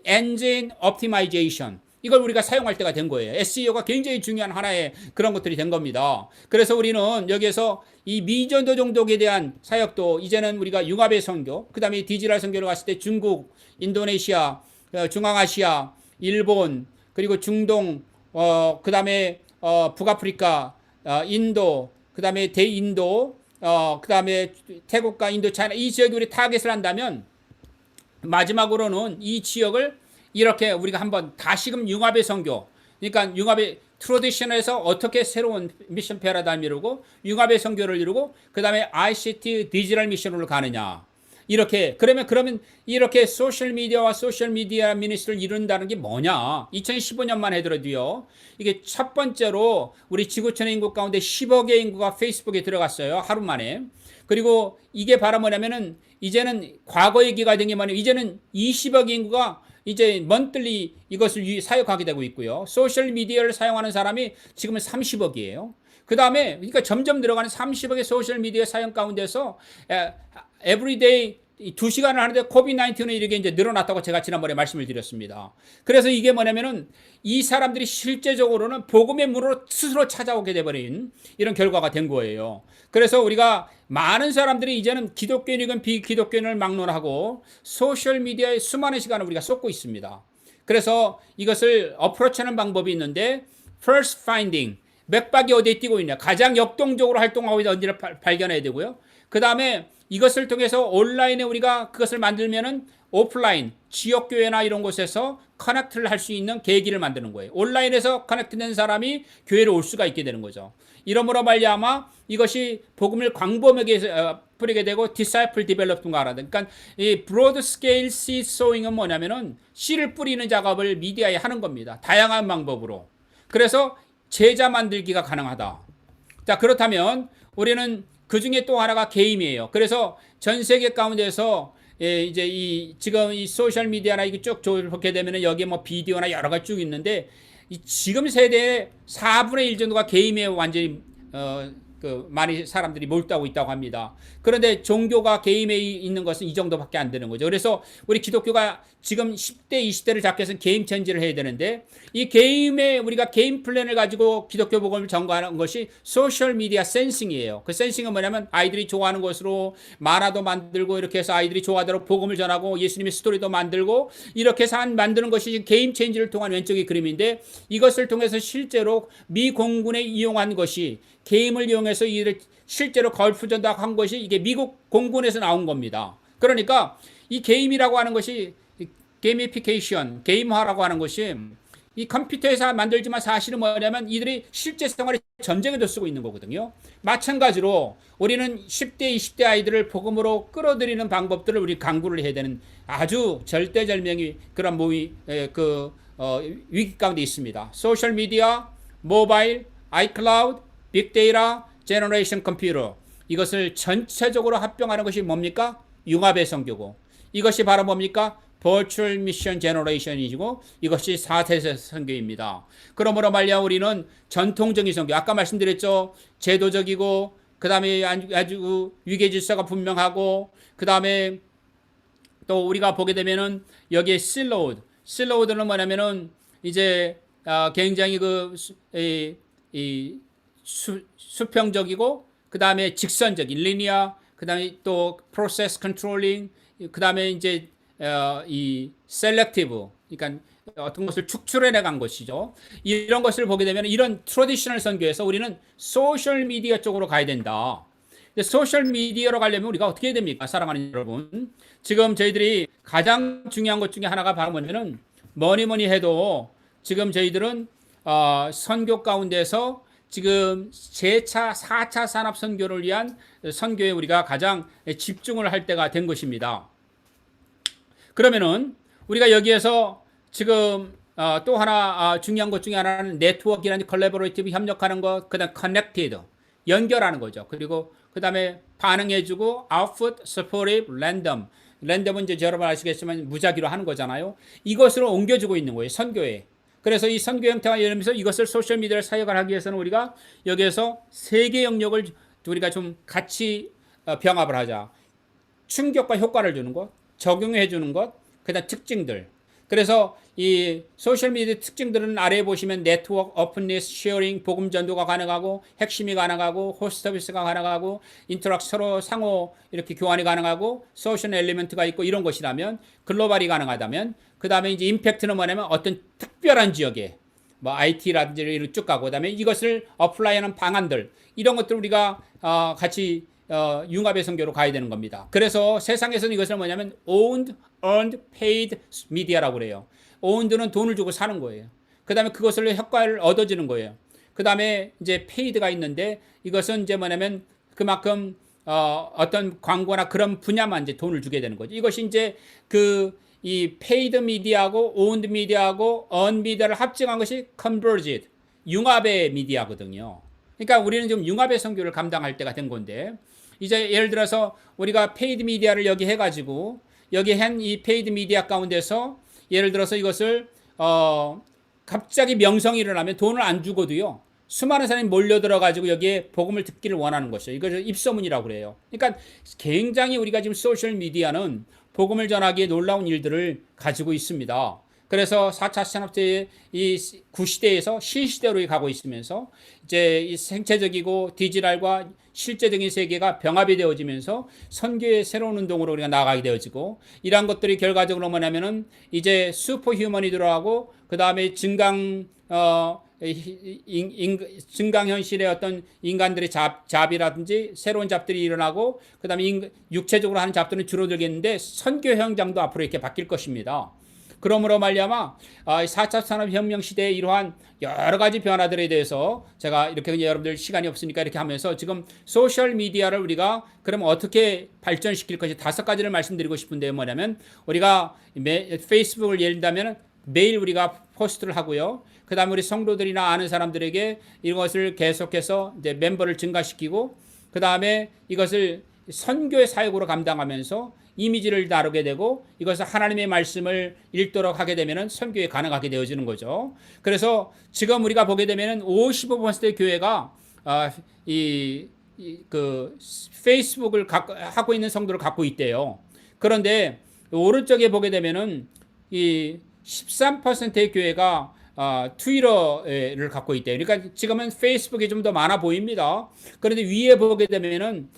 engine optimization 이걸 우리가 사용할 때가 된 거예요. SEO가 굉장히 중요한 하나의 그런 것들이 된 겁니다. 그래서 우리는 여기에서 이 미전도 종족에 대한 사역도 이제는 우리가 융합의 선교, 그 다음에 디지털 선교를 갔을 때 중국, 인도네시아, 중앙아시아, 일본, 그리고 중동, 그 다음에 북아프리카, 인도, 그 다음에 대인도, 그 다음에 태국과 인도, 차이나 이 지역에 우리 타겟을 한다면 마지막으로는 이 지역을 이렇게 우리가 한번 다시금 융합의 선교, 그러니까 융합의 트로디션에서 어떻게 새로운 미션 패러다임을 이루고 융합의 선교를 이루고 그 다음에 ICT 디지털 미션으로 가느냐. 이렇게 그러면 이렇게 소셜 미디어와 소셜 미디어 미니스트를 이룬다는 게 뭐냐? 2015년만 해더라도요. 이게 첫 번째로 우리 지구촌의 인구 가운데 10억의 인구가 페이스북에 들어갔어요. 하루 만에. 그리고 이게 바로 뭐냐면은 이제는 과거 얘기가 된 게 뭐냐면 이제는 20억 인구가 이제 먼틀리 이것을 사용하게 되고 있고요. 소셜 미디어를 사용하는 사람이 지금은 30억이에요. 그 다음에 그러니까 점점 늘어가는 30억의 소셜 미디어 사용 가운데서 에브리데이 2시간을 하는데 코비드-19는 이렇게 이제 늘어났다고 제가 지난번에 말씀을 드렸습니다. 그래서 이게 뭐냐면은 이 사람들이 실제적으로는 복음의 문으로 스스로 찾아오게 돼버린 이런 결과가 된 거예요. 그래서 우리가 많은 사람들이 이제는 기독교인이건 비기독교인을 막론하고 소셜미디어에 수많은 시간을 우리가 쏟고 있습니다. 그래서 이것을 어프로치하는 방법이 있는데 first finding, 맥박이 어디에 뛰고 있냐, 가장 역동적으로 활동하고 있는 어디를 발견해야 되고요. 그 다음에 이것을 통해서 온라인에 우리가 그것을 만들면은 오프라인, 지역교회나 이런 곳에서 커넥트를 할 수 있는 계기를 만드는 거예요. 온라인에서 커넥트된 사람이 교회로 올 수가 있게 되는 거죠. 이러므로 말미암아 이것이 복음을 광범위하게 뿌리게 되고 disciple development가 하다. 그러니까 이 broad scale seed sowing은 뭐냐면은 씨를 뿌리는 작업을 미디어에 하는 겁니다. 다양한 방법으로. 그래서 제자 만들기가 가능하다. 자, 그렇다면 우리는 그 중에 또 하나가 게임이에요. 그래서 전 세계 가운데서 이제 지금 이 소셜 미디어나 이게 쭉 보게 되면은 여기에 뭐 비디오나 여러 가지 쭉 있는데 이 지금 세대의 4분의 1 정도가 게임에 완전히 많이 사람들이 몰두하고 있다고 합니다. 그런데 종교가 게임에 있는 것은 이 정도밖에 안 되는 거죠. 그래서 우리 기독교가 지금 10대, 20대를 잡기 위해서는 게임 체인지를 해야 되는데 이 게임에 우리가 게임 플랜을 가지고 기독교 복음을 전가하는 것이 소셜 미디어 센싱이에요. 그 센싱은 뭐냐면 아이들이 좋아하는 것으로 만화도 만들고 이렇게 해서 아이들이 좋아하도록 복음을 전하고 예수님의 스토리도 만들고 이렇게 해서 만드는 것이 게임 체인지를 통한 왼쪽의 그림인데 이것을 통해서 실제로 미 공군에 이용한 것이 게임을 이용해서 이를 실제로 걸프전도 한 것이 이게 미국 공군에서 나온 겁니다. 그러니까 이 게임이라고 하는 것이 게이미피케이션, 게임화라고 하는 것이 이 컴퓨터에서 만들지만 사실은 뭐냐면 이들이 실제 생활에 전쟁에도 쓰고 있는 거거든요. 마찬가지로 우리는 10대, 20대 아이들을 복음으로 끌어들이는 방법들을 우리 강구를 해야 되는 아주 절대절명이 그런 위기 가운데 있습니다. 소셜 미디어, 모바일, 아이클라우드, 빅데이터, 제너레이션 컴퓨터 이것을 전체적으로 합병하는 것이 뭡니까? 융합의 선교고 이것이 바로 뭡니까? 버추얼 미션 제너레이션이고 이것이 4대 선교입니다. 그러므로 말미암아 우리는 전통적인 선교 아까 말씀드렸죠. 제도적이고 그 다음에 아주 위계 질서가 분명하고 그 다음에 또 우리가 보게 되면은 여기에 실로우드는 뭐냐면은 이제 굉장히 수평적이고 그 다음에 직선적인 리니어 그 다음에 또 프로세스 컨트롤링 그 다음에 이제 이 셀렉티브 그러니까 어떤 것을 축출해 나간 것이죠. 이런 것을 보게 되면 이런 트래디셔널 선교에서 우리는 소셜 미디어 쪽으로 가야 된다. 소셜 미디어로 가려면 우리가 어떻게 해야 됩니까? 사랑하는 여러분. 지금 저희들이 가장 중요한 것 중에 하나가 바로 뭐냐면은 뭐니 해도 지금 저희들은 선교 가운데서 지금 제4, 4차 산업 선교를 위한 선교에 우리가 가장 집중을 할 때가 된 것입니다. 그러면은 우리가 여기에서 지금 또 하나 중요한 것 중에 하나는 네트워크라는 컬래버레이티브 협력하는 것, 그다음 커넥티드 연결하는 거죠. 그리고 그다음에 반응해주고 아웃풋 서포티브 랜덤은 이제 여러분 아시겠지만 무작위로 하는 거잖아요. 이것을 옮겨주고 있는 거예요, 선교에. 그래서 이 선교 형태가 열리면서 이것을 소셜미디어를 사역을 하기 위해서는 우리가 여기에서 세 개 영역을 우리가 좀 같이 병합을 하자. 충격과 효과를 주는 것, 적용해 주는 것, 그다음 특징들. 그래서 이 소셜미디어 특징들은 아래에 보시면 네트워크, 오픈니스, 쉐어링, 복음 전도가 가능하고 핵심이 가능하고 호스트 서비스가 가능하고 인터랙 서로 상호 이렇게 교환이 가능하고 소셜 엘리먼트가 있고 이런 것이라면 글로벌이 가능하다면 그다음에 이제 임팩트는 뭐냐면 어떤 특별한 지역에 뭐 IT라든지 이런 쭉 가고 그다음에 이것을 어플라이하는 방안들 이런 것들 우리가 같이 융합의 선교로 가야 되는 겁니다. 그래서 세상에서는 이것을 뭐냐면 owned, earned, paid media라고 그래요. owned는 돈을 주고 사는 거예요. 그 다음에 그것을 효과를 얻어지는 거예요. 그 다음에 이제 paid가 있는데 이것은 이제 뭐냐면 그만큼 어떤 광고나 그런 분야만 이제 돈을 주게 되는 거죠. 이것이 이제 이 paid media하고 owned media하고 earned media를 합정한 것이 converged, 융합의 미디어거든요. 그러니까 우리는 좀 융합의 선교를 감당할 때가 된 건데 이제 예를 들어서 우리가 페이드 미디어를 여기 해가지고 여기 한 이 페이드 미디어 가운데서 예를 들어서 이것을 갑자기 명성이 일어나면 돈을 안 주고도요 수많은 사람이 몰려들어가지고 여기에 복음을 듣기를 원하는 것이죠. 이것을 입소문이라고 그래요. 그러니까 굉장히 우리가 지금 소셜 미디어는 복음을 전하기에 놀라운 일들을 가지고 있습니다. 그래서 4차 산업대의 이 구시대에서 신시대로 가고 있으면서 이제 이 생체적이고 디지털과 실제적인 세계가 병합이 되어지면서 선교의 새로운 운동으로 우리가 나가게 되어지고 이러한 것들이 결과적으로 뭐냐면은 이제 슈퍼 휴먼이 들어가고 그 다음에 증강현실의 어떤 인간들의 잡이라든지 새로운 잡들이 일어나고 그 다음에 육체적으로 하는 잡들은 줄어들겠는데 선교 현장도 앞으로 이렇게 바뀔 것입니다. 그러므로 말미암아 4차 산업혁명 시대의 이러한 여러 가지 변화들에 대해서 제가 이렇게 여러분들 시간이 없으니까 이렇게 하면서 지금 소셜 미디어를 우리가 그럼 어떻게 발전시킬 것이 5가지를 말씀드리고 싶은데 뭐냐면 우리가 페이스북을 예를 들면 매일 우리가 포스트를 하고요. 그 다음에 우리 성도들이나 아는 사람들에게 이것을 계속해서 이제 멤버를 증가시키고 그 다음에 이것을 선교의 사역으로 감당하면서 이미지를 다루게 되고 이것을 하나님의 말씀을 읽도록 하게 되면 선교에 가능하게 되어지는 거죠. 그래서 지금 우리가 보게 되면 55%의 교회가 페이스북을 하고 있는 성도를 갖고 있대요. 그런데 오른쪽에 보게 되면은 이 13%의 교회가 트위터를 갖고 있대요. 그러니까 지금은 페이스북이 좀 더 많아 보입니다. 그런데 위에 보게 되면은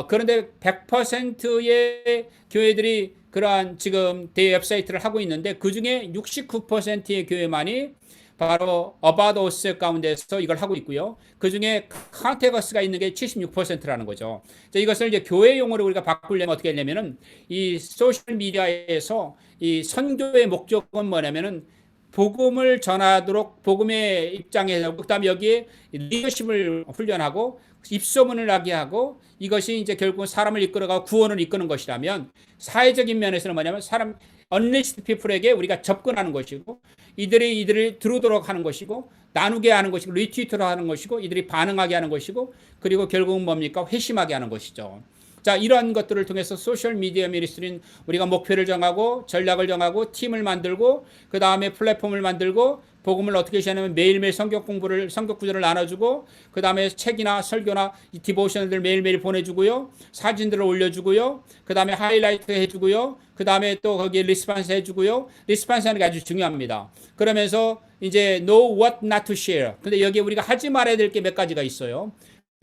그런데 100%의 교회들이 그러한 지금 웹사이트를 하고 있는데 그 중에 69%의 교회만이 바로 About Us 가운데서 이걸 하고 있고요. 그 중에 Contact Us가 있는 게 76%라는 거죠. 자, 이것을 이제 교회 용어로 우리가 바꾸려면 어떻게 하냐면은 이 소셜 미디어에서 이 선교의 목적은 뭐냐면은 복음을 전하도록 복음의 입장에서 그다음에 여기에 리더십을 훈련하고 입소문을 나게 하고 이것이 이제 결국 사람을 이끌어가고 구원을 이끄는 것이라면 사회적인 면에서는 뭐냐면 사람 unreached people에게 우리가 접근하는 것이고 이들을 들어오도록 하는 것이고 나누게 하는 것이고 리트위트로 하는 것이고 이들이 반응하게 하는 것이고 그리고 결국은 뭡니까 회심하게 하는 것이죠. 자, 이러한 것들을 통해서 소셜 미디어 미니스트리는 우리가 목표를 정하고 전략을 정하고 팀을 만들고 그 다음에 플랫폼을 만들고 복음을 어떻게 시작하냐면 매일매일 성경 구절을 나눠주고 그 다음에 책이나 설교나 디보셔널들 매일매일 보내주고요. 사진들을 올려주고요. 그 다음에 하이라이트 해주고요. 그 다음에 또 거기에 리스판스 해주고요. 리스판스 하는 게 아주 중요합니다. 그러면서 이제 know what not to share. 근데 여기에 우리가 하지 말아야 될 게 몇 가지가 있어요.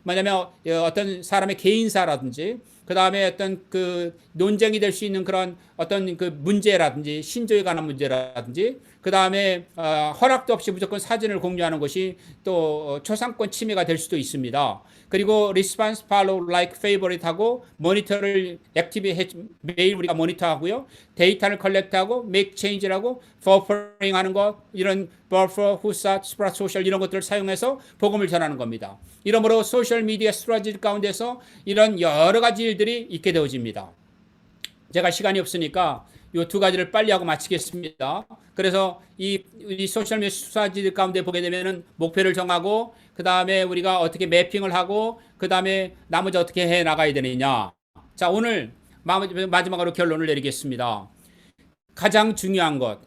뭐냐면 어떤 사람의 개인사라든지 그 다음에 어떤 그 논쟁이 될 수 있는 그런 어떤 그 문제라든지 신조에 관한 문제라든지 그 다음에 허락도 없이 무조건 사진을 공유하는 것이 또 초상권 침해가 될 수도 있습니다. 그리고 response, follow, like, favorite 하고 모니터를 매일 우리가 모니터하고요. 데이터를 컬렉트하고 make change라고 buffering 하는 것 이런 buffer, whosa, spread social 이런 것들을 사용해서 복음을 전하는 겁니다. 이러므로 소셜 미디어 스트라테지 가운데서 이런 여러 가지 일들이 있게 되어집니다. 제가 시간이 없으니까 이 두 가지를 빨리 하고 마치겠습니다. 그래서 이 소셜미디어 스트라테지 가운데 보게 되면은 목표를 정하고 그 다음에 우리가 어떻게 매핑을 하고 그 다음에 나머지 어떻게 해 나가야 되느냐. 자, 오늘 마지막으로 결론을 내리겠습니다. 가장 중요한 것,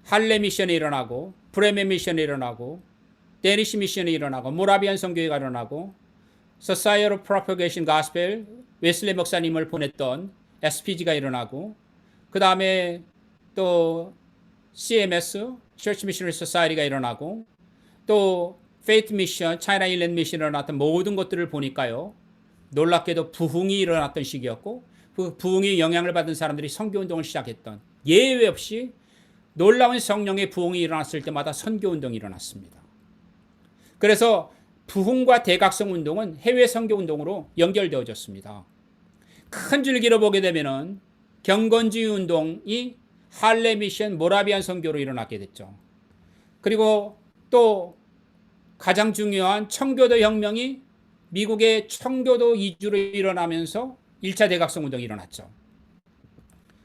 할레 미션이 일어나고 브레멘 미션이 일어나고 데니시 미션이 일어나고 모라비안 선교회가 일어나고 Society Propagation Gospel 웨슬리 목사님을 보냈던 SPG가 일어나고 그 다음에 또 CMS Church Missionary Society가 일어나고 또 Faith Mission, China Inland Mission이 일어났던 모든 것들을 보니까요. 놀랍게도 부흥이 일어났던 시기였고 그 부흥이 영향을 받은 사람들이 선교운동을 시작했던 예외 없이 놀라운 성령의 부흥이 일어났을 때마다 선교운동이 일어났습니다. 그래서 부흥과 대각성 운동은 해외 선교운동으로 연결되어졌습니다. 큰 줄기로 보게 되면은 경건주의 운동이 할레 미션 모라비안 선교로 일어나게 됐죠. 그리고 또 가장 중요한 청교도 혁명이 미국의 청교도 이주로 일어나면서 1차 대각성 운동이 일어났죠.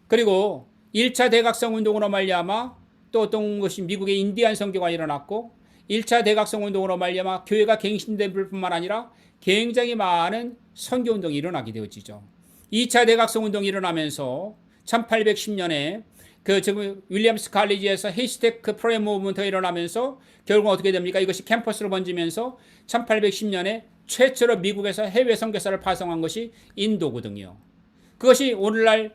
그리고 1차 대각성 운동으로 말미암아 또 어떤 것이 미국의 인디안 선교가 일어났고 1차 대각성 운동으로 말미암아 교회가 갱신될 뿐만 아니라 굉장히 많은 선교 운동이 일어나게 되어지죠. 2차 대각성 운동이 일어나면서 1810년에 그 지금 윌리엄스 칼리지에서 헤이스테크 프레임 무브먼트가 일어나면서 결국 어떻게 됩니까? 이것이 캠퍼스로 번지면서 1810년에 최초로 미국에서 해외 선교사를 파송한 것이 인도거든요. 그것이 오늘날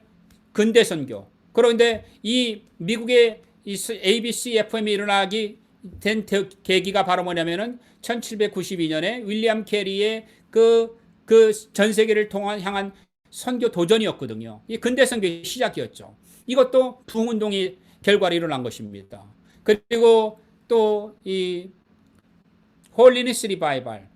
근대 선교. 그런데 이 미국의 이 ABC FM이 일어나기 된 계기가 바로 뭐냐면은 1792년에 윌리엄 캐리의 그 전 세계를 향한 선교 도전이었거든요. 이 근대 선교의 시작이었죠. 이것도 부흥운동이 결과로 일어난 것입니다. 그리고 또 이 홀리니스 리바이벌,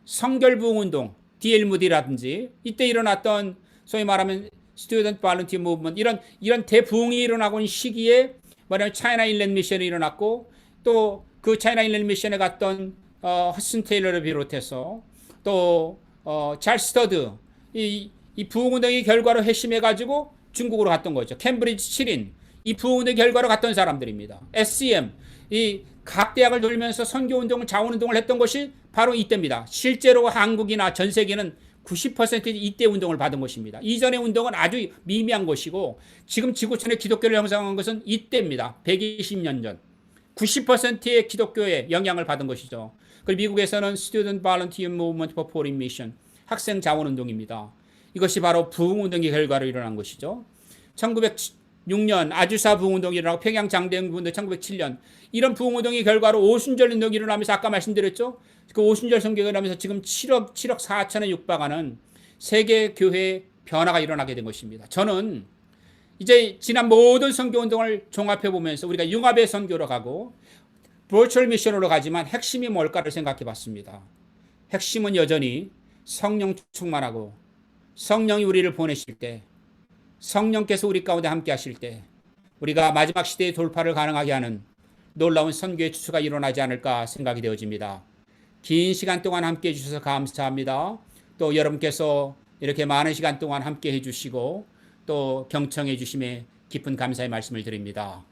성결부흥운동, D.L. 무디라든지 이때 일어났던 소위 말하면 스튜던트 발런티어 무브먼트 이런 대부흥이 일어나고 있는 시기에 말하면 차이나 인랜드 미션이 일어났고 또 그 차이나 인랜드 미션에 갔던 허슨 테일러를 비롯해서 또 찰스 스터드 이 부흥운동의 결과로 회심해가지고 중국으로 갔던 거죠. 캠브리지 7인 이 부흥운동의 결과로 갔던 사람들입니다. SCM 이 각 대학을 돌면서 선교운동을 자원운동을 했던 것이 바로 이때입니다. 실제로 한국이나 전 세계는 90% 이때 운동을 받은 것입니다. 이전의 운동은 아주 미미한 것이고 지금 지구촌의 기독교를 형성한 것은 이때입니다. 120년 전 90%의 기독교의 영향을 받은 것이죠. 그리고 미국에서는 Student Volunteer Movement for Foreign Mission 학생 자원운동입니다. 이것이 바로 부흥운동의 결과로 일어난 것이죠. 1906년 아주사 부흥운동이 일어나고 평양 장대응 부흥운동 1907년 이런 부흥운동의 결과로 오순절 운동이 일어나면서 아까 말씀드렸죠. 그 오순절 선교가 일어나면서 지금 7억 4천에 육박하는 세계 교회의 변화가 일어나게 된 것입니다. 저는 이제 지난 모든 선교운동을 종합해 보면서 우리가 융합의 선교로 가고 버추얼 미션으로 가지만 핵심이 뭘까를 생각해 봤습니다. 핵심은 여전히 성령 충만하고 성령이 우리를 보내실 때 성령께서 우리 가운데 함께 하실 때 우리가 마지막 시대의 돌파를 가능하게 하는 놀라운 선교의 추수가 일어나지 않을까 생각이 되어집니다. 긴 시간 동안 함께 해주셔서 감사합니다. 또 여러분께서 이렇게 많은 시간 동안 함께 해주시고 또 경청해 주심에 깊은 감사의 말씀을 드립니다.